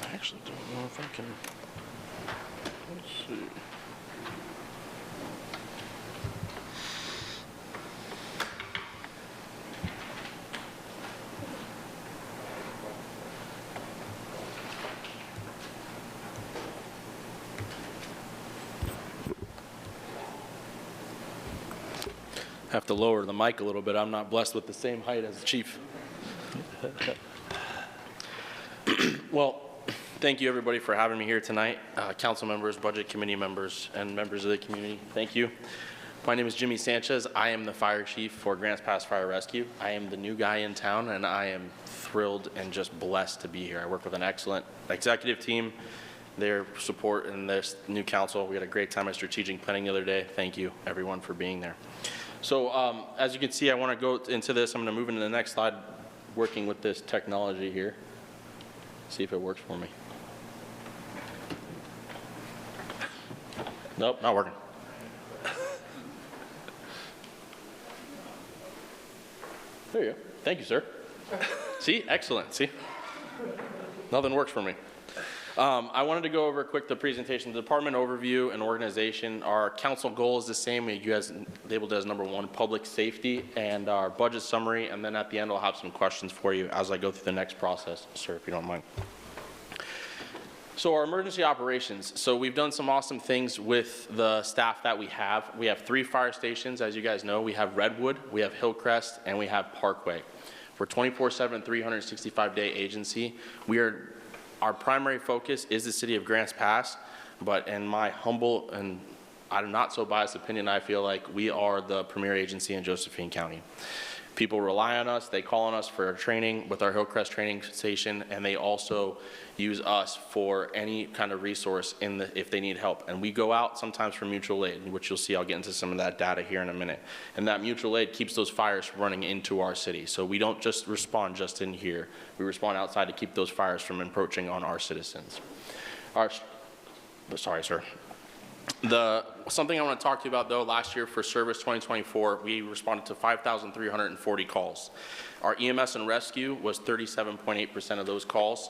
I actually don't know if I can. Let's see. Have to lower the mic a little bit. I'm not blessed with the same height as the chief. Well, thank you everybody for having me here tonight. Council members, budget committee members, and members of the community, thank you. My name is Jimmy Sanchez. I am the fire chief for Grants Pass Fire Rescue. I am the new guy in town, and I am thrilled and just blessed to be here. I work with an excellent executive team, their support, and this new council. We had a great time at strategic planning the other day. Thank you, everyone, for being there. So as you can see, I want to go into this. I'm going to move into the next slide, working with this technology here. See if it works for me. Nope, not working. There you go. Thank you, sir. See, excellent. See, nothing works for me. I wanted to go over quick the presentation, the department overview and organization. Our council goal is the same. You guys labeled it as number one, public safety, and our budget summary. And then at the end, I'll have some questions for you as I go through the next process, sir, if you don't mind. So our emergency operations. So we've done some awesome things with the staff that we have. We have 3 fire stations, as you guys know. We have Redwood, we have Hillcrest, and we have Parkway. We're 24/7, 365-day agency. Our primary focus is the city of Grants Pass, but in my humble and I'm not so biased opinion, I feel like we are the premier agency in Josephine County. People rely on us, they call on us for training with our Hillcrest training station, and they also use us for any kind of resource if they need help. And we go out sometimes for mutual aid, which you'll see. I'll get into some of that data here in a minute. And that mutual aid keeps those fires running into our city. So we don't just respond just in here. We respond outside to keep those fires from encroaching on our citizens. Sorry, sir. Something I want to talk to you about, though, last year for Service 2024, we responded to 5,340 calls. Our EMS and rescue was 37.8% of those calls.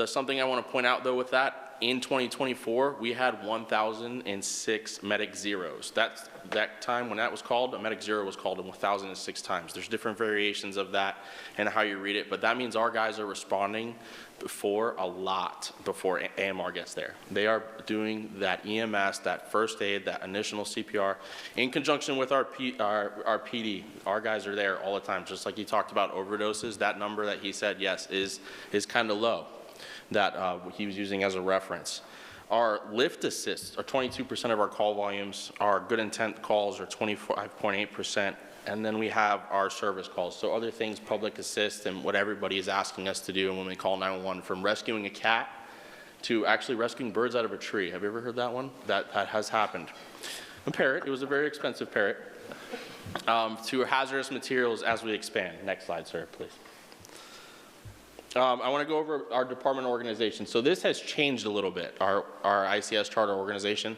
Something I want to point out, though, with that, in 2024, we had 1,006 medic zeros. That time when that was called, a medic zero was called 1,006 times. There's different variations of that and how you read it, but that means our guys are responding before AMR gets there. They are doing that EMS, that first aid, that initial CPR, in conjunction with our PD. Our guys are there all the time, just like he talked about overdoses. That number that he said, yes, is kind of low. that he was using as a reference. Our lift assists are 22% of our call volumes. Our good intent calls are 25.8%. And then we have our service calls. So other things, public assist and what everybody is asking us to do when we call 911, from rescuing a cat to actually rescuing birds out of a tree. Have you ever heard that one? That has happened. A parrot, it was a very expensive parrot. To hazardous materials as we expand. Next slide, sir, please. I want to go over our department organization. So this has changed a little bit, our ICS charter organization.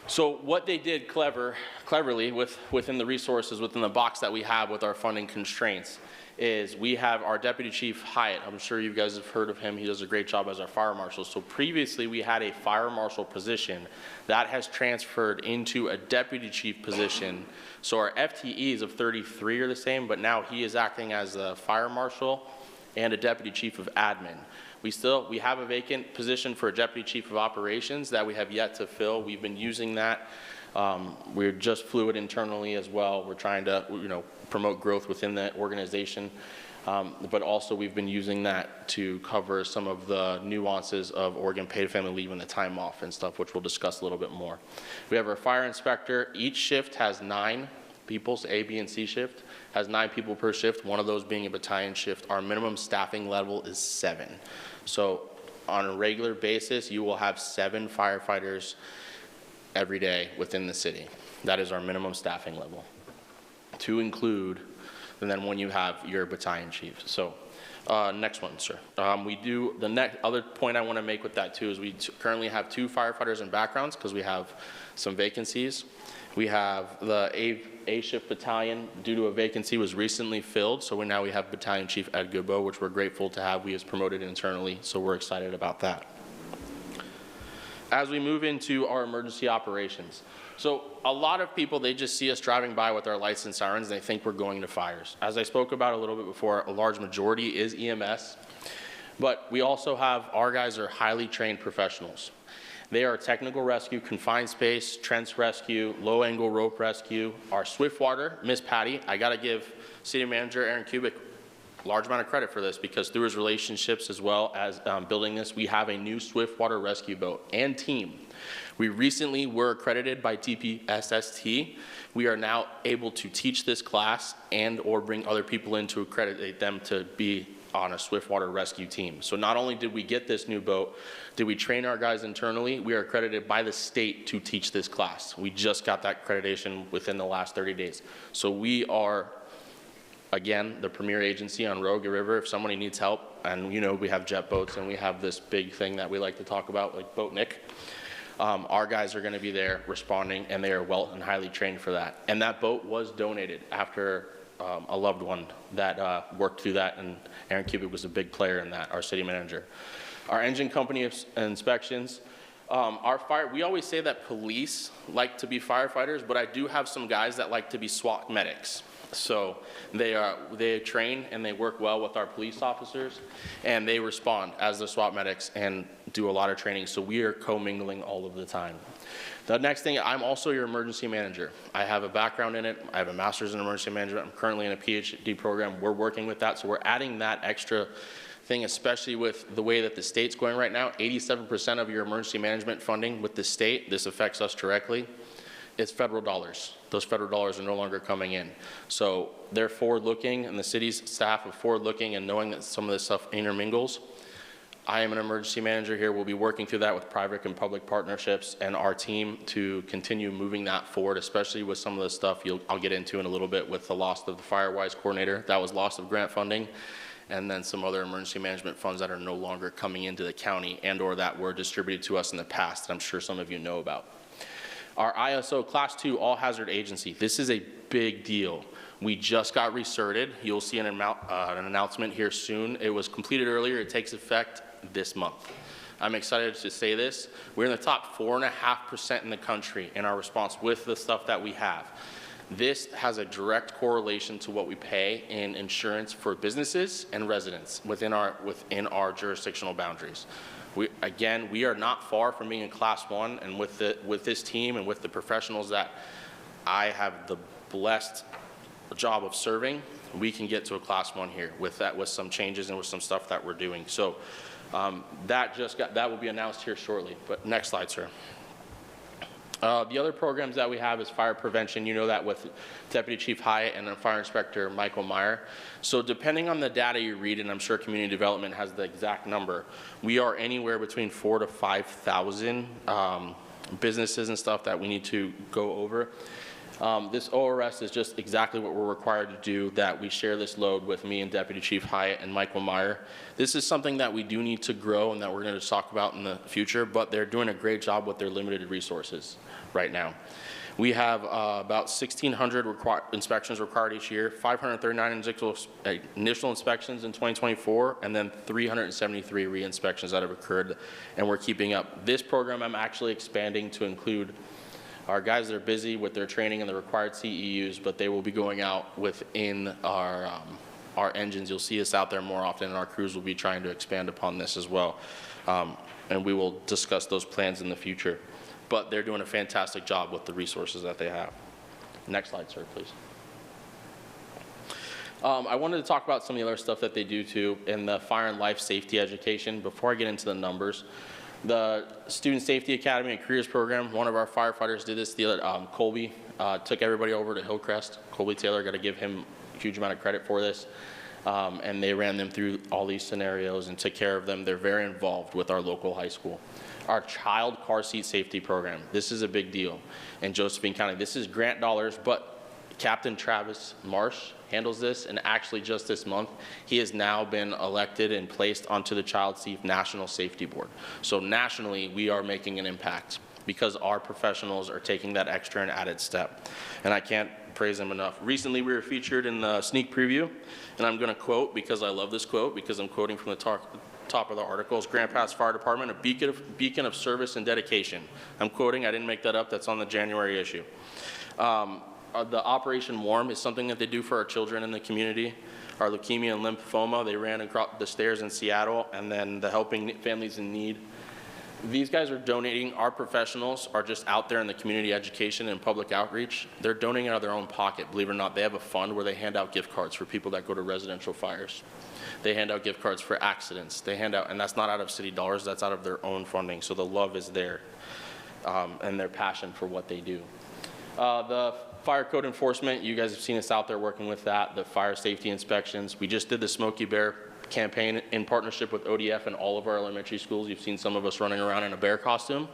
So what they did cleverly within the resources, within the box that we have with our funding constraints, is we have our Deputy Chief Hyatt. I'm sure you guys have heard of him. He does a great job as our fire marshal. So previously we had a fire marshal position that has transferred into a deputy chief position. So our FTEs of 33 are the same, but now he is acting as a fire marshal and a deputy chief of admin. We have a vacant position for a deputy chief of operations that we have yet to fill. We've been using that. We're just fluid internally as well. We're trying to, promote growth within the organization, but also we've been using that to cover some of the nuances of Oregon paid family leave and the time off and stuff, which we'll discuss a little bit more. We have our fire inspector. Each shift has 9 people, so A, B, and C shift has 9 people per shift, one of those being a battalion shift. Our minimum staffing level is 7. So on a regular basis, you will have 7 firefighters every day within the city. That is our minimum staffing level, to include, and then when you have your battalion chief. So next one, sir. The next other point I want to make with that too is we currently have 2 firefighters in backgrounds because we have some vacancies. We have the A shift battalion, due to a vacancy, was recently filled. So now we have Battalion Chief Ed Goodbow, which we're grateful to have. We have promoted internally, so we're excited about that. As we move into our emergency operations. So a lot of people, they just see us driving by with our lights and sirens and they think we're going to fires. As I spoke about a little bit before, a large majority is EMS, but we also have, our guys are highly trained professionals. They are technical rescue, confined space, trench rescue, low angle rope rescue. Our Swiftwater, Miss Patty, I gotta give City Manager Aaron Kubik a large amount of credit for this, because through his relationships as well as building this, we have a new Swiftwater rescue boat and team. We recently were accredited by DPSST. We are now able to teach this class and or bring other people in to accredit them to be on a Swiftwater rescue team. So not only did we get this new boat, did we train our guys internally, we are accredited by the state to teach this class. We just got that accreditation within the last 30 days. So we are, again, the premier agency on Rogue River. If somebody needs help, and we have jet boats and we have this big thing that we like to talk about, like Boat Nick, our guys are going to be there responding, and they are well and highly trained for that. And that boat was donated after a loved one that worked through that, and Aaron Kubik was a big player in that, our city manager. Our engine company inspections. We always say that police like to be firefighters, but I do have some guys that like to be SWAT medics. So they train and they work well with our police officers, and they respond as the SWAT medics and do a lot of training. So we are commingling all of the time. The next thing, I'm also your emergency manager. I have a background in it. I have a master's in emergency management. I'm currently in a PhD program. We're working with that. So we're adding that extra thing, especially with the way that the state's going right now. 87% of your emergency management funding with the state, this affects us directly, it's federal dollars. Those federal dollars are no longer coming in. So they're forward-looking, and the city's staff are forward-looking and knowing that some of this stuff intermingles. I am an emergency manager here. We'll be working through that with private and public partnerships and our team to continue moving that forward, especially with some of the stuff I'll get into in a little bit with the loss of the FireWise coordinator. That was loss of grant funding, and then some other emergency management funds that are no longer coming into the county and or that were distributed to us in the past that I'm sure some of you know about. Our ISO Class 2 All Hazard Agency. This is a big deal. We just got recerted. You'll see an announcement here soon. It was completed earlier. It takes effect this month. I'm excited to say this. We're in the top 4.5% in the country in our response with the stuff that we have. This has a direct correlation to what we pay in insurance for businesses and residents within our jurisdictional boundaries. We are not far from being in Class 1, and with this team and with the professionals that I have the blessed job of serving, we can get to a Class 1 here with some changes and with some stuff that we're doing. So That will be announced here shortly. But next slide, sir. The other programs that we have is fire prevention. You know that with Deputy Chief Hyatt and then Fire Inspector Michael Meyer. So depending on the data you read, and I'm sure Community Development has the exact number, we are anywhere between 4,000 to 5,000 businesses and stuff that we need to go over. This ORS is just exactly what we're required to do, that we share this load with me and Deputy Chief Hyatt and Michael Meyer. This is something that we do need to grow and that we're going to talk about in the future, but they're doing a great job with their limited resources right now. We have about 1,600 inspections required each year, 539 initial inspections in 2024, and then 373 re-inspections that have occurred, and we're keeping up. This program I'm actually expanding to include our guys that are busy with their training and the required CEUs, but they will be going out within our engines. You'll see us out there more often, and our crews will be trying to expand upon this as well. And we will discuss those plans in the future. But they're doing a fantastic job with the resources that they have. Next slide, sir, please. I wanted to talk about some of the other stuff that they do too in the fire and life safety education. Before I get into the numbers, the Student Safety Academy and Careers Program, one of our firefighters did this the other, Colby, took everybody over to Hillcrest. Colby Taylor, got to give him a huge amount of credit for this. And they ran them through all these scenarios and took care of them. They're very involved with our local high school. Our child car seat safety program, this is a big deal in Josephine County. This is grant dollars, but Captain Travis Marsh handles this, and actually just this month, he has now been elected and placed onto the Child Safe National Safety Board. So nationally, we are making an impact because our professionals are taking that extra and added step. And I can't praise them enough. Recently, we were featured in the sneak preview, and I'm gonna quote, because I love this quote, because I'm quoting from the top of the article, is Grant Pass Fire Department, a beacon of service and dedication. I'm quoting, I didn't make that up, that's on the January issue. The Operation Warm is something that they do for our children in the community. Our leukemia and lymphoma, they ran across the stairs in Seattle, and then the Helping Families in Need. These guys are donating. Our professionals are just out there in the community education and public outreach. They're donating out of their own pocket. Believe it or not, they have a fund where they hand out gift cards for people that go to residential fires. They hand out gift cards for accidents. They hand out, and that's not out of city dollars, that's out of their own funding. So the love is there, and their passion for what they do. The fire code enforcement, you guys have seen us out there working with that, the fire safety inspections. We just did the Smokey Bear campaign in partnership with ODF in all of our elementary schools. You've seen some of us running around in a bear costume.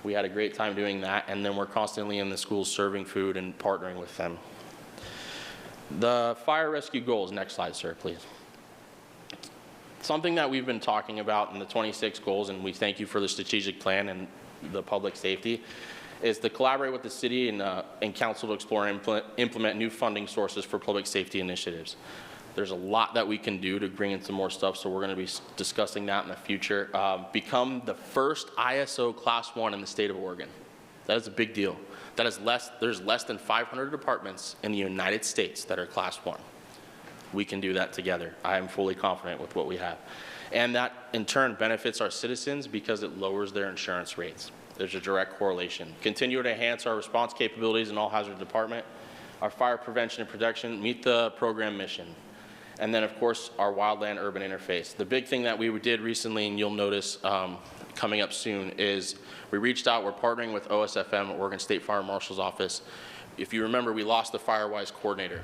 We had a great time doing that, and then we're constantly in the schools serving food and partnering with them. The fire rescue goals, next slide, sir, please. Something that we've been talking about in the 26 goals, and we thank you for the strategic plan and the public safety, is to collaborate with the city and council to explore and implement new funding sources for public safety initiatives. There's a lot that we can do to bring in some more stuff, so we're going to be discussing that in the future. Become the first ISO Class 1 in the state of Oregon. That is a big deal. That is there's less than 500 departments in the United States that are Class 1. We can do that together. I am fully confident with what we have. And that, in turn, benefits our citizens because it lowers their insurance rates. There's a direct correlation. Continue to enhance our response capabilities in all hazard department, our fire prevention and protection, meet the program mission. And then, of course, our wildland urban interface. The big thing that we did recently, and you'll notice coming up soon, is we reached out, we're partnering with OSFM, Oregon State Fire Marshal's Office. If you remember, we lost the FireWise coordinator,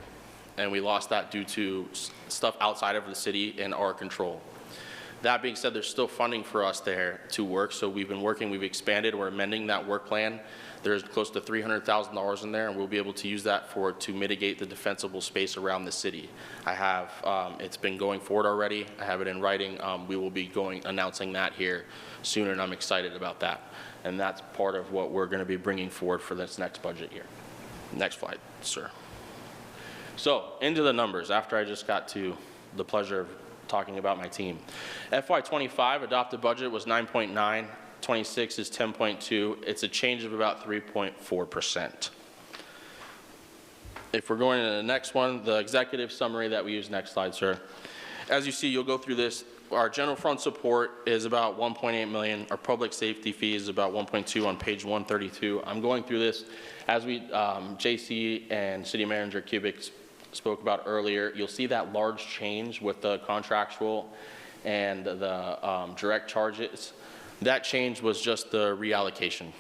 and we lost that due to stuff outside of the city and our control. That being said, there's still funding for us there to work, so we've been working, we've expanded, we're amending that work plan. There's close to $300,000 in there, and we'll be able to use that to mitigate the defensible space around the city. I have, it's been going forward already. I have it in writing. We will be announcing that here soon, and I'm excited about that. And that's part of what we're going to be bringing forward for this next budget year. Next slide, sir. So, into the numbers, after I just got to the pleasure of talking about my team. FY25 adopted budget was 9.9. 26 is 10.2. It's a change of about 3.4%. If we're going to the next one, the executive summary that we use, next slide, sir. As you see, you'll go through this. Our general fund support is about 1.8 million. Our public safety fee is about 1.2 on page 132. I'm going through this as we, JC and City Manager Kubik spoke about earlier. You'll see that large change with the contractual and the direct charges. That change was just the reallocation,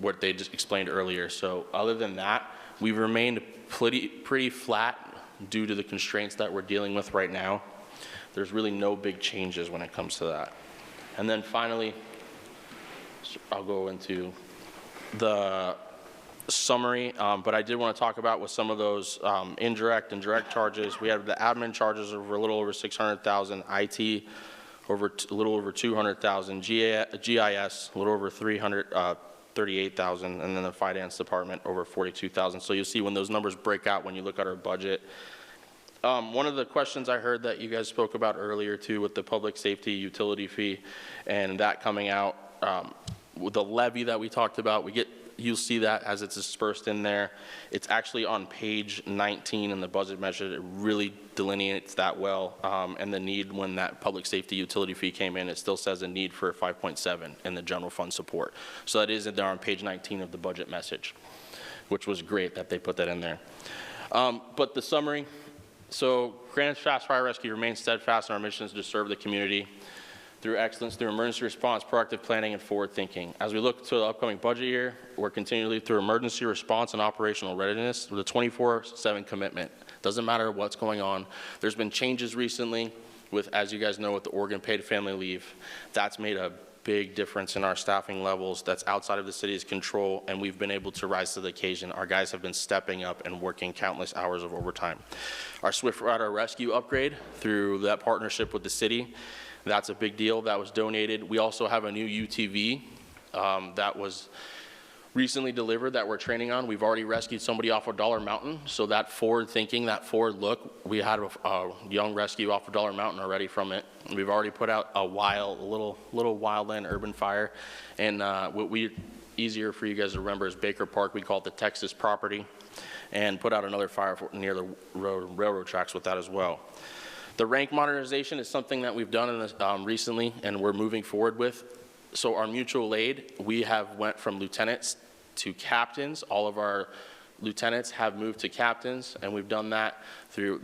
what they just explained earlier. So other than that, we've remained pretty flat due to the constraints that we're dealing with right now. There's really no big changes when it comes to that. And then finally, I'll go into the summary, but I did want to talk about with some of those indirect and direct charges. We have the admin charges of a little over 600,000, IT over a little over 200,000, GIS a little over 338,000, and then the finance department over 42,000. So you'll see when those numbers break out when you look at our budget. One of the questions I heard that you guys spoke about earlier too with the public safety utility fee and that coming out, with the levy that we talked about, you'll see that as it's dispersed in there. It's actually on page 19 in the budget measure. It really delineates that well, and the need when that public safety utility fee came in, it still says a need for 5.7 in the general fund support. So that is in there on page 19 of the budget message, which was great that they put that in there. But the summary, so Grants Pass Fire Rescue remains steadfast in our missions to serve the community through excellence, through emergency response, proactive planning, and forward thinking. As we look to the upcoming budget year, we're continually through emergency response and operational readiness with a 24/7 commitment. Doesn't matter what's going on. There's been changes recently with, as you guys know, with the Oregon paid family leave. That's made a big difference in our staffing levels. That's outside of the city's control, and we've been able to rise to the occasion. Our guys have been stepping up and working countless hours of overtime. Our Swift Rider Rescue upgrade through that partnership with the city, that's a big deal. That was donated. We also have a new UTV that was recently delivered that we're training on. We've already rescued somebody off of Dollar Mountain. So that forward thinking, that forward look, we had a young rescue off of Dollar Mountain already from it. We've already put out a little wildland urban fire. And easier for you guys to remember is Baker Park. We call it the Texas property, and put out another fire near the railroad tracks with that as well. The rank modernization is something that we've done in this, recently, and we're moving forward with. So our mutual aid, we have went from lieutenants to captains. All of our lieutenants have moved to captains, and we've done that through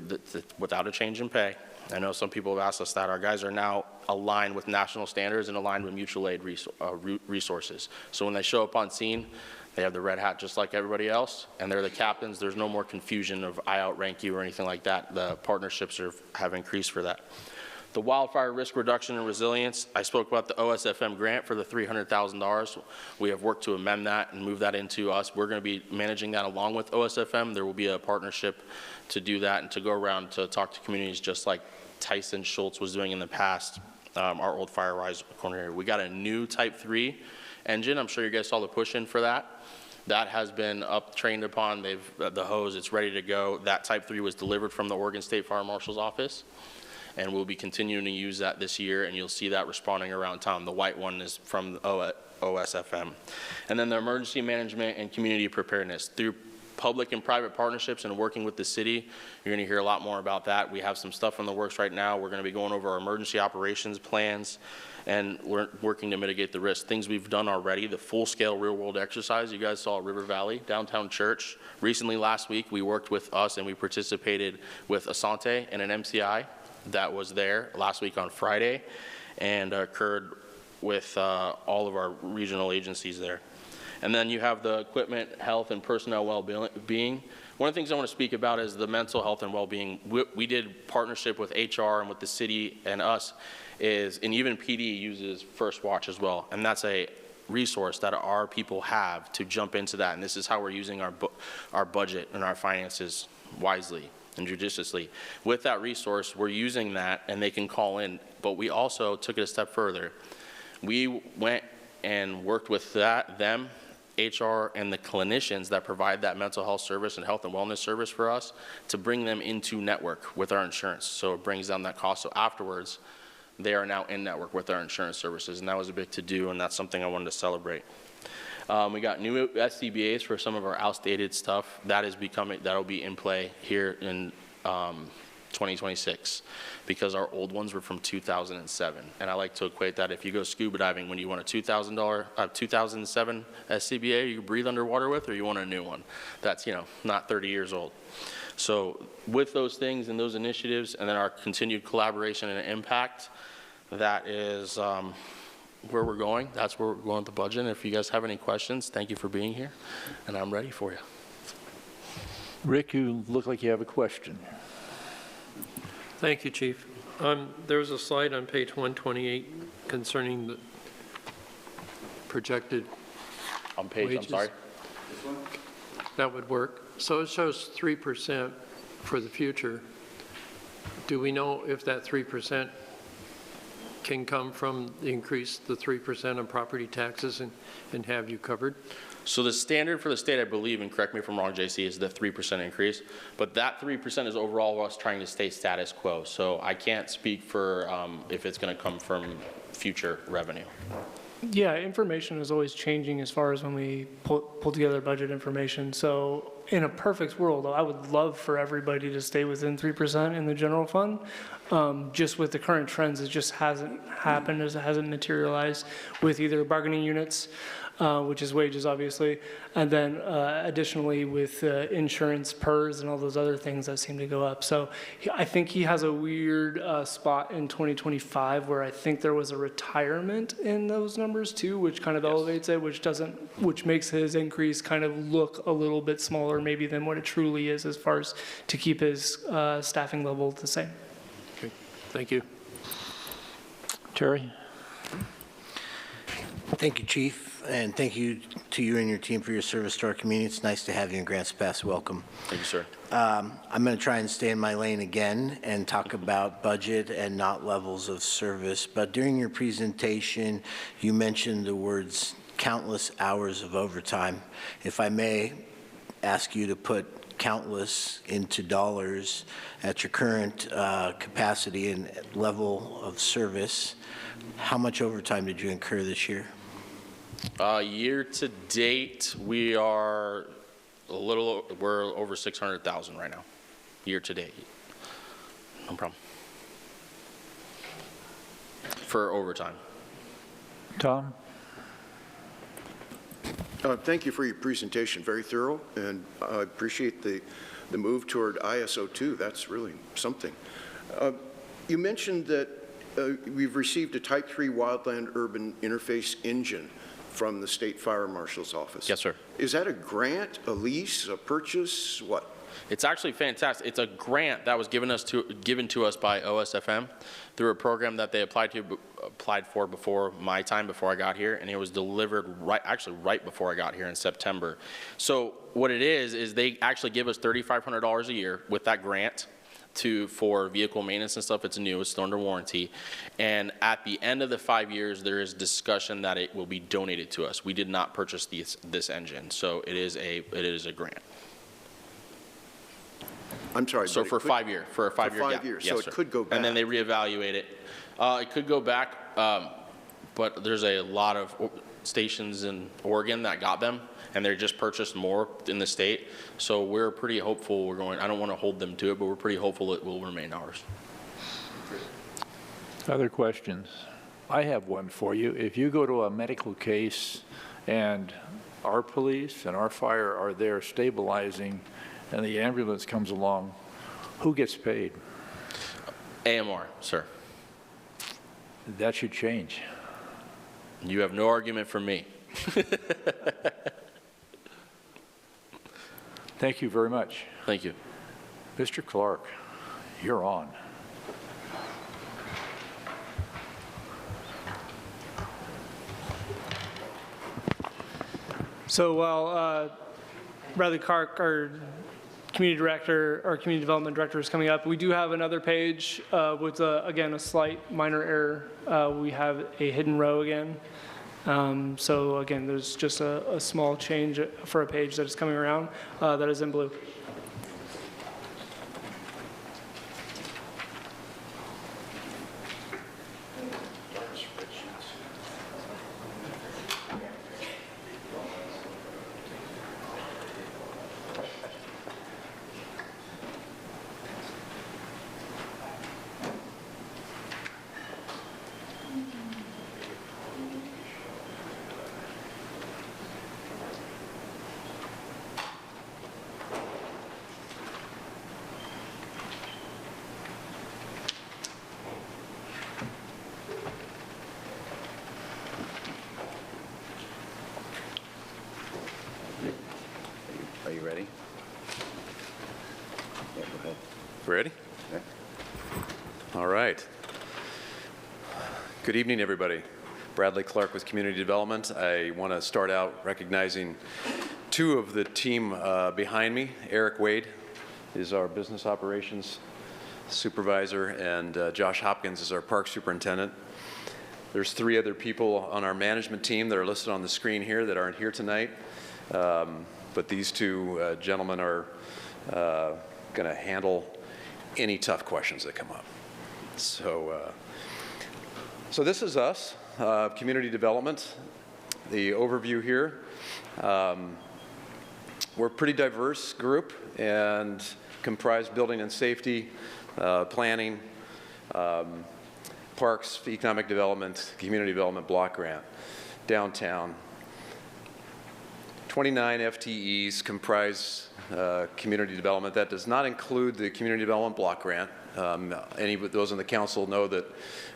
without a change in pay. I know some people have asked us that. Our guys are now aligned with national standards and aligned with mutual aid resources. So when they show up on scene, they have the red hat just like everybody else, and they're the captains. There's no more confusion of I outrank you or anything like that. The partnerships have increased for that. The wildfire risk reduction and resilience, I spoke about the OSFM grant for the $300,000. We have worked to amend that and move that into us. We're going to be managing that along with OSFM. There will be a partnership to do that and to go around to talk to communities just like Tyson Schultz was doing in the past, our old FireWise corner area. We got a new Type 3 engine. I'm sure you guys saw the push-in for that. That has been trained upon. The hose, it's ready to go. That Type 3 was delivered from the Oregon State Fire Marshal's office, and we'll be continuing to use that this year, and you'll see that responding around town. The white one is from OSFM. And then the emergency management and community preparedness. Through public and private partnerships and working with the city, you're going to hear a lot more about that. We have some stuff in the works right now. We're going to be going over our emergency operations plans, and we're working to mitigate the risk. Things we've done already, the full-scale real-world exercise you guys saw at River Valley, downtown Church. Recently, last week, we worked with us and we participated with Asante and an MCI that was there last week on Friday, and occurred with all of our regional agencies there. And then you have the equipment, health, and personnel well-being. One of the things I want to speak about is the mental health and well-being. We did partnership with HR and with the city and us, and even PD uses First Watch as well. And that's a resource that our people have to jump into that. And this is how we're using our budget and our finances wisely and judiciously. With that resource, we're using that, and they can call in. But we also took it a step further. We went and worked with them, HR, and the clinicians that provide that mental health service and health and wellness service for us to bring them into network with our insurance. So it brings down that cost. So afterwards, they are now in network with our insurance services, and that was a big to-do, and that's something I wanted to celebrate. We got new SCBAs for some of our outdated stuff. That'll be in play here in 2026, because our old ones were from 2007. And I like to equate that if you go scuba diving, when you want a $2007 SCBA you can breathe underwater with, or you want a new one that's, not 30 years old. So with those things and those initiatives, and then our continued collaboration and impact, that is where we're going. That's where we're going with the budget. And if you guys have any questions, thank you for being here, and I'm ready for you. Rick, you look like you have a question. Thank you, Chief. There was a slide on page 128 concerning the projected On page, wages. I'm sorry. That would work. So it shows 3% for the future. Do we know if that 3% can come from the increase, the 3% on property taxes and have you covered? So the standard for the state, I believe, and correct me if I'm wrong, JC, is the 3% increase. But that 3% is overall us trying to stay status quo. So I can't speak for if it's going to come from future revenue. Yeah, information is always changing as far as when we pull together budget information. So in a perfect world, I would love for everybody to stay within 3% in the general fund. Just with the current trends, it just hasn't happened, as it hasn't materialized with either bargaining units, which is wages, obviously, and then additionally with insurance, PERS, and all those other things that seem to go up. So I think he has a weird spot in 2025 where I think there was a retirement in those numbers too, which kind of elevates it, which makes his increase kind of look a little bit smaller maybe than what it truly is as far as to keep his staffing level the same. Okay, thank you. Terry? Thank you, Chief, and thank you to you and your team for your service to our community. It's nice to have you in Grants Pass. Welcome. Thank you, sir. I'm going to try and stay in my lane again and talk about budget and not levels of service. But during your presentation, you mentioned the words countless hours of overtime. If I may ask you to put countless into dollars at your current capacity and level of service, how much overtime did you incur this year? Year to date, we're over 600,000 right now, year to date. No problem. For overtime. Tom? Thank you for your presentation, very thorough, and I appreciate the move toward ISO 2. That's really something. You mentioned that we've received a Type 3 wildland urban interface engine from the State Fire Marshal's office. Yes, sir. Is that a grant, a lease, a purchase, what? It's actually fantastic. It's a grant that was given to us by OSFM through a program that they applied for before my time, before I got here, and it was delivered right before I got here in September. So what it is they actually give us $3,500 a year with that grant for vehicle maintenance and stuff. It's new, it's still under warranty. And at the end of the 5 years, there is discussion that it will be donated to us. We did not purchase this engine, so it is a grant. I'm sorry. So for a 5 year, For 5 years, yes, so sir. it could go back. And then they reevaluate it. It could go back, but there's a lot of stations in Oregon that got them, and they're just purchased more in the state. So we're pretty hopeful I don't want to hold them to it, but we're pretty hopeful it will remain ours. Other questions? I have one for you. If you go to a medical case and our police and our fire are there stabilizing and the ambulance comes along, who gets paid? AMR, sir. That should change. You have no argument from me. Thank you very much. Thank you. Mr. Clark, you're on. So while Bradley Clark, our community director, our community development director is coming up, we do have another page with, again, a slight minor error. We have a hidden row again. So again, there's just a small change for a page that is coming around that is in blue. Ready? All right. Good evening, everybody. Bradley Clark with Community Development. I want to start out recognizing two of the team behind me. Eric Wade is our business operations supervisor, and Josh Hopkins is our park superintendent. There's three other people on our management team that are listed on the screen here that aren't here tonight, but these two gentlemen are going to handle any tough questions that come up. So this is us, community development. The overview here. We're a pretty diverse group and comprise building and safety, planning, parks, economic development, community development block grant, downtown. 29 FTEs comprise community development. That does not include the community development block grant. Any of those on the council know that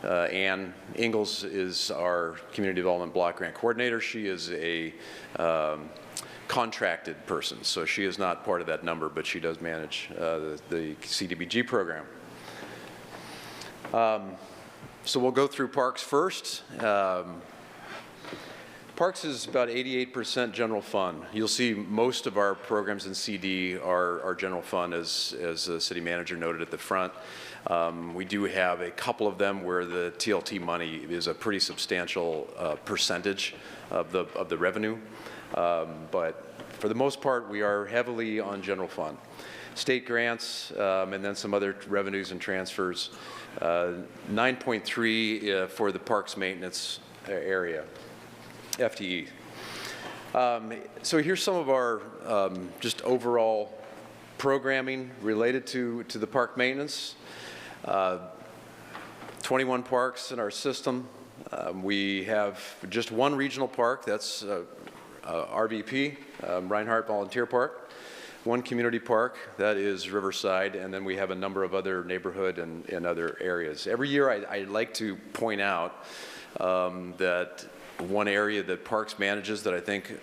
Ann Ingalls is our community development block grant coordinator. She is a contracted person, so she is not part of that number, but she does manage the CDBG program. So we'll go through parks first. Parks is about 88% general fund. You'll see most of our programs in CD are general fund, as the city manager noted at the front. We do have a couple of them where the TLT money is a pretty substantial percentage of the revenue. But for the most part, we are heavily on general fund. State grants, and then some other revenues and transfers. 9.3 for the parks maintenance area. FTE. So here's some of our just overall programming related to the park maintenance. 21 parks in our system. We have just one regional park, that's RVP, Reinhardt Volunteer Park. One community park, that is Riverside, and then we have a number of other neighborhood and other areas. Every year I like to point out that one area that Parks manages that I think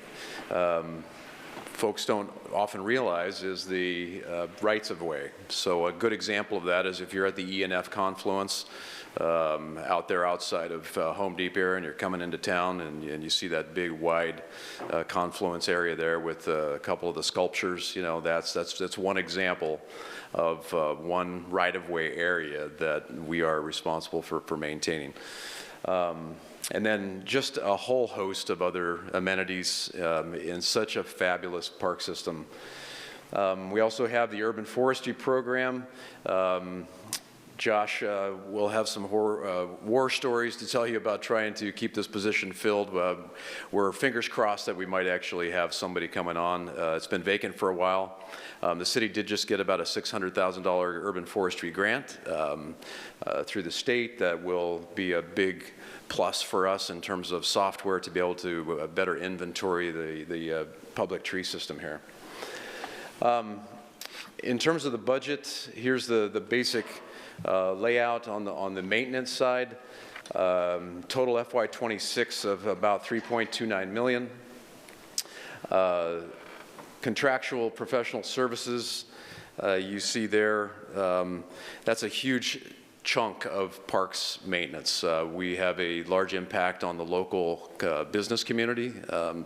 folks don't often realize is the rights of way. So a good example of that is if you're at the E&F confluence out there outside of Home Depot and you're coming into town and you see that big wide confluence area there with a couple of the sculptures, you know, that's one example of one right-of-way area that we are responsible for maintaining. And then just a whole host of other amenities in such a fabulous park system. We also have the urban forestry program. Josh will have some war stories to tell you about trying to keep this position filled. We're fingers crossed that we might actually have somebody coming on. It's been vacant for a while. The city did just get about a $600,000 urban forestry grant through the state that will be a big plus for us in terms of software to be able to better inventory the public tree system here. In terms of the budget, here's the basic layout on the maintenance side. Total FY26 of about $3.29 million. Contractual professional services, you see there, that's a huge chunk of parks maintenance. We have a large impact on the local business community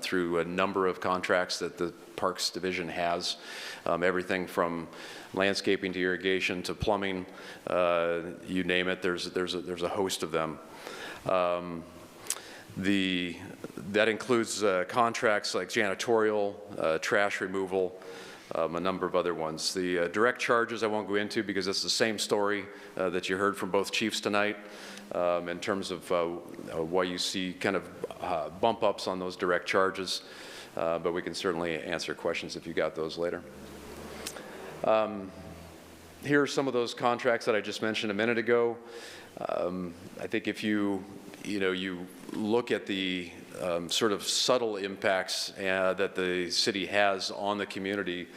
through a number of contracts that the Parks Division has. Everything from landscaping to irrigation to plumbing, you name it, there's a host of them. That includes contracts like janitorial, trash removal, a number of other ones. The direct charges I won't go into because it's the same story that you heard from both chiefs tonight in terms of why you see kind of bump ups on those direct charges, but we can certainly answer questions if you got those later. Here are some of those contracts that I just mentioned a minute ago. I think if you look at the sort of subtle impacts that the city has on the community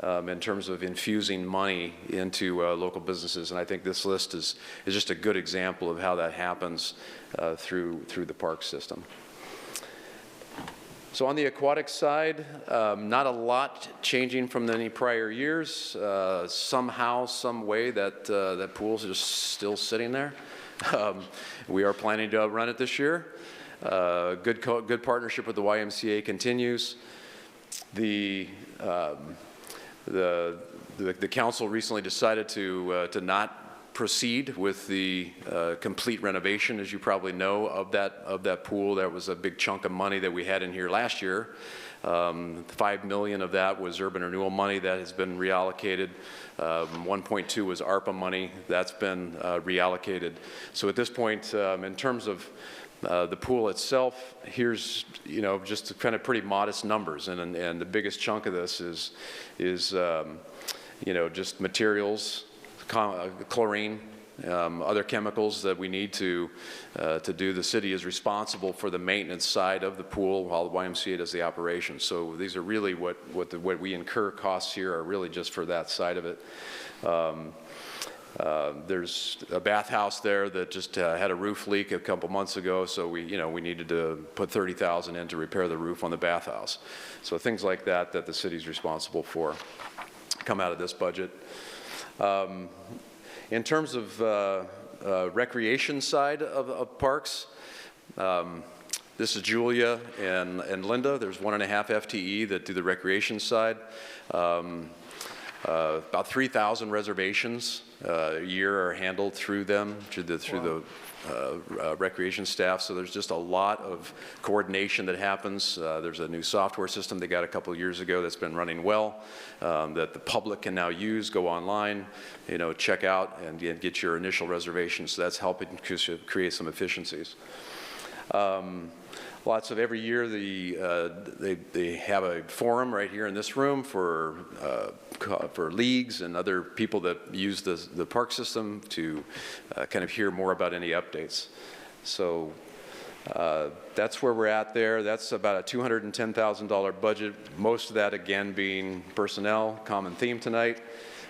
in terms of infusing money into local businesses, and I think this list is just a good example of how that happens through the park system. So on the aquatic side, not a lot changing from any prior years. Somehow, some way that pool's just still sitting there. We are planning to run it this year. Good partnership with the YMCA continues. The council recently decided to not proceed with the complete renovation, as you probably know, of that pool. That was a big chunk of money that we had in here last year. $5 million of that was urban renewal money that has been reallocated. 1.2 was ARPA money that's been reallocated. So at this point, in terms of the pool itself, here's just kind of pretty modest numbers, and the biggest chunk of this is just materials, chlorine, other chemicals that we need to do. The city is responsible for the maintenance side of the pool while the YMCA does the operation. So these are really what we incur costs here are really just for that side of it. There's a bathhouse there that just had a roof leak a couple months ago, so we needed to put $30,000 in to repair the roof on the bathhouse. So things like that the city's responsible for come out of this budget. In terms of recreation side of parks, this is Julia and Linda. There's 1.5 FTE that do the recreation side. About 3,000 reservations a year are handled through them, through the recreation staff. So there's just a lot of coordination that happens. There's a new software system they got a couple of years ago that's been running well, that the public can now use, go online, check out and get your initial reservations. So that's helping create some efficiencies. Every year they have a forum right here in this room for leagues and other people that use the park system to kind of hear more about any updates. So that's where we're at there. That's about a $210,000 budget, most of that again being personnel, common theme tonight.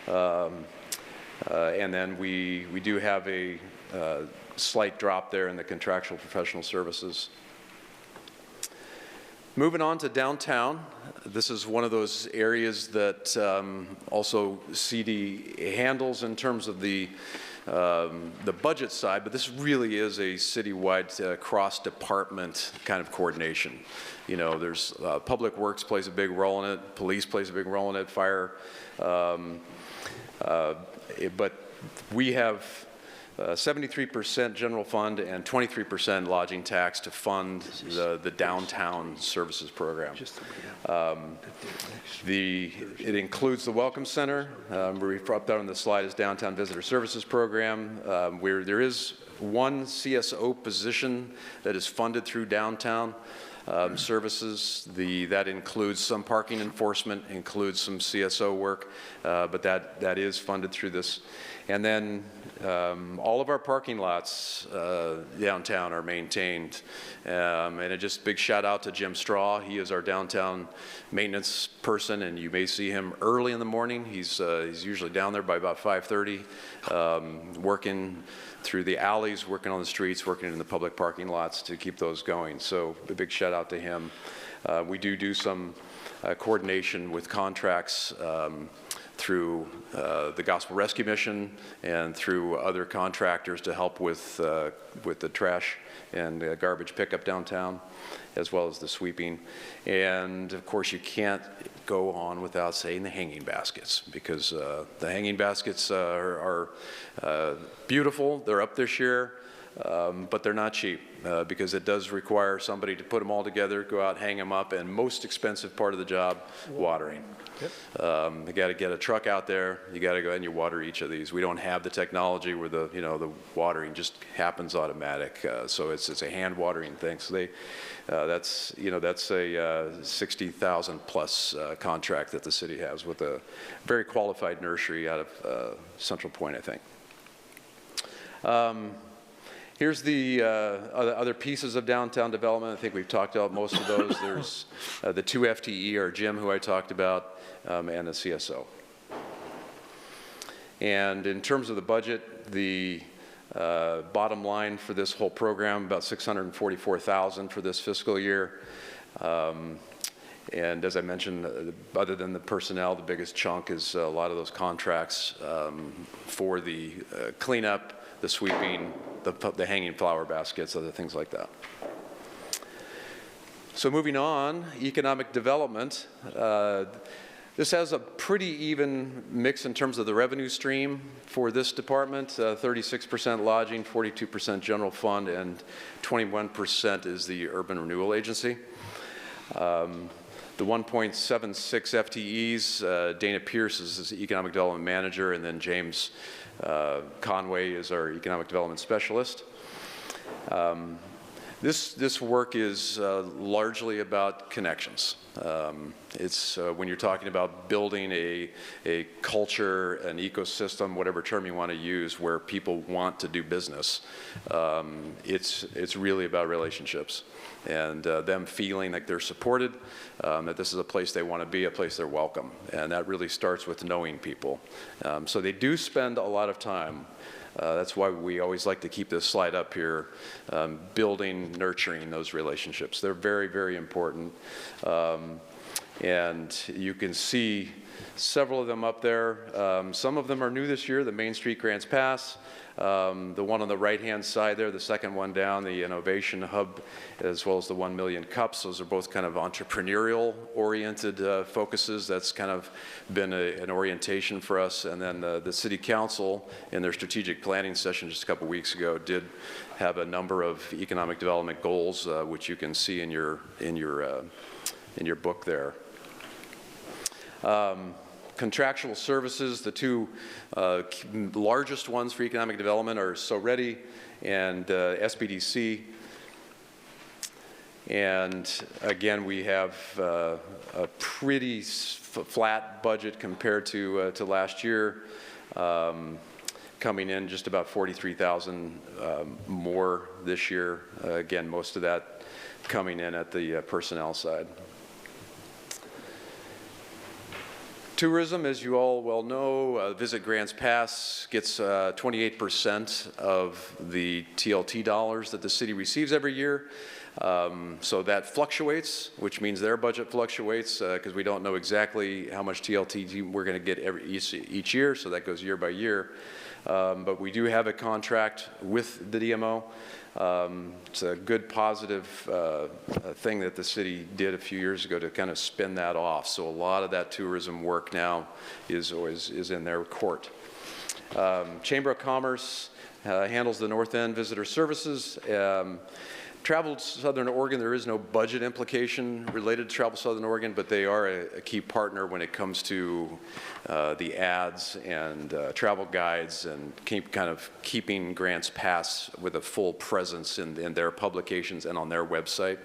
And then we do have a slight drop there in the contractual professional services. Moving on to downtown, this is one of those areas that also CD handles in terms of the budget side, but this really is a citywide cross-department kind of coordination. There's Public Works plays a big role in it, police plays a big role in it, fire, but we have 73% general fund and 23% lodging tax to fund the downtown services program. It includes the Welcome Center. Up there on the slide is Downtown Visitor Services Program, where there is one CSO position that is funded through downtown services. That includes some parking enforcement, includes some CSO work, but that is funded through this. And then all of our parking lots downtown are maintained. And a just big shout out to Jim Straw. He is our downtown maintenance person, and you may see him early in the morning. He's usually down there by about 5:30, working through the alleys, working on the streets, working in the public parking lots to keep those going. So a big shout out to him. We do some coordination with contracts through the Gospel Rescue Mission and through other contractors to help with the trash and garbage pickup downtown, as well as the sweeping. And of course, you can't go on without saying the hanging baskets, because the hanging baskets are beautiful. They're up this year. But they're not cheap because it does require somebody to put them all together, go out, hang them up, and most expensive part of the job, watering. Yep. You got to get a truck out there. You got to go and you water each of these. We don't have the technology where the watering just happens automatic. So it's a hand watering thing. So that's a 60,000 plus contract that the city has with a very qualified nursery out of Central Point, I think. Here's the other pieces of downtown development. I think we've talked about most of those. There's the 2 FTE, or Jim, who I talked about, and the CSO. And in terms of the budget, the bottom line for this whole program, about $644,000 for this fiscal year. And as I mentioned, other than the personnel, the biggest chunk is a lot of those contracts for the cleanup, the sweeping, the hanging flower baskets, other things like that. So moving on, economic development. This has a pretty even mix in terms of the revenue stream for this department, 36% lodging, 42% general fund, and 21% is the Urban Renewal Agency. The 1.76 FTEs, Dana Pierce is the Economic Development Manager, and then James Conway is our Economic Development Specialist. This work is largely about connections. It's when you're talking about building a culture, an ecosystem, whatever term you want to use, where people want to do business. It's really about relationships and them feeling like they're supported, that this is a place they want to be, a place they're welcome. And that really starts with knowing people. So they do spend a lot of time. That's why we always like to keep this slide up here, building, nurturing those relationships. They're very, very important. And you can see several of them up there. Some of them are new this year, the Main Street Grants Pass. The one on the right-hand side there, the second one down, the Innovation Hub, as well as the 1 Million Cups. Those are both kind of entrepreneurial-oriented focuses. That's kind of been an orientation for us. And then the City Council, in their strategic planning session just a couple weeks ago, did have a number of economic development goals, which you can see in your book there. Contractual services, the two largest ones for economic development are SoReady and SBDC. And again, we have a pretty flat budget compared to last year, coming in just about 43,000 more this year. Again, most of that coming in at the personnel side. Tourism, as you all well know, Visit Grants Pass gets 28% of the TLT dollars that the city receives every year. So that fluctuates, which means their budget fluctuates because we don't know exactly how much TLT we're going to get each year, so that goes year by year. But we do have a contract with the DMO. It's a good positive thing that the city did a few years ago to kind of spin that off. So a lot of that tourism work now is in their court. Chamber of Commerce handles the North End Visitor Services. Travel Southern Oregon, there is no budget implication related to Travel Southern Oregon, but they are a key partner when it comes to the ads and travel guides and keeping Grants Pass with a full presence in their publications and on their website.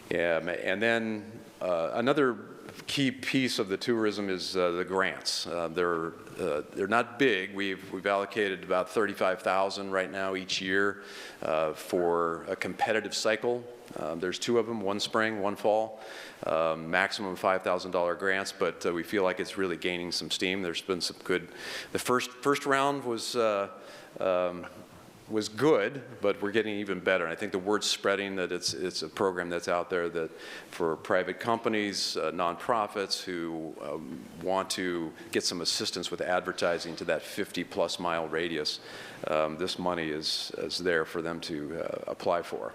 And then another key piece of the tourism is the grants. They're not big. We've allocated about $35,000 right now each year for a competitive cycle. There's two of them, one spring, one fall, maximum $5,000 grants, but we feel like it's really gaining some steam. There's been some good, the first round was good, but we're getting even better. And I think the word's spreading that it's a program that's out there that for private companies, nonprofits who want to get some assistance with advertising to that 50-plus mile radius, this money is there for them to apply for.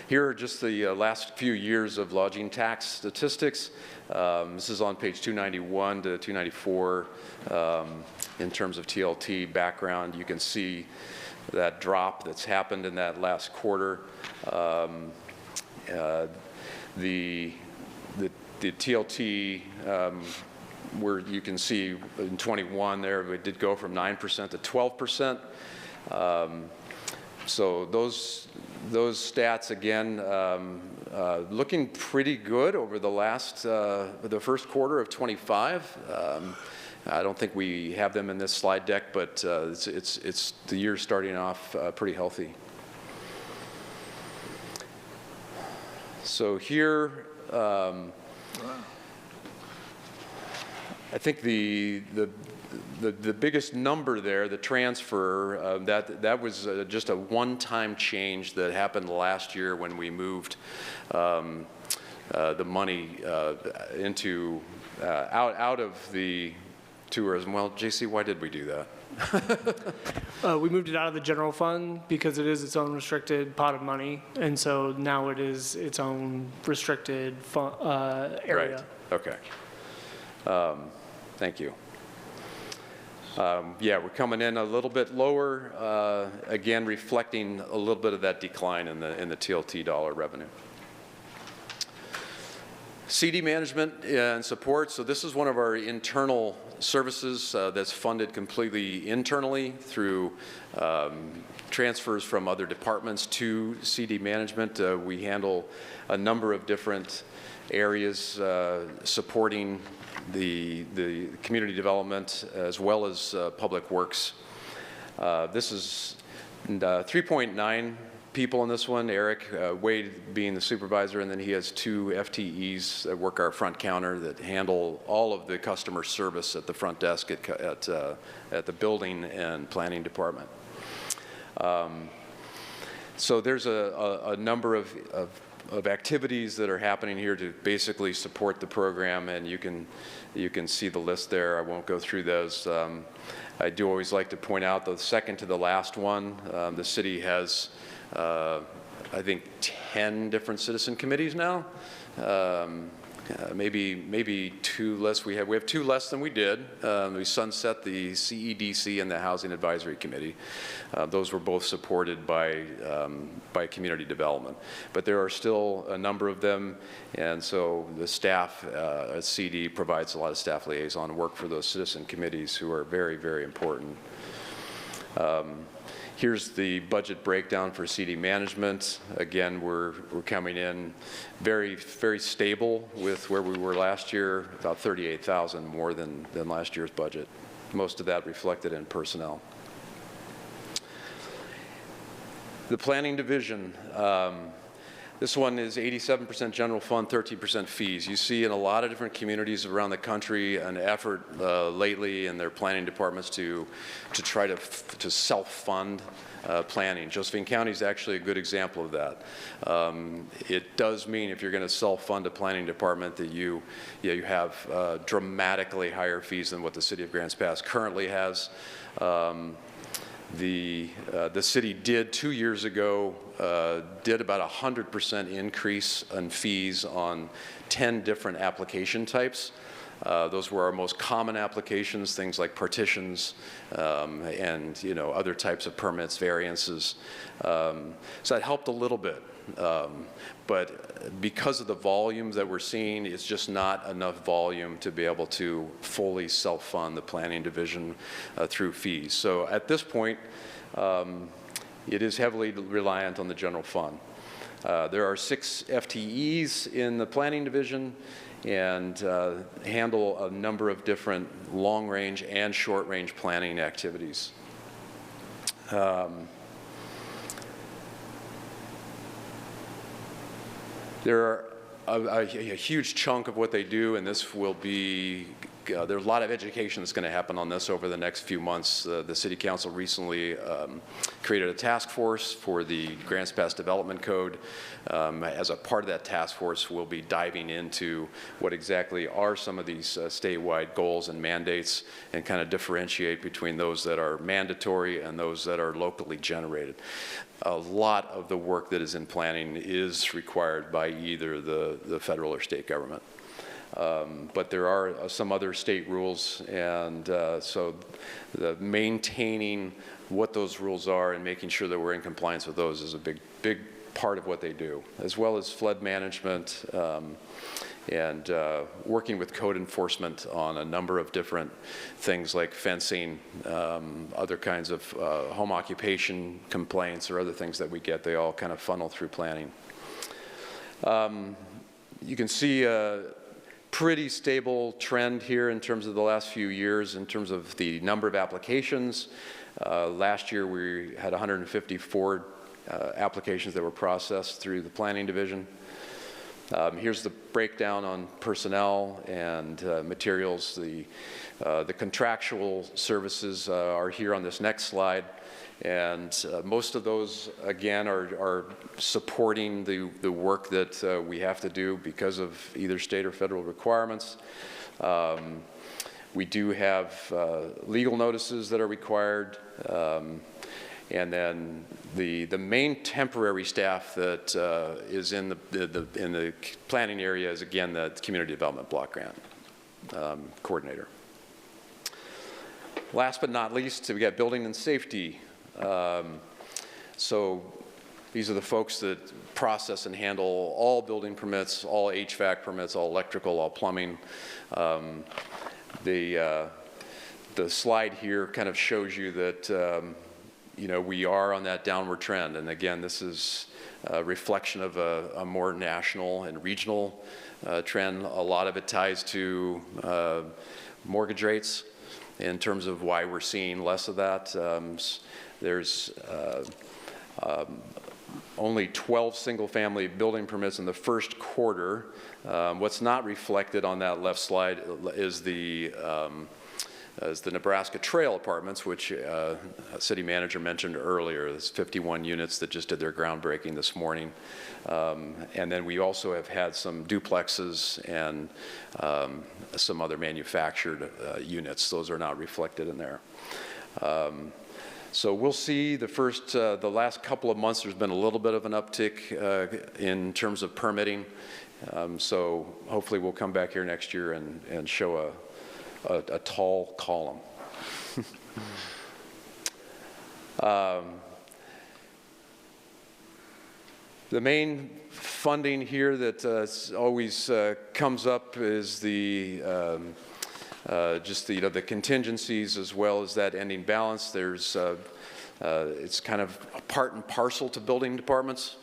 Here are just the last few years of lodging tax statistics. This is on page 291 to 294 in terms of TLT background. You can see that drop that's happened in that last quarter. The TLT, where you can see in 21 there, we did go from 9% to 12%. So those stats, again, looking pretty good over the first quarter of 25. I don't think we have them in this slide deck, but it's the year starting off pretty healthy. So here, I think the the biggest number there, the transfer, that was just a one-time change that happened last year when we moved the money into out of the tourism. Well, JC, why did we do that? We moved it out of the general fund because it is its own restricted pot of money, and so now it is its own restricted area. Right. Okay. Thank you. Yeah, we're coming in a little bit lower, again reflecting a little bit of that decline in the TLT dollar revenue. CD management and support. So this is one of our internal services that's funded completely internally through transfers from other departments to CD management. We handle a number of different areas supporting the community development as well as public works. This is 3.9 people in this one. Eric Wade being the supervisor, and then he has 2 FTEs that work our front counter that handle all of the customer service at the front desk at the building and planning department. So there's a number of activities that are happening here to basically support the program, and you can see the list there. I won't go through those. I do always like to point out the second to the last one. The city has I think 10 different citizen committees now. Maybe 2 less. We have 2 less than we did. We sunset the CEDC and the Housing Advisory Committee. Those were both supported by community development. But there are still a number of them, and so the staff at CD provides a lot of staff liaison work for those citizen committees who are very, very important. Here's the budget breakdown for CD management. Again, we're coming in very, very stable with where we were last year, about 38,000 more than last year's budget. Most of that reflected in personnel. The planning division. This one is 87% general fund, 13% fees. You see in a lot of different communities around the country an effort lately in their planning departments to try to self-fund planning. Josephine County is actually a good example of that. It does mean if you're going to self-fund a planning department that you have dramatically higher fees than what the city of Grants Pass currently has. The city did 2 years ago, did about 100% increase in fees on 10 different application types. Those were our most common applications, things like partitions and other types of permits, variances. So that helped a little bit. But because of the volumes that we're seeing, it's just not enough volume to be able to fully self-fund the planning division through fees. So at this point, it is heavily reliant on the general fund. There are 6 FTEs in the planning division and handle a number of different long-range and short-range planning activities. There are a huge chunk of what they do, and this will be, there's a lot of education that's going to happen on this over the next few months. The City Council recently created a task force for the Grants Pass Development Code. As a part of that task force, we'll be diving into what exactly are some of these statewide goals and mandates and kind of differentiate between those that are mandatory and those that are locally generated. A lot of the work that is in planning is required by either the federal or state government. But there are some other state rules, and so maintaining what those rules are and making sure that we're in compliance with those is a big part of what they do, as well as flood management and working with code enforcement on a number of different things like fencing, other kinds of home occupation complaints or other things that we get. They all kind of funnel through planning. You can see pretty stable trend here in terms of the last few years in terms of the number of applications. Last year we had 154 applications that were processed through the planning division. Here's the breakdown on personnel and materials. The contractual services are here on this next slide. And most of those, again, are supporting the work that we have to do because of either state or federal requirements. We do have legal notices that are required. And then the main temporary staff that is in the planning area is, again, the Community Development Block Grant coordinator. Last but not least, we got building and safety. So these are the folks that process and handle all building permits, all HVAC permits, all electrical, all plumbing. The slide here kind of shows you that you know, we are on that downward trend. And again, this is a reflection of a more national and regional trend. A lot of it ties to mortgage rates in terms of why we're seeing less of that. There's only 12 single-family building permits in the first quarter. What's not reflected on that left slide is the Nebraska Trail Apartments, which city manager mentioned earlier. There's 51 units that just did their groundbreaking this morning. And then we also have had some duplexes and some other manufactured units. Those are not reflected in there. So we'll see the last couple of months there's been a little bit of an uptick in terms of permitting. So hopefully we'll come back here next year and show a tall column. The main funding here that always comes up is just the contingencies as well as that ending balance. There's it's kind of a part and parcel to building departments.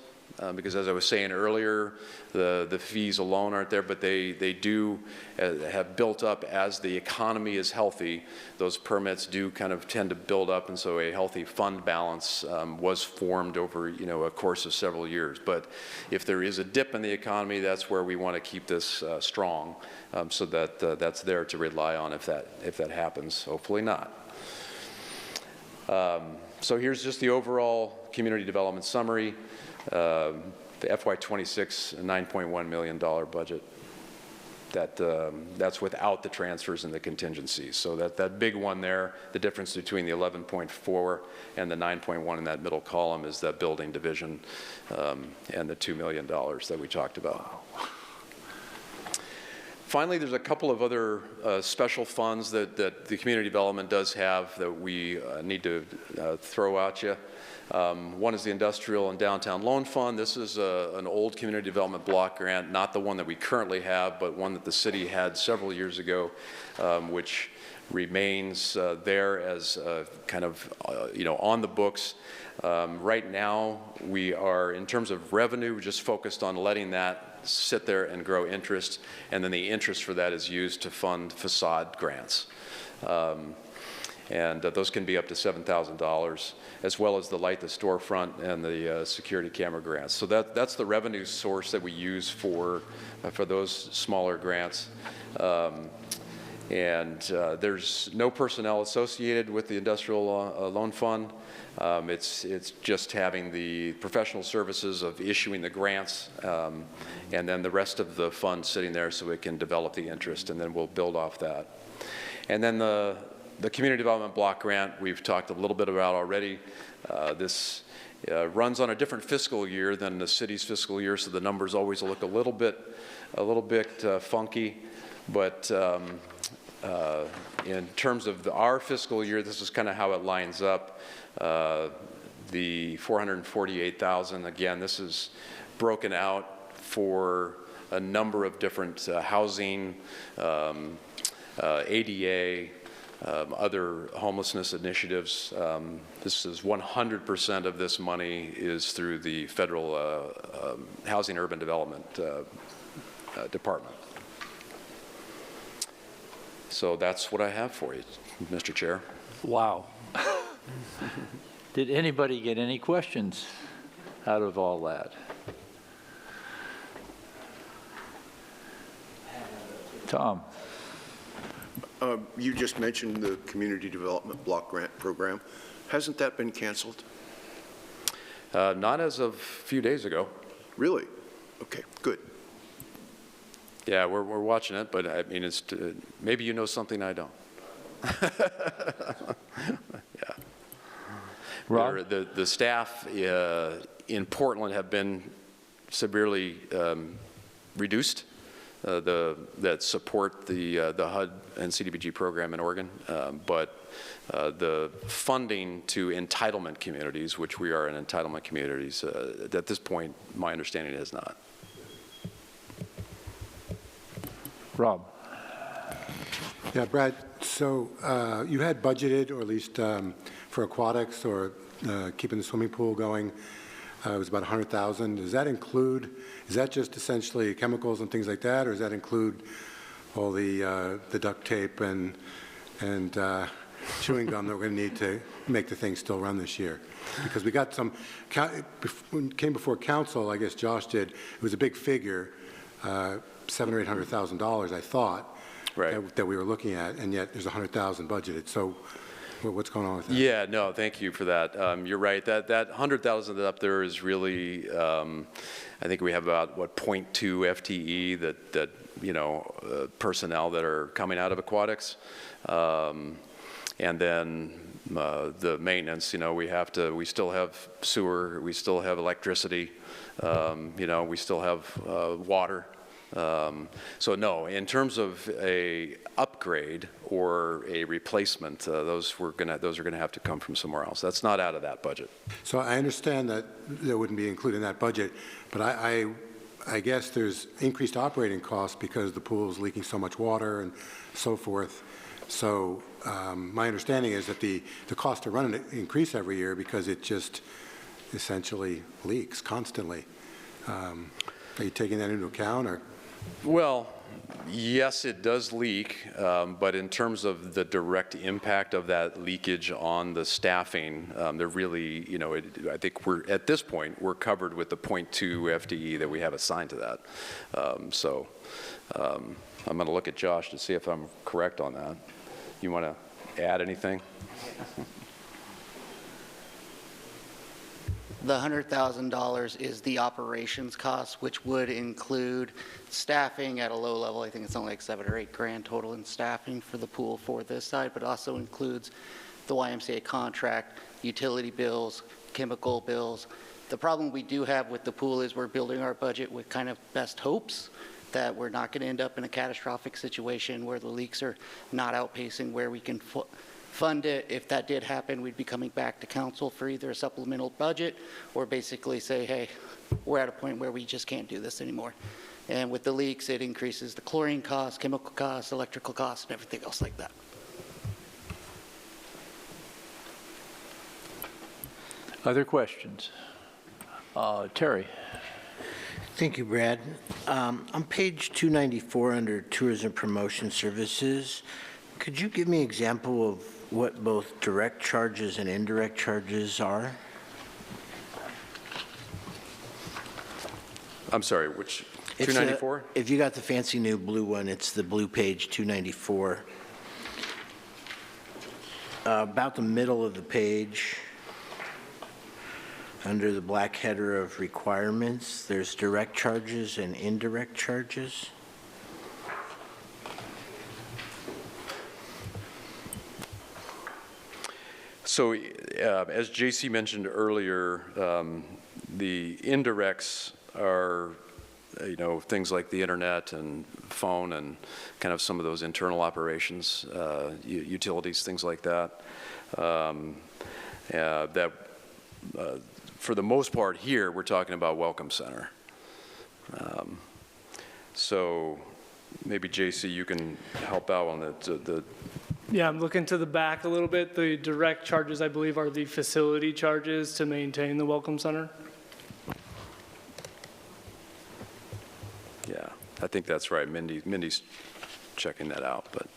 Because as I was saying earlier, the fees alone aren't there, but they do have built up as the economy is healthy. Those permits do kind of tend to build up, and so a healthy fund balance was formed over a course of several years. But if there is a dip in the economy, that's where we want to keep this strong, so that that's there to rely on if that happens. Hopefully not. So here's just the overall community development summary. The FY26 $9.1 million budget. That's without the transfers and the contingencies. So that big one there, the difference between the 11.4 and the 9.1 in that middle column is that building division and the $2 million that we talked about. Finally, there's a couple of other special funds that the community development does have that we need to throw at you. One is the Industrial and Downtown Loan Fund. This is an old community development block grant, not the one that we currently have, but one that the city had several years ago, which remains there as kind of on the books. Right now, we are, in terms of revenue, just focused on letting that sit there and grow interest, and then the interest for that is used to fund facade grants. And those can be up to $7,000, as well as the light the storefront and the security camera grants. So that's the revenue source that we use for those smaller grants. There's no personnel associated with the Industrial Loan Fund. It's just having the professional services of issuing the grants, and then the rest of the fund sitting there so it can develop the interest, and then we'll build off that. And then the Community Development Block Grant, we've talked a little bit about already. This runs on a different fiscal year than the city's fiscal year, so the numbers always look a little bit funky. But in terms of our fiscal year, this is kind of how it lines up. The $448,000, again, this is broken out for a number of different housing, ADA, other homelessness initiatives. This is 100% of this money is through the federal Housing Urban Development Department. So that's what I have for you, Mr. Chair. Wow. Did anybody get any questions out of all that? Tom? You just mentioned the Community Development Block Grant Program. Hasn't that been canceled? Not as of a few days ago. Really? Okay, good. Yeah, we're watching it, but I mean, it's, maybe you know something I don't. Yeah. Ron? The staff in Portland have been severely reduced that support the HUD and CDBG program in Oregon, but the funding to entitlement communities, which we are in entitlement communities, at this point, my understanding is not. Rob? Yeah, Brad, so you had budgeted, or at least for aquatics or keeping the swimming pool going, it was about $100,000. Does that include, is that just essentially chemicals and things like that, or does that include all the duct tape and chewing gum that we're going to need to make the thing still run this year? Because we got some, when it came before council, I guess Josh did, it was a big figure, $700,000 or $800,000, I thought, right, that we were looking at, and yet there's $100,000 budgeted. So what's going on with that? Yeah, no, thank you for that. You're right. That 100,000 up there is really, I think we have about, what, 0.2 FTE that you know, personnel that are coming out of aquatics. And then the maintenance, you know, we still have sewer, we still have electricity, you know, we still have water. So no, in terms of a upgrade or a replacement, those are going to have to come from somewhere else. That's not out of that budget. So I understand that that wouldn't be included in that budget, but I guess there's increased operating costs because the pool is leaking so much water and so forth. So my understanding is that the cost to run it increase every year because it just essentially leaks constantly. Are you taking that into account, or? Well, yes, it does leak, but in terms of the direct impact of that leakage on the staffing, they're really, you know, I think at this point, we're covered with the 0.2 FTE that we have assigned to that. So I'm going to look at Josh to see if I'm correct on that. You want to add anything? The $100,000 is the operations cost, which would include staffing at a low level. I think it's only like $7 or $8 grand total in staffing for the pool for this side, but also includes the YMCA contract, utility bills, chemical bills. The problem we do have with the pool is we're building our budget with kind of best hopes that we're not going to end up in a catastrophic situation where the leaks are not outpacing where we can fund it. If that did happen, we'd be coming back to council for either a supplemental budget or basically say, hey, we're at a point where we just can't do this anymore. And with the leaks, it increases the chlorine costs, chemical costs, electrical costs, and everything else like that. Other questions? Terry. Thank you, Brad. On page 294 under Tourism Promotion Services, could you give me an example of what both direct charges and indirect charges are? I'm sorry, which, 294? If you got the fancy new blue one, it's the blue page 294. About the middle of the page, under the black header of requirements, there's direct charges and indirect charges. So as JC mentioned earlier, the indirects are, you know, things like the internet and phone and kind of some of those internal operations, utilities, things like that. For the most part here, we're talking about Welcome Center. So maybe JC, you can help out on the Yeah, I'm looking to the back a little bit. The direct charges, I believe, are the facility charges to maintain the Welcome Center. Yeah, I think that's right. Mindy's checking that out, but.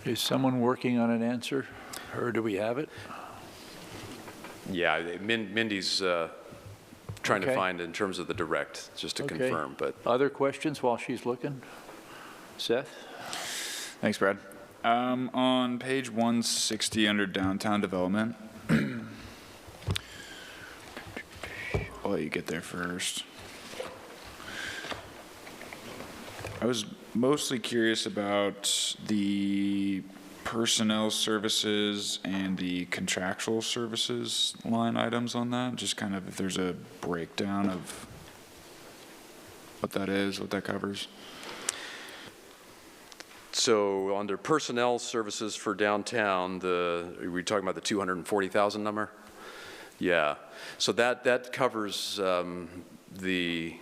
Is someone working on an answer, or do we have it? Yeah, Mindy's trying to Okay. find in terms of the direct, just to Okay. confirm, but Other questions while she's looking? Seth? Thanks, Brad. On page 160 under downtown development, I'll let you get there first. I was mostly curious about the personnel services and the contractual services line items on that, just kind of if there's a breakdown of what that is, what that covers. so under personnel services for downtown, are we talking about the 240,000 number? Yeah, so that covers the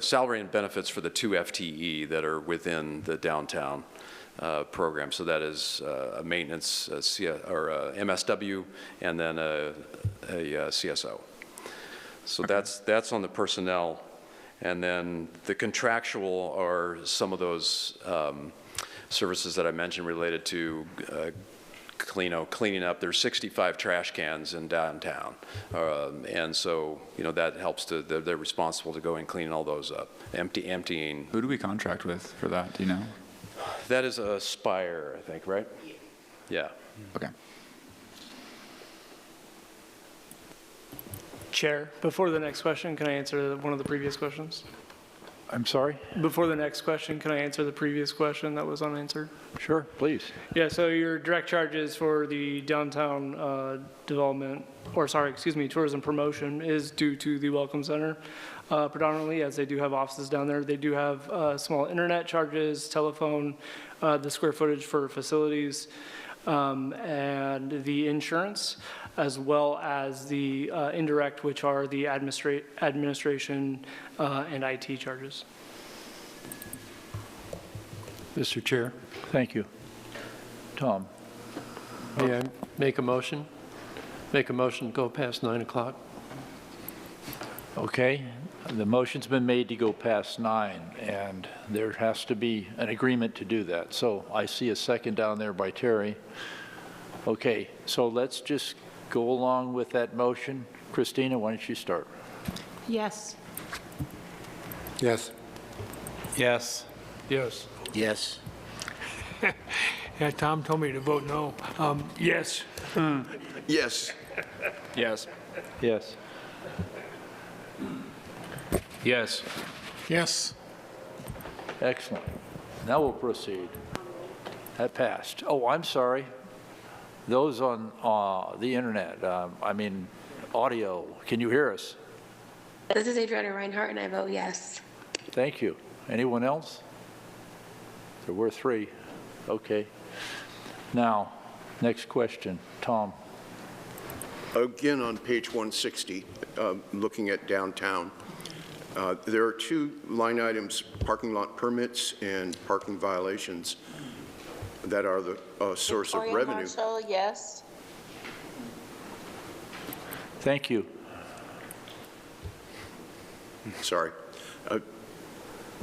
salary and benefits for the 2 FTE that are within the downtown program. So that is a maintenance MSW and then a CSO. So that's on the personnel. And then the contractual are some of those services that I mentioned related to cleaning up. There's 65 trash cans in downtown. And so, that helps they're responsible to go and clean all those up, emptying. Who do we contract with for that, do you know? That is a Spire, I think, right? Yeah. Okay. Chair, before the next question, can I answer one of the previous questions? I'm sorry? Before the next question, can I answer the previous question that was unanswered? Sure, please. Yeah, so your direct charges for the downtown development, tourism promotion is due to the Welcome Center predominantly, as they do have offices down there. They do have small internet charges, telephone, the square footage for facilities, and the insurance, as well as the indirect, which are the administration and IT charges. Mr. Chair, Thank you. Tom? may I make a motion? Make a motion to go past 9 o'clock? Okay, the motion's been made to go past 9, and there has to be an agreement to do that. So I see a second down there by Terry. Okay, so let's just go along with that motion. Christina, why don't you start? Yes. Yes. Yes. Yes. Yes. Yeah, Tom told me to vote no. Yes. Yes. Yes. Yes. Yes. Yes. Excellent. Now we'll proceed. That passed. Oh, I'm sorry. Those on the internet, audio, can you hear us? This is Adriana Reinhardt, and I vote yes. Thank you. Anyone else? There were 3. Okay. Now, next question. Tom. Again, on page 160, looking at downtown, there are 2 line items, parking lot permits and parking violations, that are the source of Victoria revenue. Marshall, yes. Thank you. Sorry.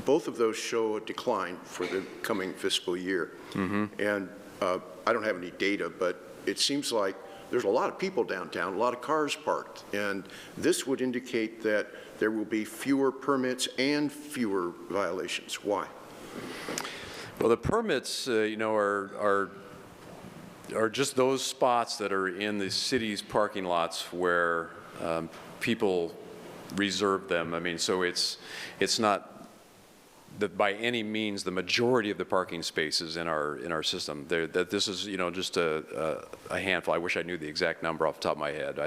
Both of those show a decline for the coming fiscal year. And I don't have any data, but it seems like there's a lot of people downtown, a lot of cars parked, and this would indicate that there will be fewer permits and fewer violations. Why? Well, the permits, are just those spots that are in the city's parking lots where people reserve them. So it's not that by any means the majority of the parking spaces in our system. That this is just a handful. I wish I knew the exact number off the top of my head.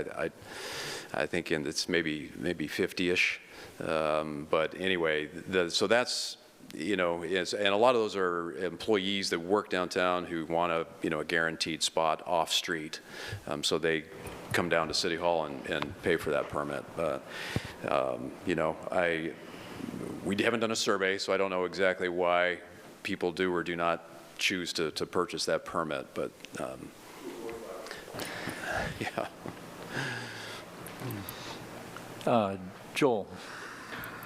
I think it's maybe 50-ish. But anyway, so that's. And a lot of those are employees that work downtown who want a guaranteed spot off street. So they come down to City Hall and pay for that permit. But, we haven't done a survey, so I don't know exactly why people do or do not choose to purchase that permit. But, yeah. Joel.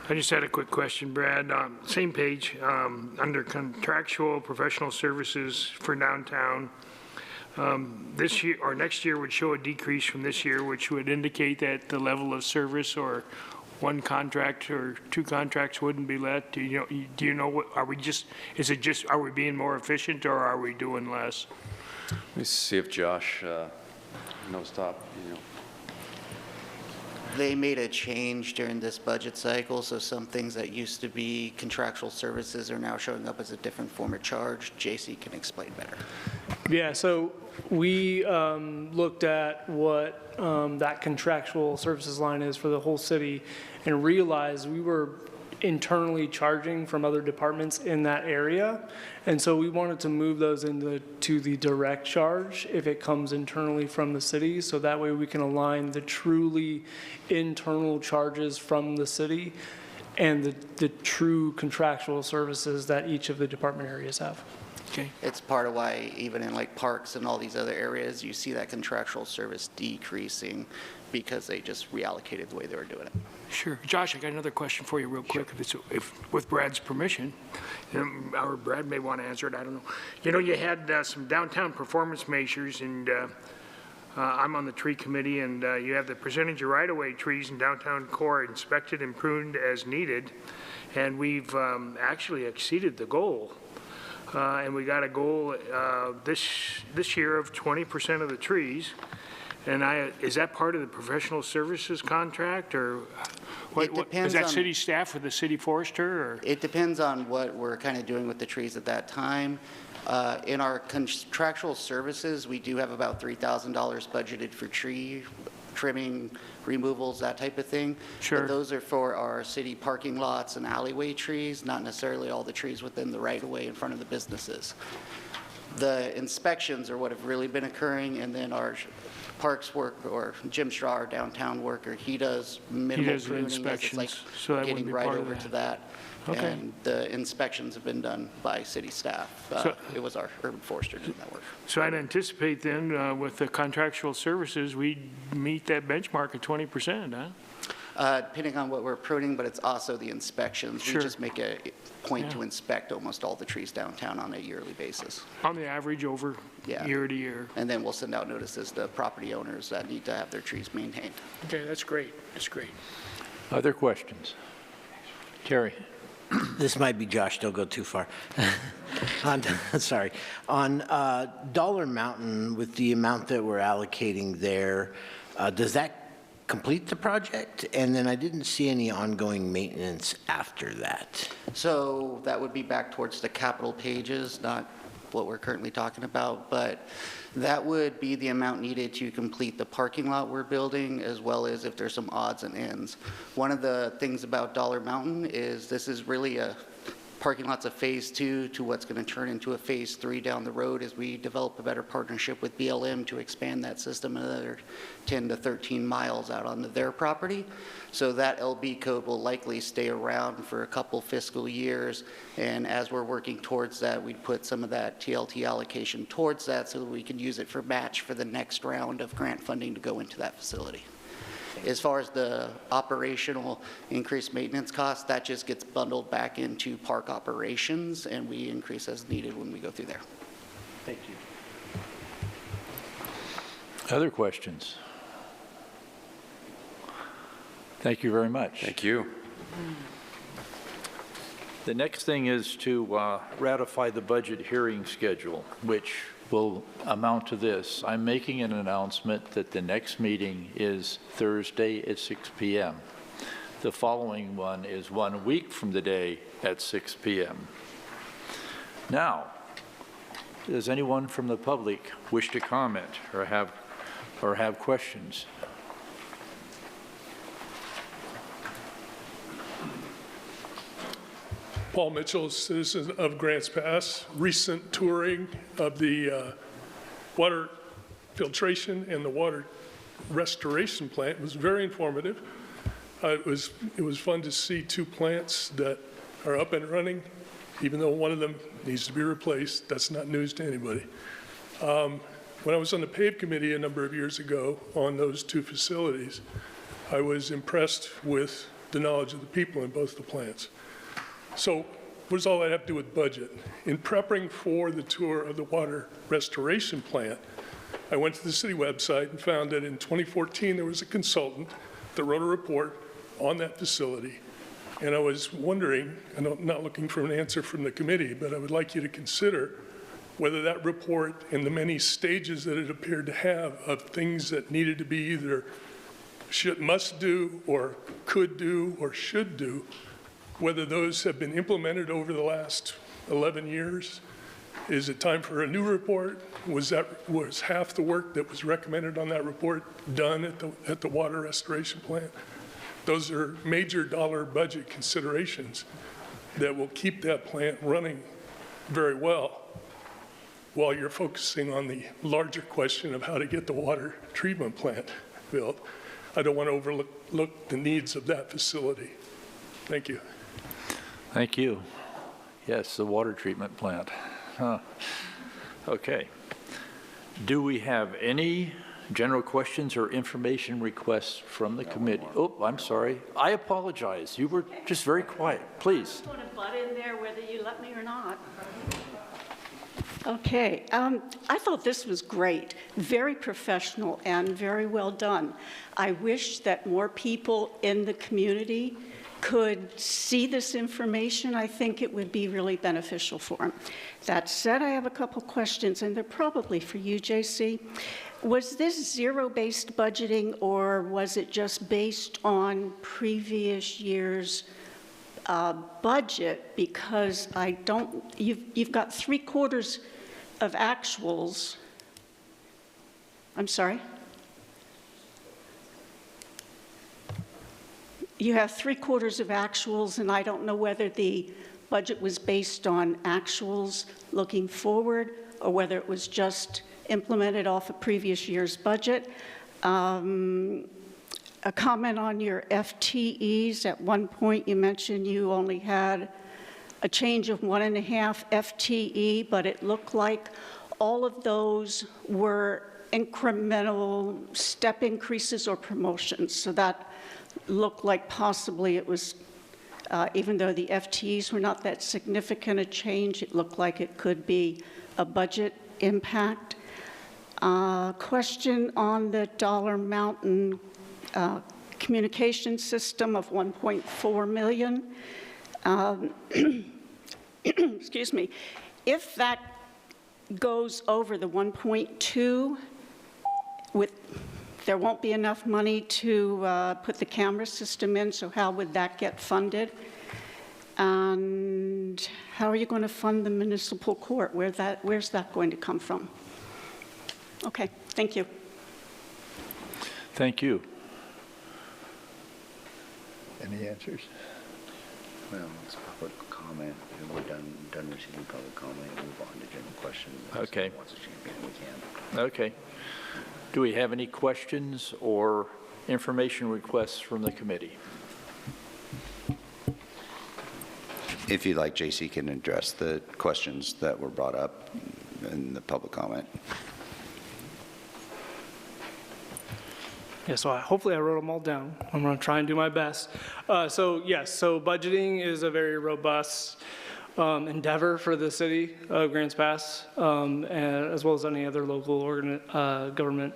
I just had a quick question, Brad. Same page, under contractual professional services for downtown. This year, or next year would show a decrease from this year, which would indicate that the level of service or one contract or two contracts wouldn't be let. Do you know what, are we just, are we being more efficient or are we doing less? Let me see if Josh knows top. They made a change during this budget cycle, so some things that used to be contractual services are now showing up as a different form of charge. JC can explain better. Yeah, so we looked at what that contractual services line is for the whole city and realized we were internally charging from other departments in that area. And so we wanted to move those to the direct charge if it comes internally from the city. So that way we can align the truly internal charges from the city and the true contractual services that each of the department areas have. Okay. It's part of why even in like parks and all these other areas, you see that contractual service decreasing because they just reallocated the way they were doing it. Sure. Josh, I got another question for you real quick, if with Brad's permission, or Brad may want to answer it, I don't know. You had some downtown performance measures, and I'm on the tree committee, and you have the percentage of right-of-way trees in downtown core inspected and pruned as needed, and we've actually exceeded the goal. And we got a goal this year of 20% of the trees. And is that part of the professional services contract, or is that city staff with the city forester? Or? It depends on what we're kind of doing with the trees at that time. In our contractual services, we do have about $3,000 budgeted for tree trimming, removals, that type of thing. Sure. But those are for our city parking lots and alleyway trees, not necessarily all the trees within the right-of-way in front of the businesses. The inspections are what have really been occurring, and then our parks work, or Jim Straw, our downtown worker, he does minimal pruning. Inspections, it's like so that getting wouldn't be right part of over that. to that. Okay. And the inspections have been done by city staff. It was our urban forester doing that work. So I'd anticipate then, with the contractual services, we'd meet that benchmark of 20%, huh? Depending on what we're pruning, but it's also the inspections. Sure. We just make a point to Yeah. inspect almost all the trees downtown on a yearly basis. On the average over year to year. And then we'll send out notices to property owners that need to have their trees maintained. Okay, that's great. That's great. Other questions? Terry? This might be Josh, don't go too far. Sorry. On Dollar Mountain, with the amount that we're allocating there, does that complete the project? And then I didn't see any ongoing maintenance after that. So that would be back towards the capital pages, not what we're currently talking about, but that would be the amount needed to complete the parking lot we're building, as well as if there's some odds and ends. One of the things about Dollar Mountain is this is really a parking lot's a phase 2 to what's going to turn into a phase 3 down the road as we develop a better partnership with BLM to expand that system another 10 to 13 miles out onto their property. So that LB code will likely stay around for a couple fiscal years, and as we're working towards that, we'd put some of that TLT allocation towards that so that we can use it for match for the next round of grant funding to go into that facility. As far as the operational increased maintenance costs, that just gets bundled back into park operations, and we increase as needed when we go through there. Thank you. Other questions? Thank you very much. Thank you. The next thing is to ratify the budget hearing schedule, which will amount to this. I'm making an announcement that the next meeting is Thursday at 6 p.m. The following one is 1 week from today at 6 p.m. Now, does anyone from the public wish to comment or have questions? Paul Mitchell, citizen of Grants Pass. Recent touring of the water filtration and the water restoration plant was very informative. It was fun to see 2 plants that are up and running, even though one of them needs to be replaced. That's not news to anybody. When I was on the PAVE committee a number of years ago on those 2 facilities, I was impressed with the knowledge of the people in both the plants. So what does all that have to do with budget? In preparing for the tour of the water restoration plant, I went to the city website and found that in 2014 there was a consultant that wrote a report on that facility. And I was wondering, and I'm not looking for an answer from the committee, but I would like you to consider whether that report and the many stages that it appeared to have of things that needed to be either must do or could do or should do, whether those have been implemented over the last 11 years. Is it time for a new report? Was half the work that was recommended on that report done at the water restoration plant? Those are major dollar budget considerations that will keep that plant running very well while you're focusing on the larger question of how to get the water treatment plant built. I don't want to overlook the needs of that facility. Thank you. Thank you. Yes, the water treatment plant. Huh. Okay. Do we have any general questions or information requests from the committee? Oh, I'm sorry. I apologize. You were just very quiet. Please. I want to butt in there whether you let me or not. Okay. I thought this was great, very professional and very well done. I wish that more people in the community could see this information. I think it would be really beneficial for them. That said, I have a couple questions, and they're probably for you, JC. Was this zero-based budgeting, or was it just based on previous year's budget? Because I don't, you've got 3/4 of actuals. I'm sorry? You have 3/4 of actuals, and I don't know whether the budget was based on actuals looking forward or whether it was just implemented off a previous year's budget. A comment on your FTEs. At one point you mentioned you only had a change of 1.5 FTE, but it looked like all of those were incremental step increases or promotions. So that looked like possibly it was, even though the FTEs were not that significant a change, it looked like it could be a budget impact. Question on the Dollar Mountain communication system of $1.4 million. Excuse me. If that goes over the 1.2, there won't be enough money to put the camera system in, so how would that get funded? And how are you going to fund the municipal court? Where's that going to come from? Okay, thank you. Thank you. Any answers? Well, it's public comment, and we're done receiving public comment, and move on to general questions. Okay. Once a champion, we can. Okay. Do we have any questions or information requests from the committee? If you'd like, JC can address the questions that were brought up in the public comment. Yeah, so hopefully I wrote them all down. I'm going to try and do my best. So yes, so budgeting is a very robust endeavor for the city of Grants Pass, and as well as any other local government.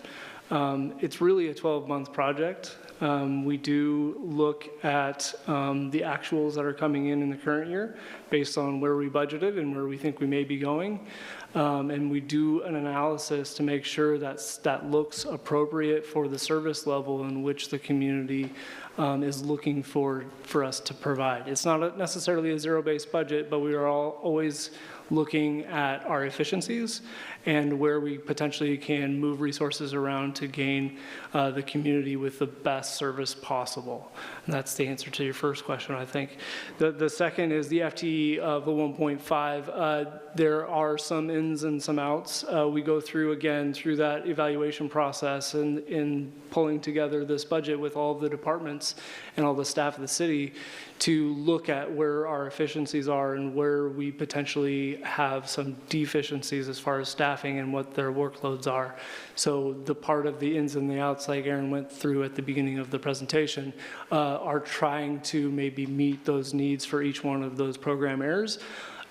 It's really a 12-month project. We do look at the actuals that are coming in the current year based on where we budgeted and where we think we may be going. And we do an analysis to make sure that looks appropriate for the service level in which the community is looking for us to provide. It's not necessarily a zero-based budget, but we are always looking at our efficiencies and where we potentially can move resources around to gain the community with the best service possible. And that's the answer to your first question, I think. The second is the FTE of the 1.5. There are some ins and some outs. We go through, again, through that evaluation process and in pulling together this budget with all the departments and all the staff of the city to look at where our efficiencies are and where we potentially have some deficiencies as far as staffing and what their workloads are. So the part of the ins and the outs, like Aaron went through at the beginning of the presentation, are trying to maybe meet those needs for each one of those program areas,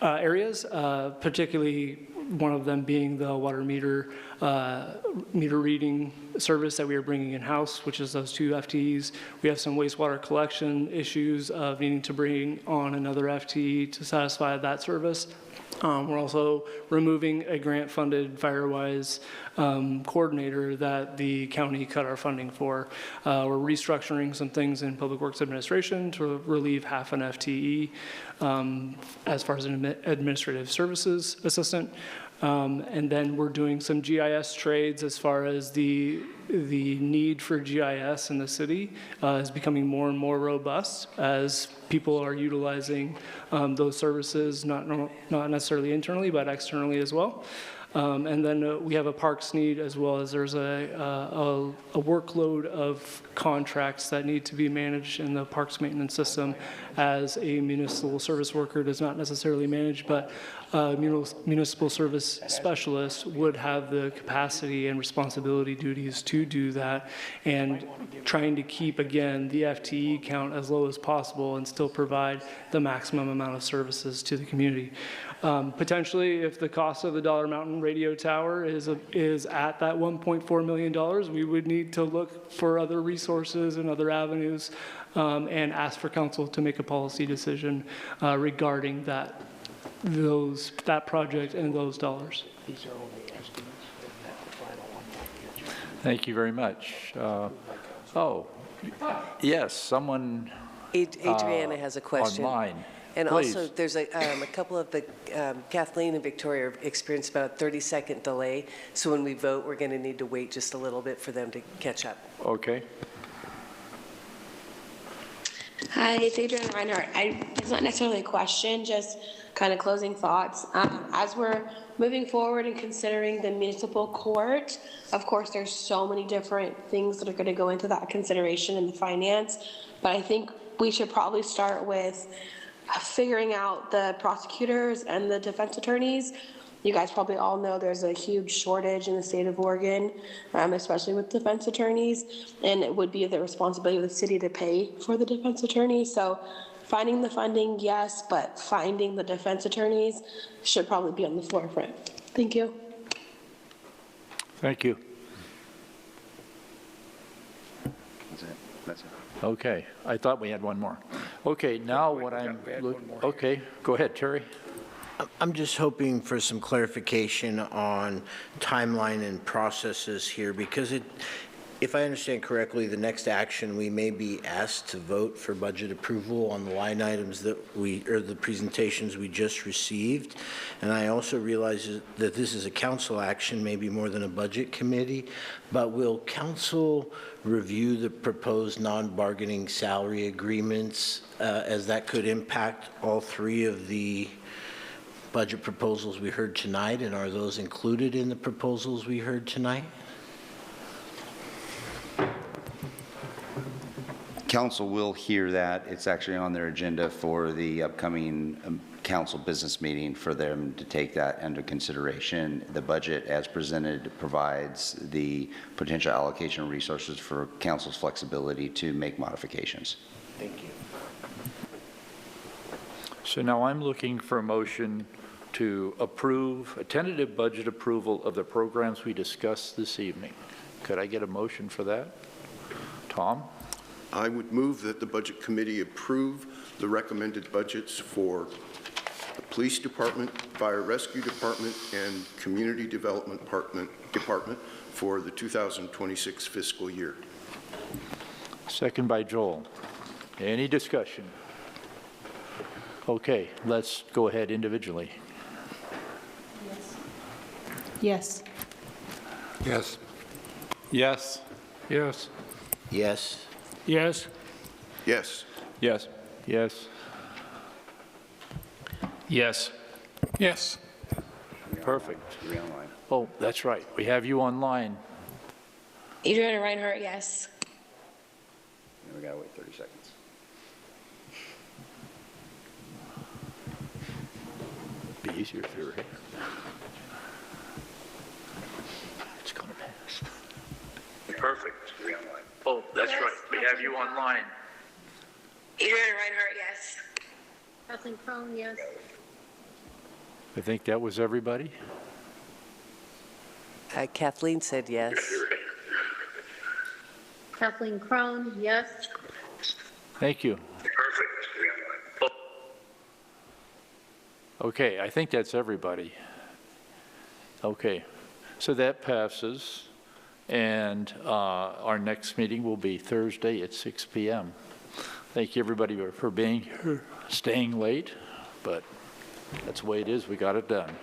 particularly one of them being the water meter reading service that we are bringing in-house, which is those 2 FTEs. We have some wastewater collection issues of needing to bring on another FTE to satisfy that service. We're also removing a grant-funded FireWise coordinator that the county cut our funding for. We're restructuring some things in Public Works Administration to relieve half an FTE as far as an administrative services assistant. And then we're doing some GIS trades as far as the need for GIS in the city is becoming more and more robust as people are utilizing those services, not necessarily internally, but externally as well. And then we have a parks need, as well as there's a workload of contracts that need to be managed in the parks maintenance system, as a municipal service worker does not necessarily manage, but a municipal service specialist would have the capacity and responsibility duties to do that, and trying to keep, again, the FTE count as low as possible and still provide the maximum amount of services to the community. Potentially, if the cost of the Dollar Mountain radio tower is at that $1.4 million, we would need to look for other resources and other avenues and ask for council to make a policy decision regarding that project and those dollars. Thank you very much. Yes, someone Adriana has a question. Online. And Please. also, there's a couple of the, Kathleen and Victoria experienced about a 30-second delay. So when we vote, we're going to need to wait just a little bit for them to catch up. Okay. Hi, it's Adriana Reinhardt. It's not necessarily a question, just kind of closing thoughts. As we're moving forward and considering the municipal court, of course, there's so many different things that are going to go into that consideration in the finance, but I think we should probably start with figuring out the prosecutors and the defense attorneys. You guys probably all know there's a huge shortage in the state of Oregon, especially with defense attorneys, and it would be the responsibility of the city to pay for the defense attorneys. So finding the funding, yes, but finding the defense attorneys should probably be on the forefront. Thank you. Thank you. That's it. Okay, I thought we had one more. Okay, now what I'm, okay, go ahead, Terry. I'm just hoping for some clarification on timeline and processes here, because if I understand correctly, the next action, we may be asked to vote for budget approval on the line items that or the presentations we just received. And I also realize that this is a council action, maybe more than a budget committee, but will council review the proposed non-bargaining salary agreements as that could impact all 3 of the budget proposals we heard tonight, and are those included in the proposals we heard tonight? Council will hear that. It's actually on their agenda for the upcoming council business meeting for them to take that under consideration. The budget as presented provides the potential allocation of resources for council's flexibility to make modifications. Thank you. So now I'm looking for a motion to approve a tentative budget approval of the programs we discussed this evening. Could I get a motion for that? Tom? I would move that the Budget Committee approve the recommended budgets for the Police Department, Fire Rescue Department, and Community Development Department for the 2026 fiscal year. Second by Joel. Any discussion? Okay, let's go ahead individually. Yes. Yes. Yes. Yes. Yes. Yes. Yes. Yes. Yes. Yes. Yes. perfect. You're online. Oh, that's right. We have you online. Adriana Reinhardt, yes. We gotta wait 30 seconds. Be easier if you were here. It's going to pass. Perfect. You're online. Oh, that's right. We have you online. Adriana Reinhardt, yes. Kathleen Crone, yes. I think that was everybody. Kathleen said yes. Kathleen Crone, yes. Thank you. Okay, I think that's everybody. Okay, so that passes, and our next meeting will be Thursday at 6 p.m. Thank you, everybody, for being here, staying late, but that's the way it is. We got it done.